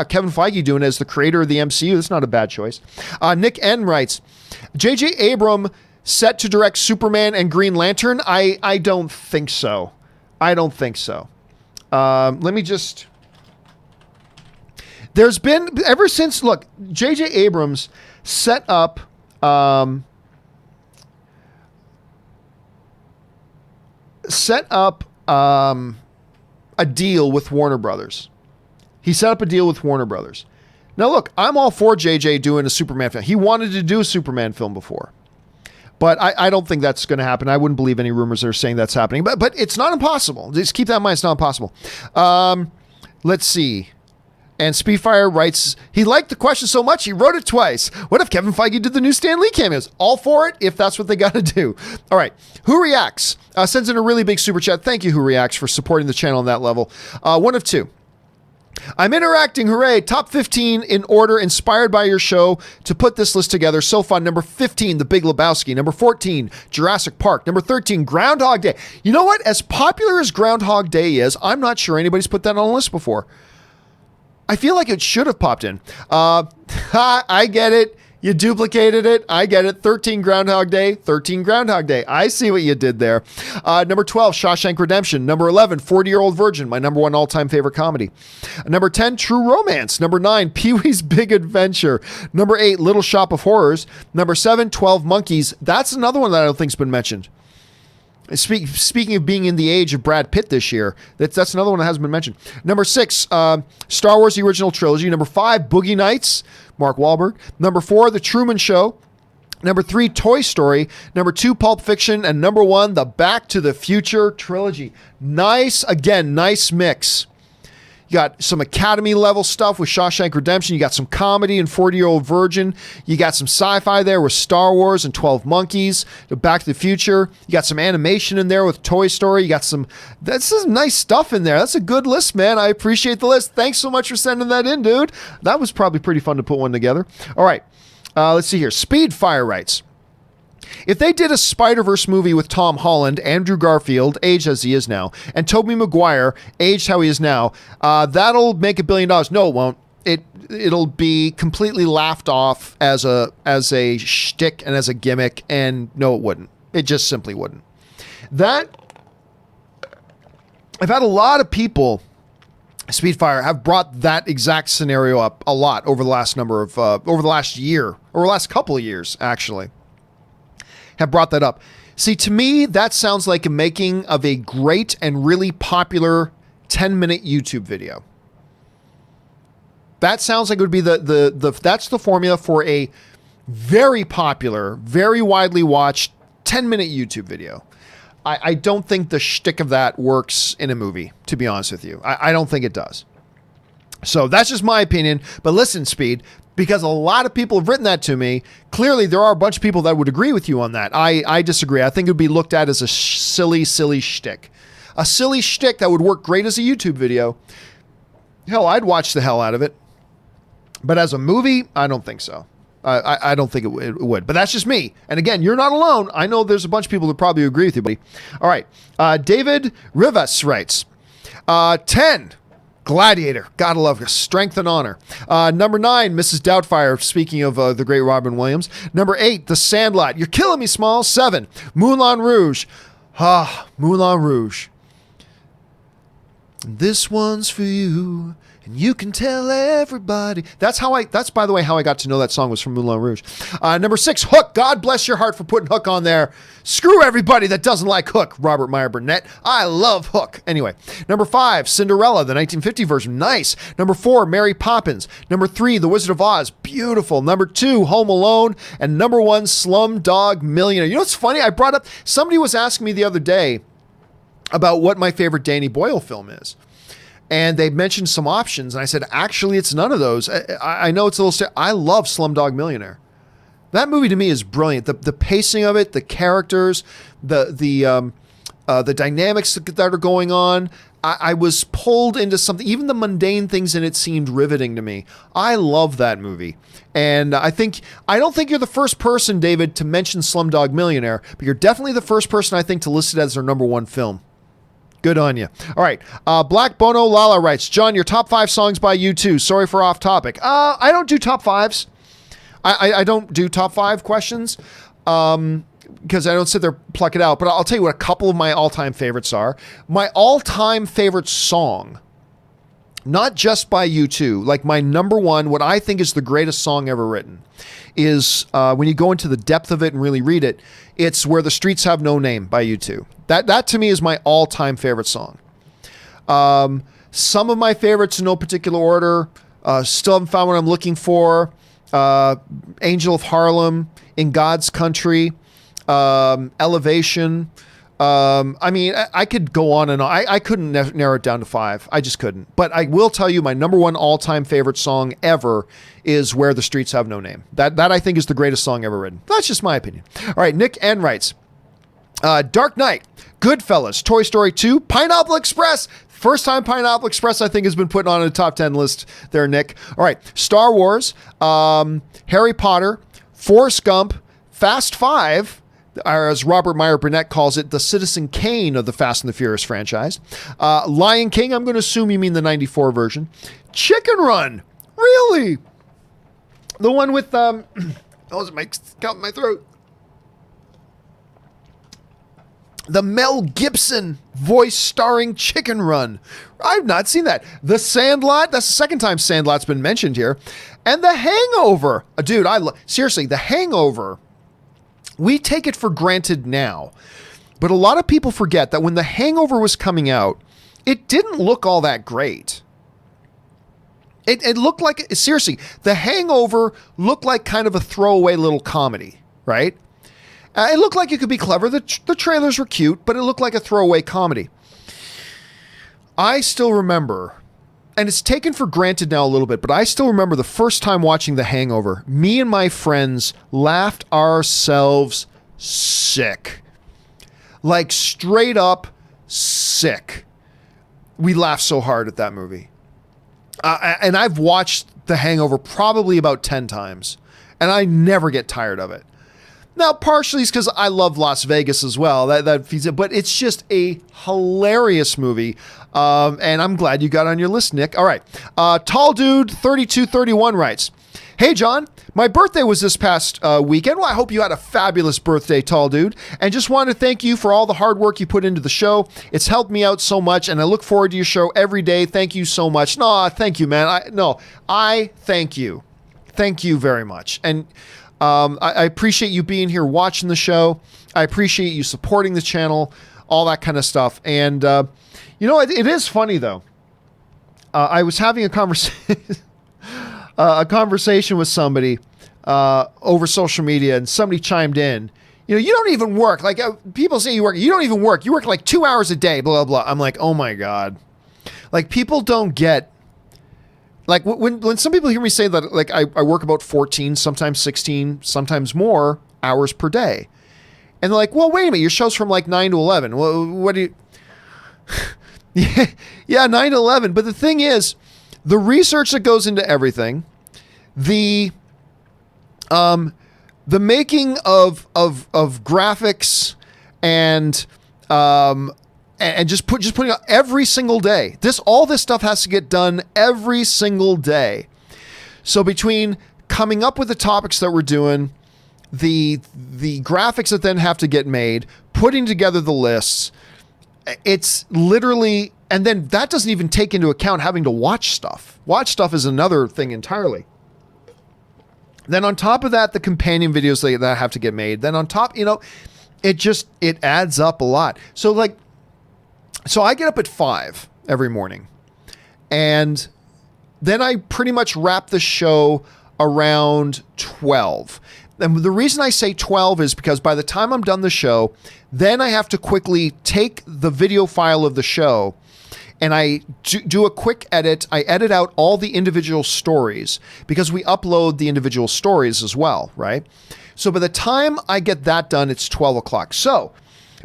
Kevin Feige doing it as the creator of the MCU, that's not a bad choice. Nick N writes, J.J. Abrams set to direct Superman and Green Lantern? I don't think so. I don't think so. Let me just... There's been, ever since, look, J.J. Abrams set up... a deal with Warner Brothers. He set up a deal with Warner Brothers. Now, look, I'm all for JJ doing a Superman film. He wanted to do a Superman film before, but I don't think that's going to happen. I wouldn't believe any rumors that are saying that's happening, but it's not impossible. Just keep that in mind. It's not impossible. Let's see. And Speedfire writes, he liked the question so much, he wrote it twice. What if Kevin Feige did the new Stan Lee cameos? All for it, if that's what they got to do. All right. Who Reacts sends in a really big super chat. Thank you, Who Reacts, for supporting the channel on that level. One of two. I'm interacting. Hooray. Top 15 in order, inspired by your show to put this list together. So fun. Number 15, The Big Lebowski. Number 14, Jurassic Park. Number 13, Groundhog Day. You know what? As popular as Groundhog Day is, I'm not sure anybody's put that on a list before. I feel like it should have popped in. I get it. You duplicated it. I get it. 13 Groundhog Day, 13 Groundhog Day. I see what you did there. Number 12, Shawshank Redemption. Number 11, 40-Year-Old Virgin, my number one all-time favorite comedy. Number 10, True Romance. Number 9, Pee-wee's Big Adventure. Number 8, Little Shop of Horrors. Number 7, 12 Monkeys. That's another one that I don't think's been mentioned. Speaking of being in the age of Brad Pitt this year, that's another one that hasn't been mentioned. Number 6, Star Wars: The Original Trilogy. Number 5, Boogie Nights, Mark Wahlberg. Number 4, The Truman Show. Number 3, Toy Story. Number 2, Pulp Fiction. And number 1, the Back to the Future trilogy. Nice mix. You got some Academy level stuff with Shawshank Redemption. You got some comedy and 40-Year-Old Virgin. You got some sci-fi there with Star Wars and 12 Monkeys, Back to the Future. You got some animation in there with Toy Story. You got that's some nice stuff in there. That's a good list, man. I appreciate the list. Thanks so much for sending that in, dude. That was probably pretty fun to put one together. All right. Let's see here. Speedfire writes, if they did a Spider-Verse movie with Tom Holland, Andrew Garfield, aged as he is now, and Tobey Maguire, aged how he is now, that'll make $1 billion. No, it won't. It'll be completely laughed off as a shtick and as a gimmick, and no, it wouldn't. It just simply wouldn't. I've had a lot of people, Speedfire, have brought that exact scenario up a lot over the last year, or the last couple of years, actually. Have brought that up. See, to me, that sounds like a making of a great and really popular 10-minute YouTube video. That sounds like it would be that's the formula for a very popular, very widely watched 10-minute YouTube video. I don't think the shtick of that works in a movie, to be honest with you. I don't think it does. So that's just my opinion. But listen, Speed, because a lot of people have written that to me, clearly there are a bunch of people that would agree with you on that. I disagree. I think it would be looked at as a silly shtick. A silly shtick that would work great as a YouTube video. Hell, I'd watch the hell out of it. But as a movie, I don't think so. I don't think it would. But that's just me. And again, you're not alone. I know there's a bunch of people that probably agree with you, buddy. All right. David Rivas writes, 10. Gladiator. Gotta love her. Strength and Honor. Number 9, Mrs. Doubtfire. Speaking of the great Robin Williams. Number 8, The Sandlot. You're killing me, Small. 7, Moulin Rouge. Moulin Rouge. This one's for you, and you can tell everybody. That's by the way, how I got to know that song was from Moulin Rouge. Number 6, Hook. God bless your heart for putting Hook on there. Screw everybody that doesn't like Hook, Robert Meyer Burnett. I love Hook. Anyway, number 5, Cinderella, the 1950 version. Nice. Number 4, Mary Poppins. Number 3, The Wizard of Oz. Beautiful. Number 2, Home Alone. And number 1, Slumdog Millionaire. You know what's funny? I brought up, somebody was asking me the other day about what my favorite Danny Boyle film is. And they mentioned some options. And I said, actually, it's none of those. I know it's a little... I love Slumdog Millionaire. That movie to me is brilliant. The pacing of it, the characters, the dynamics that are going on. I was pulled into something. Even the mundane things in it seemed riveting to me. I love that movie. And I don't think you're the first person, David, to mention Slumdog Millionaire, but you're definitely the first person I think to list it as their number 1 film. Good on you. All right. Black Bono Lala writes, John, your top 5 songs by U2. Sorry for off topic. I don't do top 5s. I don't do top 5 questions because I don't sit there pluck it out. But I'll tell you what a couple of my all-time favorites are. My all-time favorite song, not just by U2, like my number 1, what I think is the greatest song ever written, is when you go into the depth of it and really read it, it's Where the Streets Have No Name by U2. That to me is my all-time favorite song. Some of my favorites in no particular order. Still haven't found what I'm looking for. Angel of Harlem, In God's Country, Elevation. I mean, I could go on and on. I couldn't narrow it down to 5. I just couldn't. But I will tell you my number 1 all-time favorite song ever is Where the Streets Have No Name. That I think is the greatest song ever written. That's just my opinion. All right, Nick N writes, Dark Knight, Goodfellas, Toy Story 2, Pineapple Express. First time Pineapple Express, I think, has been put on a top 10 list there, Nick. All right, Star Wars, Harry Potter, Forrest Gump, Fast 5, or as Robert Meyer Burnett calls it, the Citizen Kane of the Fast and the Furious franchise. Lion King, I'm going to assume you mean the 94 version. Chicken Run, really? The one with, oh, it makes got my throat. The Mel Gibson voice starring Chicken Run. I've not seen that. The Sandlot. That's the second time Sandlot's been mentioned here. And The Hangover. Dude, seriously, The Hangover. We take it for granted now. But a lot of people forget that when The Hangover was coming out, it didn't look all that great. It looked like, seriously, The Hangover looked like kind of a throwaway little comedy, right? It looked like it could be clever. The trailers were cute, but it looked like a throwaway comedy. I still remember, and it's taken for granted now a little bit, but I still remember the first time watching The Hangover. Me and my friends laughed ourselves sick. Like straight up sick. We laughed so hard at that movie. And I've watched The Hangover probably about 10 times, and I never get tired of it. Now, partially it's because I love Las Vegas as well. That feeds it, but it's just a hilarious movie. And I'm glad you got on your list, Nick. All right. Tall Dude 3231 writes, Hey, John, my birthday was this past weekend. Well, I hope you had a fabulous birthday, Tall Dude. And just want to thank you for all the hard work you put into the show. It's helped me out so much, and I look forward to your show every day. Thank you so much. No, thank you, man. I thank you. Thank you very much. And I appreciate you being here watching the show. I appreciate you supporting the channel, all that kind of stuff. And, it is funny, though. I was having a conversation with somebody over social media, and somebody chimed in. You don't even work. Like, people say you work. You don't even work. You work like 2 hours a day, blah, blah, blah. I'm like, oh, my God. Like, people don't get... Like when some people hear me say that, like I work about 14, sometimes 16, sometimes more hours per day. And they're like, well, wait a minute, your show's from like 9 to 11. Well, what do you... yeah, 9 to 11. But the thing is, the research that goes into everything, the making of graphics and just putting out every single day. All this stuff has to get done every single day. So between coming up with the topics that we're doing, the graphics that then have to get made, putting together the lists, it's literally, and then that doesn't even take into account having to watch stuff. Watch stuff is another thing entirely. Then on top of that, the companion videos that have to get made. Then on top, it adds up a lot. So I get up at 5 every morning, and then I pretty much wrap the show around 12. And the reason I say 12 is because by the time I'm done the show, then I have to quickly take the video file of the show and I do a quick edit. I edit out all the individual stories because we upload the individual stories as well, right? So by the time I get that done, it's 12 o'clock. So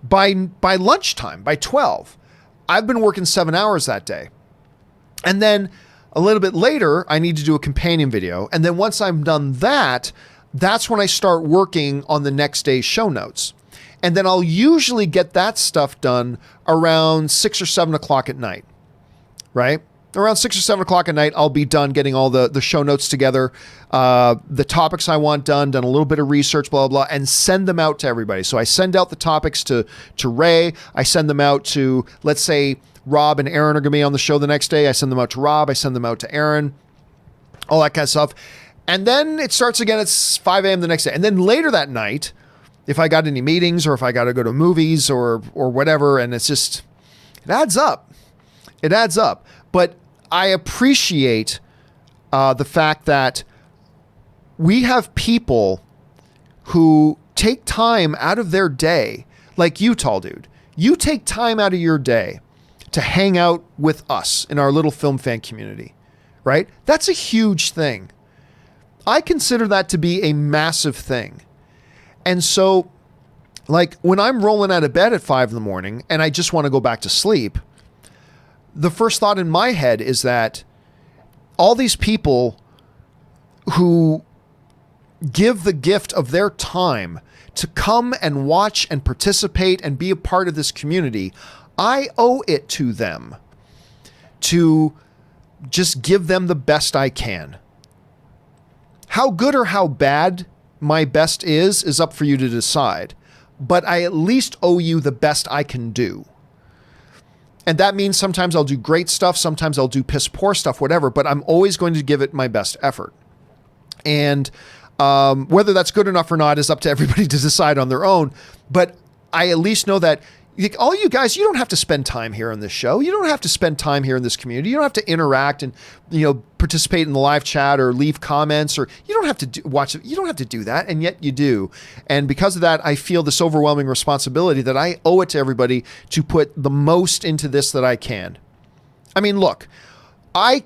by lunchtime, by 12, I've been working 7 hours that day. And then a little bit later, I need to do a companion video. And then once I'm done that, that's when I start working on the next day's show notes. And then I'll usually get that stuff done around 6 or 7 o'clock at night, right? Around 6 or 7 o'clock at night, I'll be done getting all the show notes together, the topics I want done a little bit of research, blah, blah, blah, and send them out to everybody. So I send out the topics to Ray. I send them out to, let's say, Rob and Aaron are going to be on the show the next day. I send them out to Rob. I send them out to Aaron, all that kind of stuff. And then it starts again at 5 a.m. the next day. And then later that night, if I got any meetings or if I got to go to movies or whatever, and it's just, it adds up. It adds up. But I appreciate the fact that we have people who take time out of their day, like you, tall dude. You take time out of your day to hang out with us in our little film fan community, right? That's a huge thing. I consider that to be a massive thing. And so, like, when I'm rolling out of bed at 5 in the morning and I just want to go back to sleep, the first thought in my head is that all these people who give the gift of their time to come and watch and participate and be a part of this community, I owe it to them to just give them the best I can. How good or how bad my best is up for you to decide. But I at least owe you the best I can do. And that means sometimes I'll do great stuff, sometimes I'll do piss poor stuff, whatever, but I'm always going to give it my best effort. And whether that's good enough or not is up to everybody to decide on their own. But I at least know that all you guys, you don't have to spend time here on this show. You don't have to spend time here in this community. You don't have to interact and, participate in the live chat or leave comments, or you don't have to watch it. You don't have to do that. And yet you do. And because of that, I feel this overwhelming responsibility that I owe it to everybody to put the most into this that I can. I mean, look, I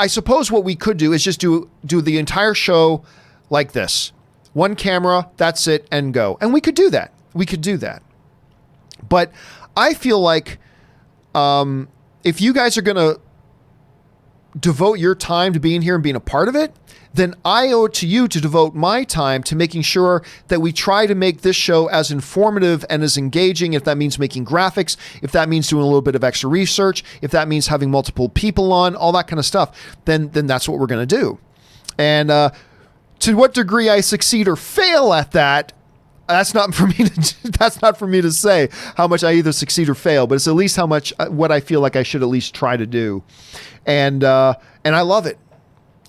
suppose what we could do is just do the entire show like this. One camera, that's it, and go. And we could do that. But I feel like if you guys are going to devote your time to being here and being a part of it, then I owe it to you to devote my time to making sure that we try to make this show as informative and as engaging. If that means making graphics, if that means doing a little bit of extra research, if that means having multiple people on, all that kind of stuff, then that's what we're going to do. And to what degree I succeed or fail at that, that's not for me to say how much I either succeed or fail, but it's at least how much what I feel like I should at least try to do. And I love it.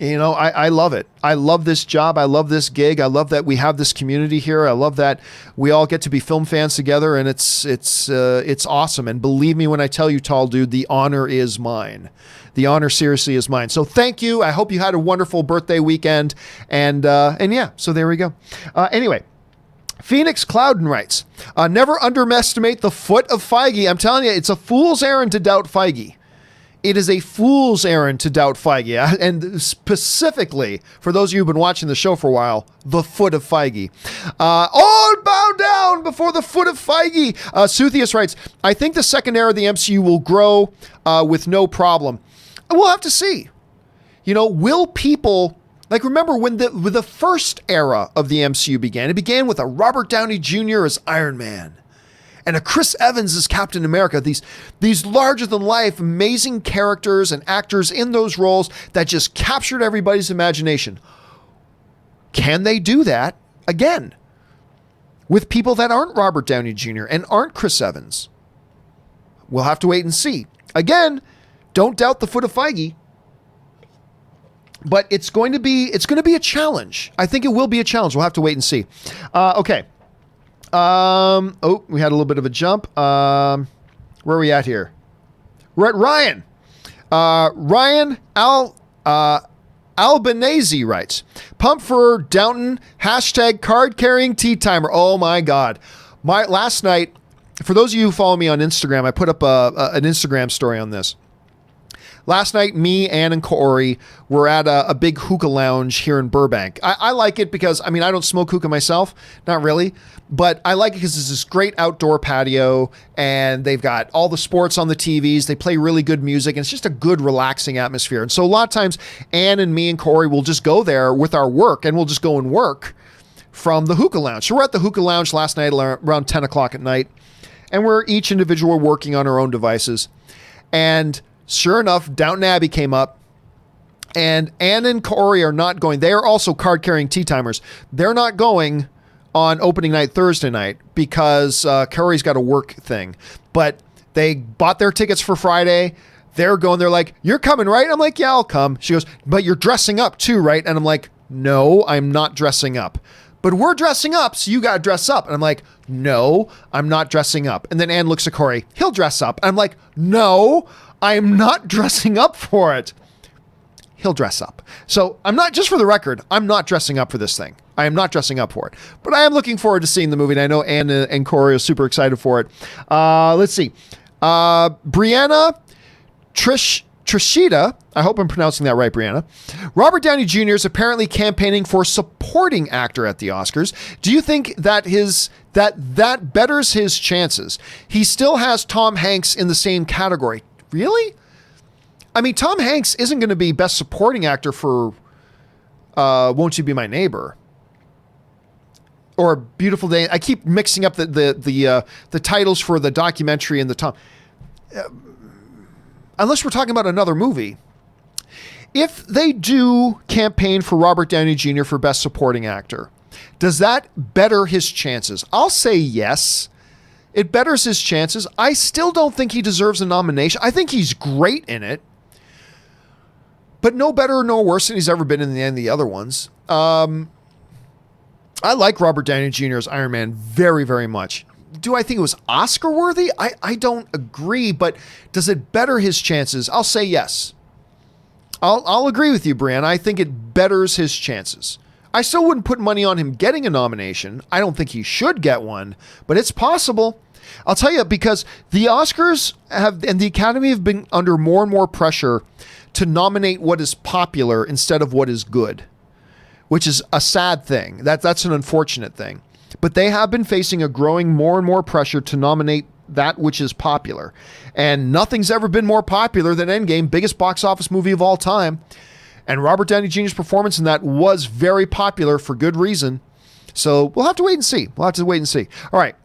I love it. I love this job. I love this gig. I love that we have this community here. I love that we all get to be film fans together, and it's awesome. And believe me when I tell you, tall dude, the honor is mine. The honor seriously is mine. So thank you. I hope you had a wonderful birthday weekend. And yeah, so there we go. Anyway, Phoenix Clouden writes, never underestimate the foot of Feige. I'm telling you, it's a fool's errand to doubt Feige. It is a fool's errand to doubt Feige. And specifically, for those of you who've been watching the show for a while, the foot of Feige. All bow down before the foot of Feige. Suthius writes, I think the second era of the MCU will grow with no problem. We'll have to see. Will people... Like, remember when the first era of the MCU began? It began with a Robert Downey Jr. as Iron Man and a Chris Evans as Captain America. These larger-than-life, amazing characters and actors in those roles that just captured everybody's imagination. Can they do that again? with people that aren't Robert Downey Jr. and aren't Chris Evans? We'll have to wait and see. Again, don't doubt the foot of Feige. But it's going to be a challenge. I think it will be a challenge. We'll have to wait and see. Okay. We had a little bit of a jump. Where are we at here? We're at Ryan. Ryan Albanese writes, "Pump for Downton, hashtag card carrying tea timer." Oh my God. Last night, for those of you who follow me on Instagram, I put up an Instagram story on this. Last night, me, Ann, and Corey were at a big hookah lounge here in Burbank. I like it because, I don't smoke hookah myself, not really, but I like it because it's this great outdoor patio and they've got all the sports on the TVs. They play really good music and it's just a good, relaxing atmosphere. And so a lot of times, Ann and me and Corey will just go there with our work and we'll just go and work from the hookah lounge. So we're at the hookah lounge last night around 10 o'clock at night and we're each individual working on our own devices. And sure enough, Downton Abbey came up, and Ann and Corey are not going. They are also card-carrying tea timers. They're not going on opening night Thursday night because Corey's got a work thing. But they bought their tickets for Friday. They're going. They're like, "You're coming, right?" I'm like, "Yeah, I'll come." She goes, "But you're dressing up too, right?" And I'm like, "No, I'm not dressing up." "But we're dressing up, so you got to dress up." And I'm like, "No, I'm not dressing up." And then Ann looks at Corey. "He'll dress up." And I'm like, "No, I am not dressing up for it." He'll dress up. So I'm not, just for the record, I'm not dressing up for this thing. I am not dressing up for it. But I am looking forward to seeing the movie. And I know Ann and Corey are super excited for it. Let's see. Brianna Trishita. I hope I'm pronouncing that right, Brianna. "Robert Downey Jr. is apparently campaigning for supporting actor at the Oscars. Do you think that that betters his chances? He still has Tom Hanks in the same category." Really? Tom Hanks isn't going to be best supporting actor for Won't You Be My Neighbor or Beautiful Day. I keep mixing up the titles for the documentary and the Tom. Unless we're talking about another movie. If they do campaign for Robert Downey Jr. for best supporting actor, does that better his chances? I'll say yes. It betters his chances. I still don't think he deserves a nomination. I think he's great in it, but no better or no worse than he's ever been in any of the other ones. I like Robert Downey Jr. as Iron Man very, very much. Do I think it was Oscar worthy? I don't agree, but does it better his chances? I'll say yes. I'll agree with you, Brian. I think it betters his chances. I still wouldn't put money on him getting a nomination. I don't think he should get one, but it's possible. I'll tell you, because the Oscars and the Academy have been under more and more pressure to nominate what is popular instead of what is good, which is a sad thing. That's an unfortunate thing. But they have been facing a growing more and more pressure to nominate that which is popular. And nothing's ever been more popular than Endgame, biggest box office movie of all time. And Robert Downey Jr.'s performance in that was very popular for good reason. So we'll have to wait and see. All right.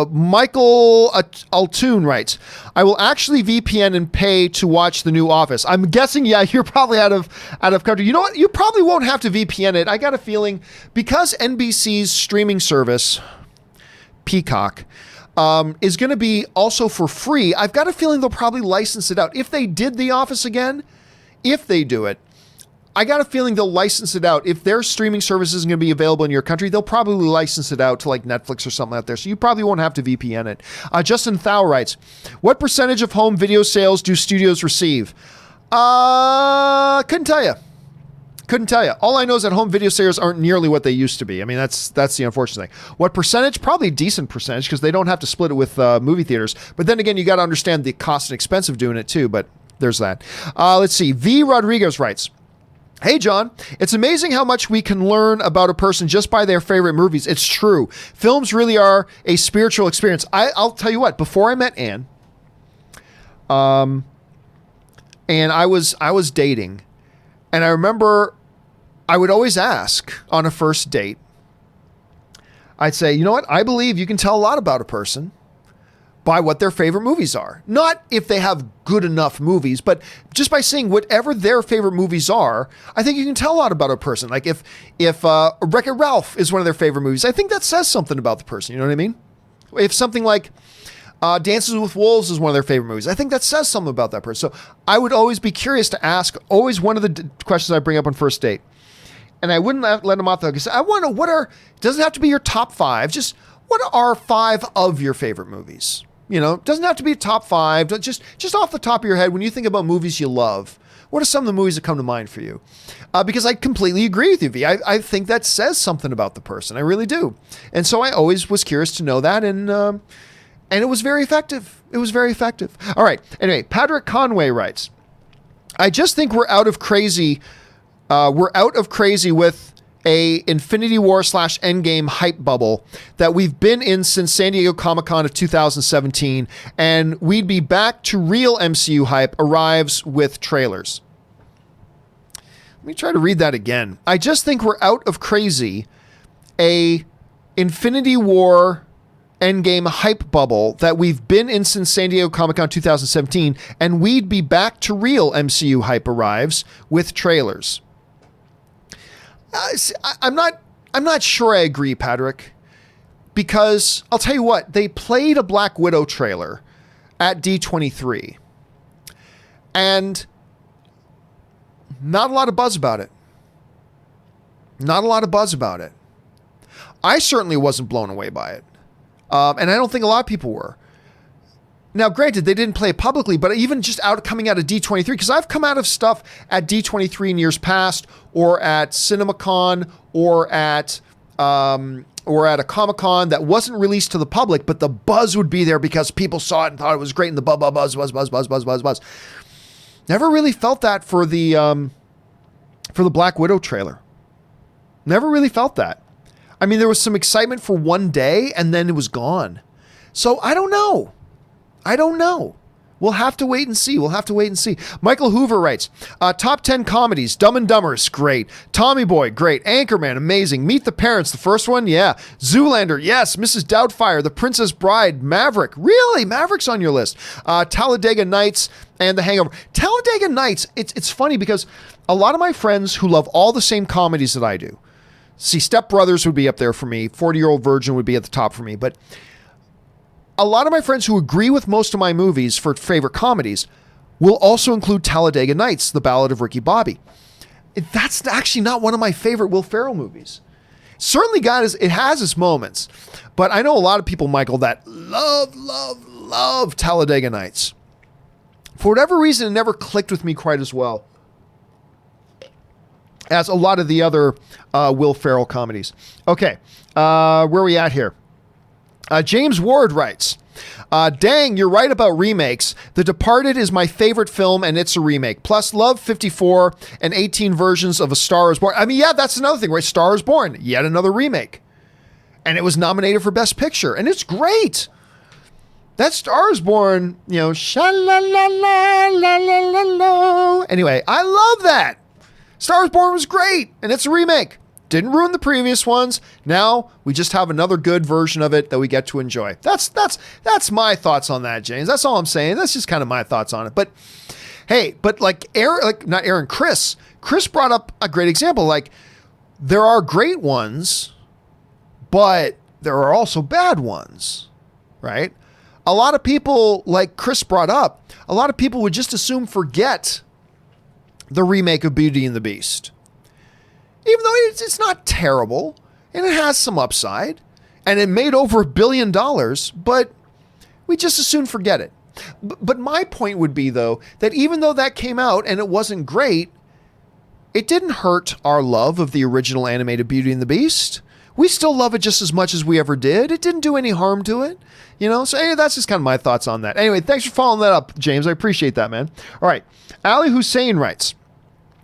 Michael Altoon writes, "I will actually VPN and pay to watch the new Office." I'm guessing, yeah, you're probably out of country. You know what? You probably won't have to VPN it. I got a feeling because NBC's streaming service, Peacock, is going to be also for free. I've got a feeling they'll probably license it out. If they did The Office again, if they do it, I got a feeling they'll license it out. If their streaming service isn't going to be available in your country, they'll probably license it out to like Netflix or something out there. So you probably won't have to VPN it. Justin Thau writes, "What percentage of home video sales do studios receive?" Couldn't tell you. All I know is that home video sales aren't nearly what they used to be. That's the unfortunate thing. What percentage? Probably a decent percentage because they don't have to split it with movie theaters. But then again, you got to understand the cost and expense of doing it too. But there's that. Let's see. V. Rodriguez writes, "Hey, John, it's amazing how much we can learn about a person just by their favorite movies. It's true. Films really are a spiritual experience." I'll tell you what, before I met Ann, and I was dating, and I remember I would always ask on a first date, I'd say, "You know what? I believe you can tell a lot about a person by what their favorite movies are. Not if they have good enough movies, but just by seeing whatever their favorite movies are, I think you can tell a lot about a person. Like if Wreck-It Ralph is one of their favorite movies, I think that says something about the person. You know what I mean? If something like Dances with Wolves is one of their favorite movies, I think that says something about that person. So I would always be curious to ask, always one of the questions I bring up on first date. And I wouldn't let them off the hook. I said, I want to know it doesn't have to be your top 5, just what are 5 of your favorite movies? You know, it doesn't have to be top 5, just off the top of your head, when you think about movies you love, what are some of the movies that come to mind for you? Because I completely agree with you, V. I think that says something about the person. I really do. And so I always was curious to know that, and it was very effective. It was very effective. All right. Anyway, Patrick Conway writes, I just think we're out of crazy with a Infinity War / Endgame hype bubble that we've been in since San Diego Comic-Con of 2017, and we'd be back to real MCU hype arrives with trailers. Let me try to read that again. I just think we're out of crazy a Infinity War Endgame hype bubble that we've been in since San Diego Comic-Con 2017, and we'd be back to real MCU hype arrives with trailers. I'm not sure I agree, Patrick, because I'll tell you what, they played a Black Widow trailer at D23 and not a lot of buzz about it. Not a lot of buzz about it. I certainly wasn't blown away by it. And I don't think a lot of people were. Now, granted, they didn't play it publicly, but even just coming out of D23, because I've come out of stuff at D23 in years past, or at CinemaCon, or at a Comic-Con that wasn't released to the public, but the buzz would be there because people saw it and thought it was great, and the buzz. Never really felt that for the Black Widow trailer. Never really felt that. I mean, there was some excitement for one day, and then it was gone. So I don't know. We'll have to wait and see. Michael Hoover writes, top 10 comedies. Dumb and Dumber is great. Tommy Boy, great. Anchorman, amazing. Meet the Parents, the first one, yeah. Zoolander, yes. Mrs. Doubtfire, The Princess Bride, Maverick. Really? Maverick's on your list. Talladega Nights and The Hangover. Talladega Nights, it's funny because a lot of my friends who love all the same comedies that I do, see, Step Brothers would be up there for me. 40-Year-Old Virgin would be at the top for me, but a lot of my friends who agree with most of my movies for favorite comedies will also include Talladega Nights, The Ballad of Ricky Bobby. That's actually not one of my favorite Will Ferrell movies. Certainly it has its moments, but I know a lot of people, Michael, that love Talladega Nights. For whatever reason, it never clicked with me quite as well as a lot of the other Will Ferrell comedies. Okay, where are we at here? James Ward writes, dang, you're right about remakes. The Departed is my favorite film, and it's a remake. Plus, love 54 and 18 versions of A Star is Born. I mean, yeah, that's another thing, right? Star is Born, yet another remake. And it was nominated for Best Picture, and it's great. That Star is Born, sha-la-la-la-la-la-la-la. Anyway, I love that. Star is Born was great, and it's a remake. Didn't ruin the previous ones. Now we just have another good version of it that we get to enjoy. That's my thoughts on that, James. That's all I'm saying. That's just kind of my thoughts on it. But hey, Chris brought up a great example. Like, there are great ones, but there are also bad ones, right? A lot of people, like Chris brought up, a lot of people would just assume forget the remake of Beauty and the Beast. Even though it's not terrible, and it has some upside, and it made over $1 billion, but we just as soon forget it. But my point would be, though, that even though that came out and it wasn't great, it didn't hurt our love of the original animated Beauty and the Beast. We still love it just as much as we ever did. It didn't do any harm to it, So anyway, that's just kind of my thoughts on that. Anyway, thanks for following that up, James. I appreciate that, man. All right. Ali Hussein writes,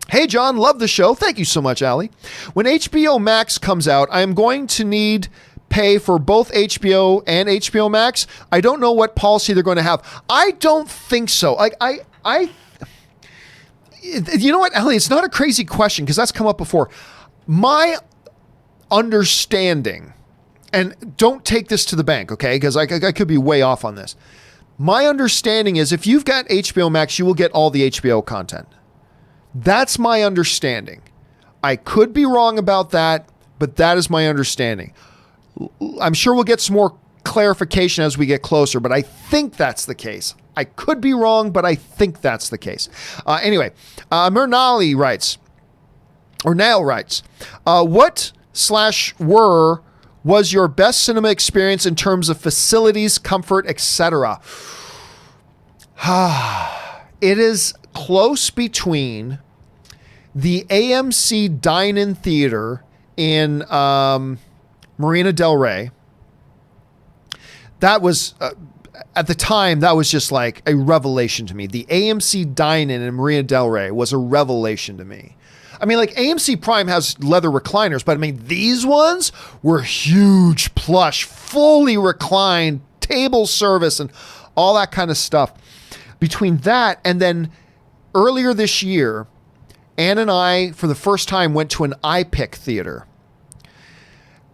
hey, John, love the show. Thank you so much, Ali. When HBO Max comes out, I am going to need pay for both HBO and HBO Max. I don't know what policy they're going to have. I don't think so. You know what, Ali? It's not a crazy question because that's come up before. My understanding and don't take this to the bank, okay? Because I could be way off on this. My understanding is if you've got HBO Max, you will get all the HBO content. That's my understanding. I could be wrong about that, but that is my understanding. I'm sure we'll get some more clarification as we get closer, but I think that's the case. I could be wrong, but I think that's the case. Anyway, Murnali writes, or Nail writes, what/were was your best cinema experience in terms of facilities, comfort, etc.? It is close between the AMC Dine-In Theater in Marina Del Rey. That was, at the time, that was just like a revelation to me. The AMC Dine-In Marina Del Rey was a revelation to me. I mean, like AMC Prime has leather recliners, but I mean, these ones were huge, plush, fully reclined, table service, and all that kind of stuff. Between that and then earlier this year, Ann and I, for the first time, went to an iPic theater.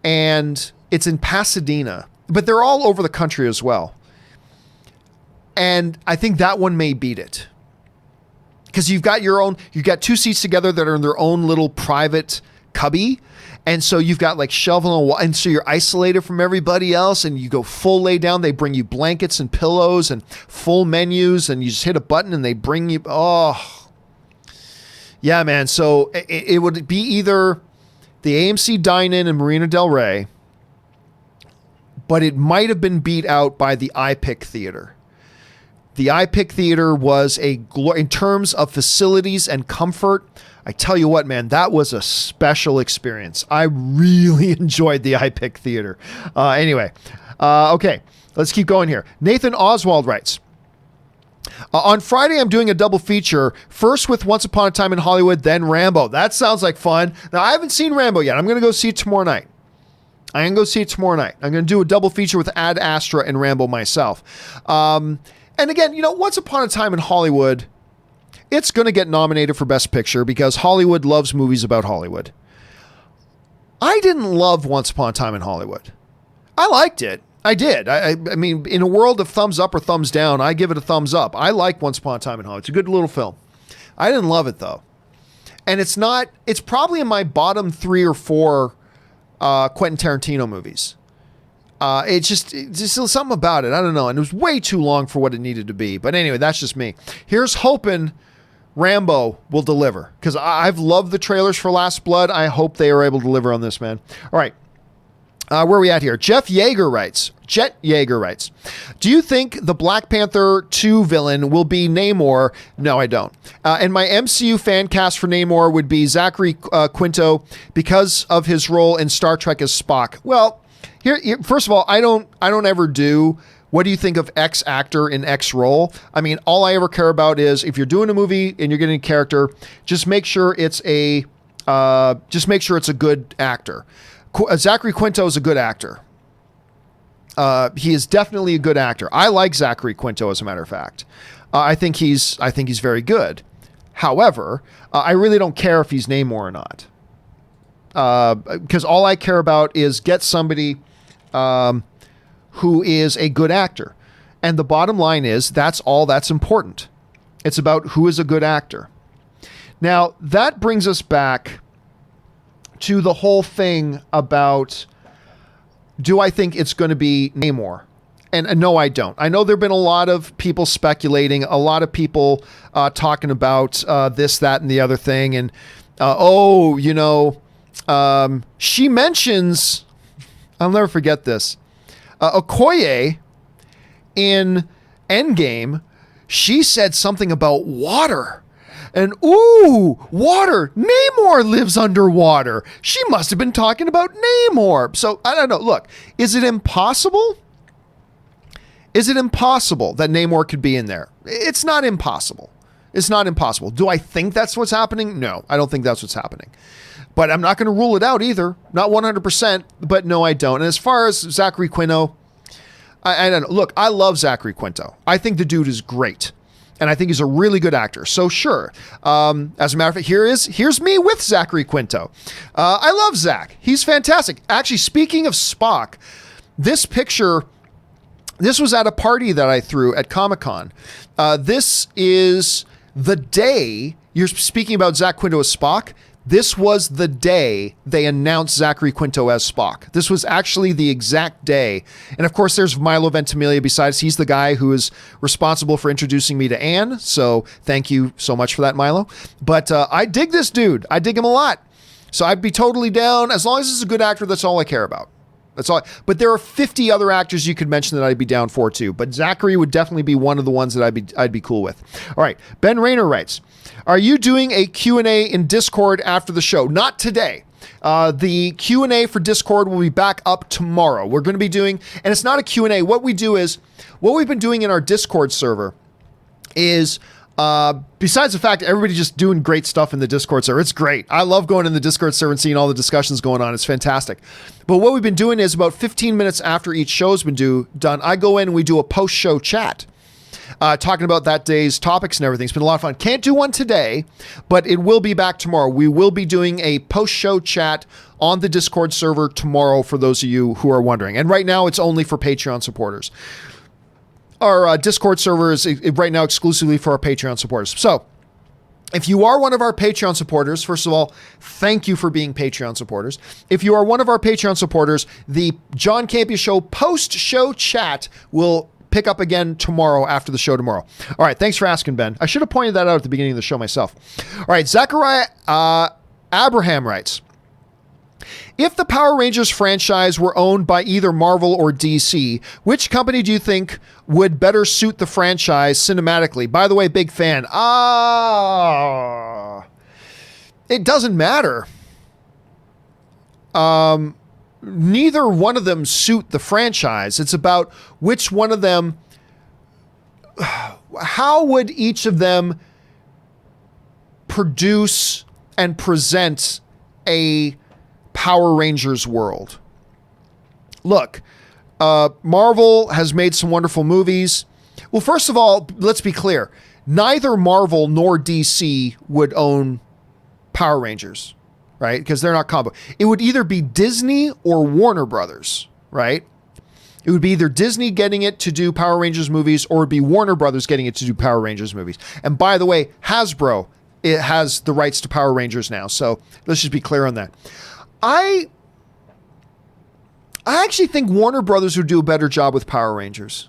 And it's in Pasadena, but they're all over the country as well. And I think that one may beat it. Because you've got two seats together that are in their own little private cubby. And so you've got like shelving on the wall. And so you're isolated from everybody else and you go full lay down. They bring you blankets and pillows and full menus and you just hit a button and they bring you, yeah, man. So it would be either the AMC Dine-In in Marina Del Rey, but it might have been beat out by the iPic Theater. The iPic Theater was in terms of facilities and comfort, I tell you what, man, that was a special experience. I really enjoyed the iPic Theater. Anyway, okay, let's keep going here. Nathan Oswald writes, on Friday, I'm doing a double feature, first with Once Upon a Time in Hollywood, then Rambo. That sounds like fun. Now, I haven't seen Rambo yet. I'm going to go see it tomorrow night. I'm going to do a double feature with Ad Astra and Rambo myself. And again, Once Upon a Time in Hollywood, it's going to get nominated for Best Picture because Hollywood loves movies about Hollywood. I didn't love Once Upon a Time in Hollywood. I liked it. I did. I mean, in a world of thumbs up or thumbs down, I give it a thumbs up. I like Once Upon a Time in Hollywood. It's a good little film. I didn't love it, though. And it's probably in my bottom 3 or 4 Quentin Tarantino movies. It's just something about it. I don't know. And it was way too long for what it needed to be. But anyway, that's just me. Here's hoping Rambo will deliver. Because I've loved the trailers for Last Blood. I hope they are able to deliver on this, man. All right. Where are we at here? Jet Yeager writes, do you think the Black Panther 2 villain will be Namor? No, I don't. And my MCU fan cast for Namor would be Zachary Quinto because of his role in Star Trek as Spock. Well, here first of all, I don't ever do, what do you think of X actor in X role? I mean, all I ever care about is if you're doing a movie and you're getting a character, just make sure it's a good actor. Zachary Quinto is a good actor. He is definitely a good actor. I like Zachary Quinto, as a matter of fact. I think he's very good. However, I really don't care if he's Namor or not. Because all I care about is get somebody who is a good actor. And the bottom line is that's all that's important. It's about who is a good actor. Now, that brings us back to the whole thing about, do I think it's going to be Namor? And no, I don't. I know there have been a lot of people speculating, a lot of people talking about this, that, and the other thing. And, she mentions, I'll never forget this, Okoye in Endgame, she said something about water. And, ooh, water. Namor lives underwater. She must have been talking about Namor. So, I don't know. Look, is it impossible? Is it impossible that Namor could be in there? It's not impossible. It's not impossible. Do I think that's what's happening? No, I don't think that's what's happening. But I'm not going to rule it out either. Not 100%, but no, I don't. And as far as Zachary Quinto, I don't know. Look, I love Zachary Quinto. I think the dude is great. and I think he's a really good actor. So sure. As a matter of fact, here's me with Zachary Quinto. I love Zach. He's fantastic. Actually, speaking of Spock, this picture, this was at a party that I threw at Comic-Con. This is the day, you're speaking about Zach Quinto as Spock. This was the day they announced Zachary Quinto as Spock. This was actually the exact day. And of course, there's Milo Ventimiglia besides. He's the guy who is responsible for introducing me to Anne. So thank you so much for that, Milo. But I dig this dude. I dig him a lot. So I'd be totally down. As long as he's a good actor, that's all I care about. That's all. But there are 50 other actors you could mention that I'd be down for too. But Zachary would definitely be one of the ones that I'd be cool with. All right. Ben Rayner writes, are you doing a Q&A in Discord after the show? Not today. The Q&A for Discord will be back up tomorrow. We're going to be doing, and it's not a Q&A. What we do is, what we've been doing in our Discord server is, besides the fact that everybody's just doing great stuff in the Discord server. It's great. I love going in the Discord server and seeing all the discussions going on. It's fantastic. But what we've been doing is about 15 minutes after each show's been done, I go in and we do a post-show chat. Talking about that day's topics and everything. It's been a lot of fun. Can't do one today, but it will be back tomorrow. We will be doing a post-show chat on the Discord server tomorrow for those of you who are wondering. And right now, it's only for Patreon supporters. Our Discord server is right now exclusively for our Patreon supporters. So, if you are one of our Patreon supporters, first of all, thank you for being Patreon supporters. If you are one of our Patreon supporters, the John Campea Show post-show chat will pick up again tomorrow after the show tomorrow. All right. Thanks for asking, Ben. I should have pointed that out at the beginning of the show myself. All right. Zachariah Abraham writes, if the Power Rangers franchise were owned by either Marvel or DC, which company do you think would better suit the franchise cinematically? By the way, big fan. It doesn't matter. Neither one of them suit the franchise. It's about which one of them, how would each of them produce and present a Power Rangers world? Look, Marvel has made some wonderful movies. Well, first of all, let's be clear. Neither Marvel nor DC would own Power Rangers. Right? Because they're not combo. It would either be Disney or Warner Brothers, right? It would be either Disney getting it to do Power Rangers movies or it would be Warner Brothers getting it to do Power Rangers movies. And by the way, Hasbro, it has the rights to Power Rangers now. So let's just be clear on that. I actually think Warner Brothers would do a better job with Power Rangers.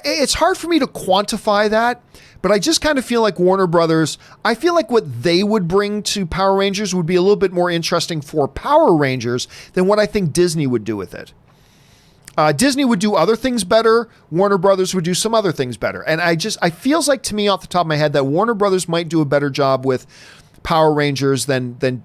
It's hard for me to quantify that, but I just kind of feel like Warner Brothers, I feel like what they would bring to Power Rangers would be a little bit more interesting for Power Rangers than what I think Disney would do with it. Disney would do other things better. Warner Brothers would do some other things better. And I feels like to me off the top of my head that Warner Brothers might do a better job with Power Rangers than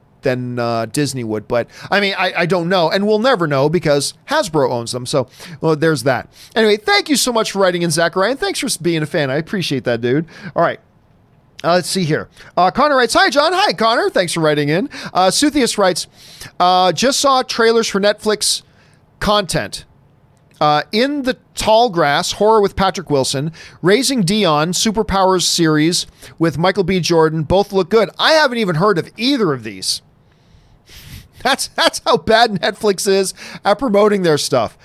Disney would. But I mean, I don't know, and we'll never know because Hasbro owns them. So, well, there's that. Anyway, thank you so much for writing in, Zachariah, and thanks for being a fan. I appreciate that, dude. All right. Let's see here. Connor writes, hi, John. Hi, Connor. Thanks for writing in. Suthius writes, just saw trailers for Netflix content. In the Tall Grass, horror with Patrick Wilson, Raising Dion, Superpowers series with Michael B. Jordan, both look good. I haven't even heard of either of these. That's how bad Netflix is at promoting their stuff.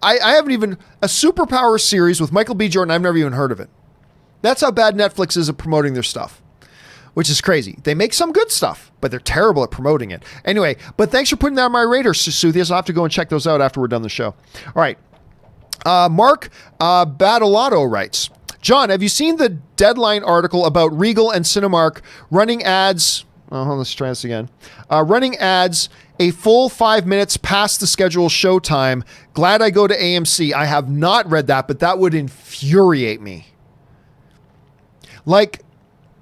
I haven't even, a Superpowers series with Michael B. Jordan, I've never even heard of it. That's how bad Netflix is at promoting their stuff, which is crazy. They make some good stuff, but they're terrible at promoting it. Anyway, but thanks for putting that on my radar, Suthius. I'll have to go and check those out after we're done the show. All right. Mark Badolato writes, John, have you seen the Deadline article about Regal and Cinemark running ads? Oh, hold on, let's try this again. Running ads a full 5 minutes past the scheduled showtime. Glad I go to AMC. I have not read that, but that would infuriate me. Like,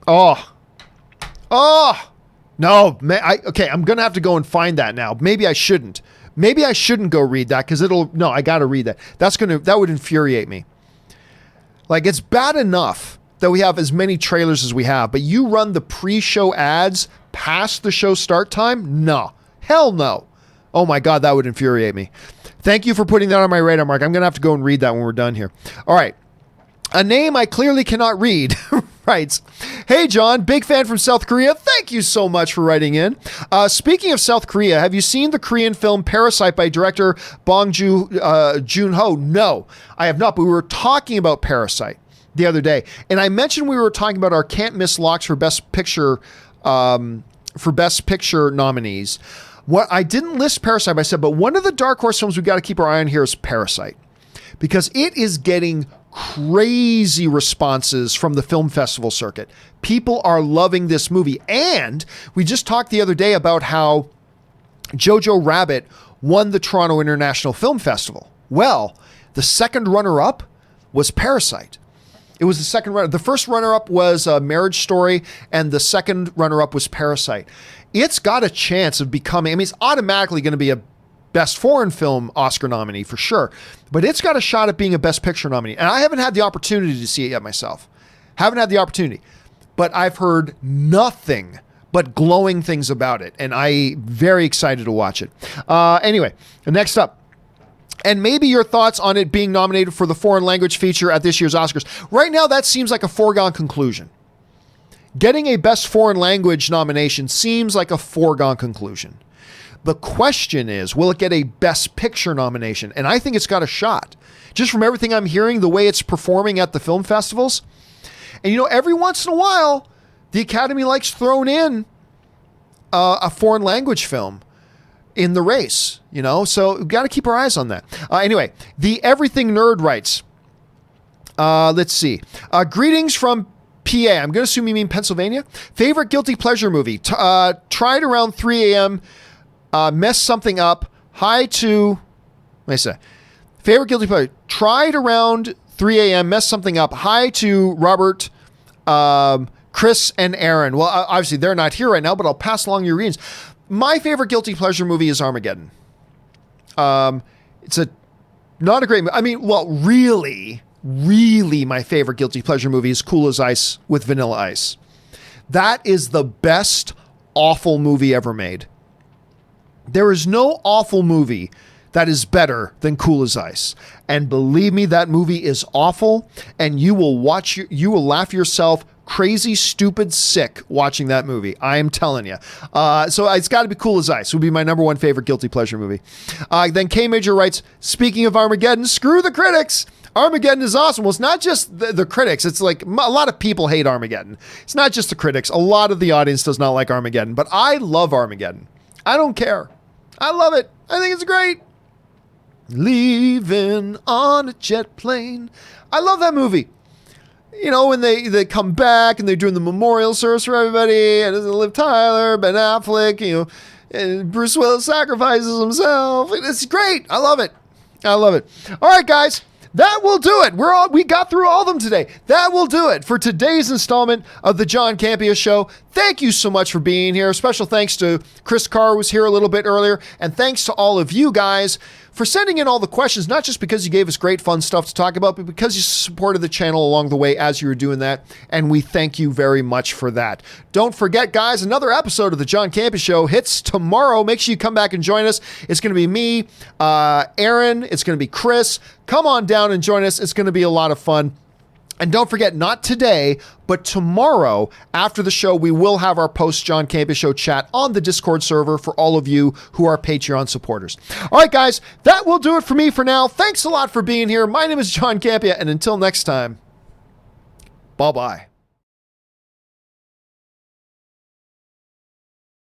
no, okay, I'm going to have to go and find that now. Maybe I shouldn't go read that because I got to read that. That would infuriate me. Like, it's bad enough that we have as many trailers as we have, but you run the pre-show ads past the show start time? No. Hell no. Oh my God, that would infuriate me. Thank you for putting that on my radar, Mark. I'm going to have to go and read that when we're done here. All right. A name I clearly cannot read. Writes, hey John, big fan from South Korea. Thank you so much for writing in. Speaking of South Korea, have you seen the Korean film Parasite by director Bong Joon-ho? No, I have not, but we were talking about Parasite the other day, and I mentioned we were talking about our can't miss locks for Best Picture nominees. What I didn't list Parasite, but I said, but one of the dark horse films we got to keep our eye on here is Parasite, because it is getting crazy responses from the film festival circuit. People are loving this movie. And we just talked the other day about how Jojo Rabbit won the Toronto International Film Festival. Well, the second runner-up was Parasite. It was the second runner. The first runner-up was Marriage Story, and the second runner-up was Parasite. It's got a chance of becoming, I mean, it's automatically going to be a Best Foreign Film Oscar nominee for sure, but it's got a shot at being a Best Picture nominee. And I haven't had the opportunity to see it yet myself. Haven't had the opportunity, but I've heard nothing but glowing things about it, and I'm very excited to watch it. Anyway, next up, and maybe your thoughts on it being nominated for the foreign language feature at this year's Oscars. Right now, that seems like a foregone conclusion. Getting a Best Foreign Language nomination seems like a foregone conclusion. The question is, will it get a Best Picture nomination? And I think it's got a shot. Just from everything I'm hearing, the way it's performing at the film festivals. And, you know, every once in a while, the Academy likes throwing in a foreign language film in the race, you know? So we've got to keep our eyes on that. Anyway, the Everything Nerd writes, let's see. Greetings from PA. I'm going to assume you mean Pennsylvania. Favorite guilty pleasure movie? Tried around 3 a.m., messed something up. Hi to, what did I say? Favorite guilty pleasure. Tried around 3 a.m., messed something up. Hi to Robert, Chris, and Aaron. Well, obviously they're not here right now, but I'll pass along your readings. My favorite guilty pleasure movie is Armageddon. It's not a great movie. I mean, well, really my favorite guilty pleasure movie is Cool as Ice with Vanilla Ice. That is the best awful movie ever made. There is no awful movie that is better than Cool as Ice. And believe me, that movie is awful, and you will laugh yourself crazy, stupid, sick watching that movie. I am telling you. So it's got to be Cool as Ice. It would be my number one favorite guilty pleasure movie. Then K Major writes, speaking of Armageddon, screw the critics. Armageddon is awesome. Well, it's not just the critics. It's like a lot of people hate Armageddon. It's not just the critics. A lot of the audience does not like Armageddon, but I love Armageddon. I don't care. I love it. I think it's great. Leaving on a jet plane. I love that movie. You know, when they come back and they're doing the memorial service for everybody, and it's Liv Tyler, Ben Affleck, you know, and Bruce Willis sacrifices himself. It's great. I love it. I love it. All right, guys. That will do it. We got through all of them today. That will do it for today's installment of the John Campea Show. Thank you so much for being here. Special thanks to Chris Carr, who was here a little bit earlier. And thanks to all of you guys for sending in all the questions, not just because you gave us great fun stuff to talk about, but because you supported the channel along the way as you were doing that. And we thank you very much for that. Don't forget, guys, another episode of the John Campea Show hits tomorrow. Make sure you come back and join us. It's going to be me, Aaron. It's going to be Chris. Come on down and join us. It's going to be a lot of fun. And don't forget, not today, but tomorrow after the show, we will have our post John Campea Show chat on the Discord server for all of you who are Patreon supporters. All right, guys, that will do it for me for now. Thanks a lot for being here. My name is John Campea, and until next time, bye-bye.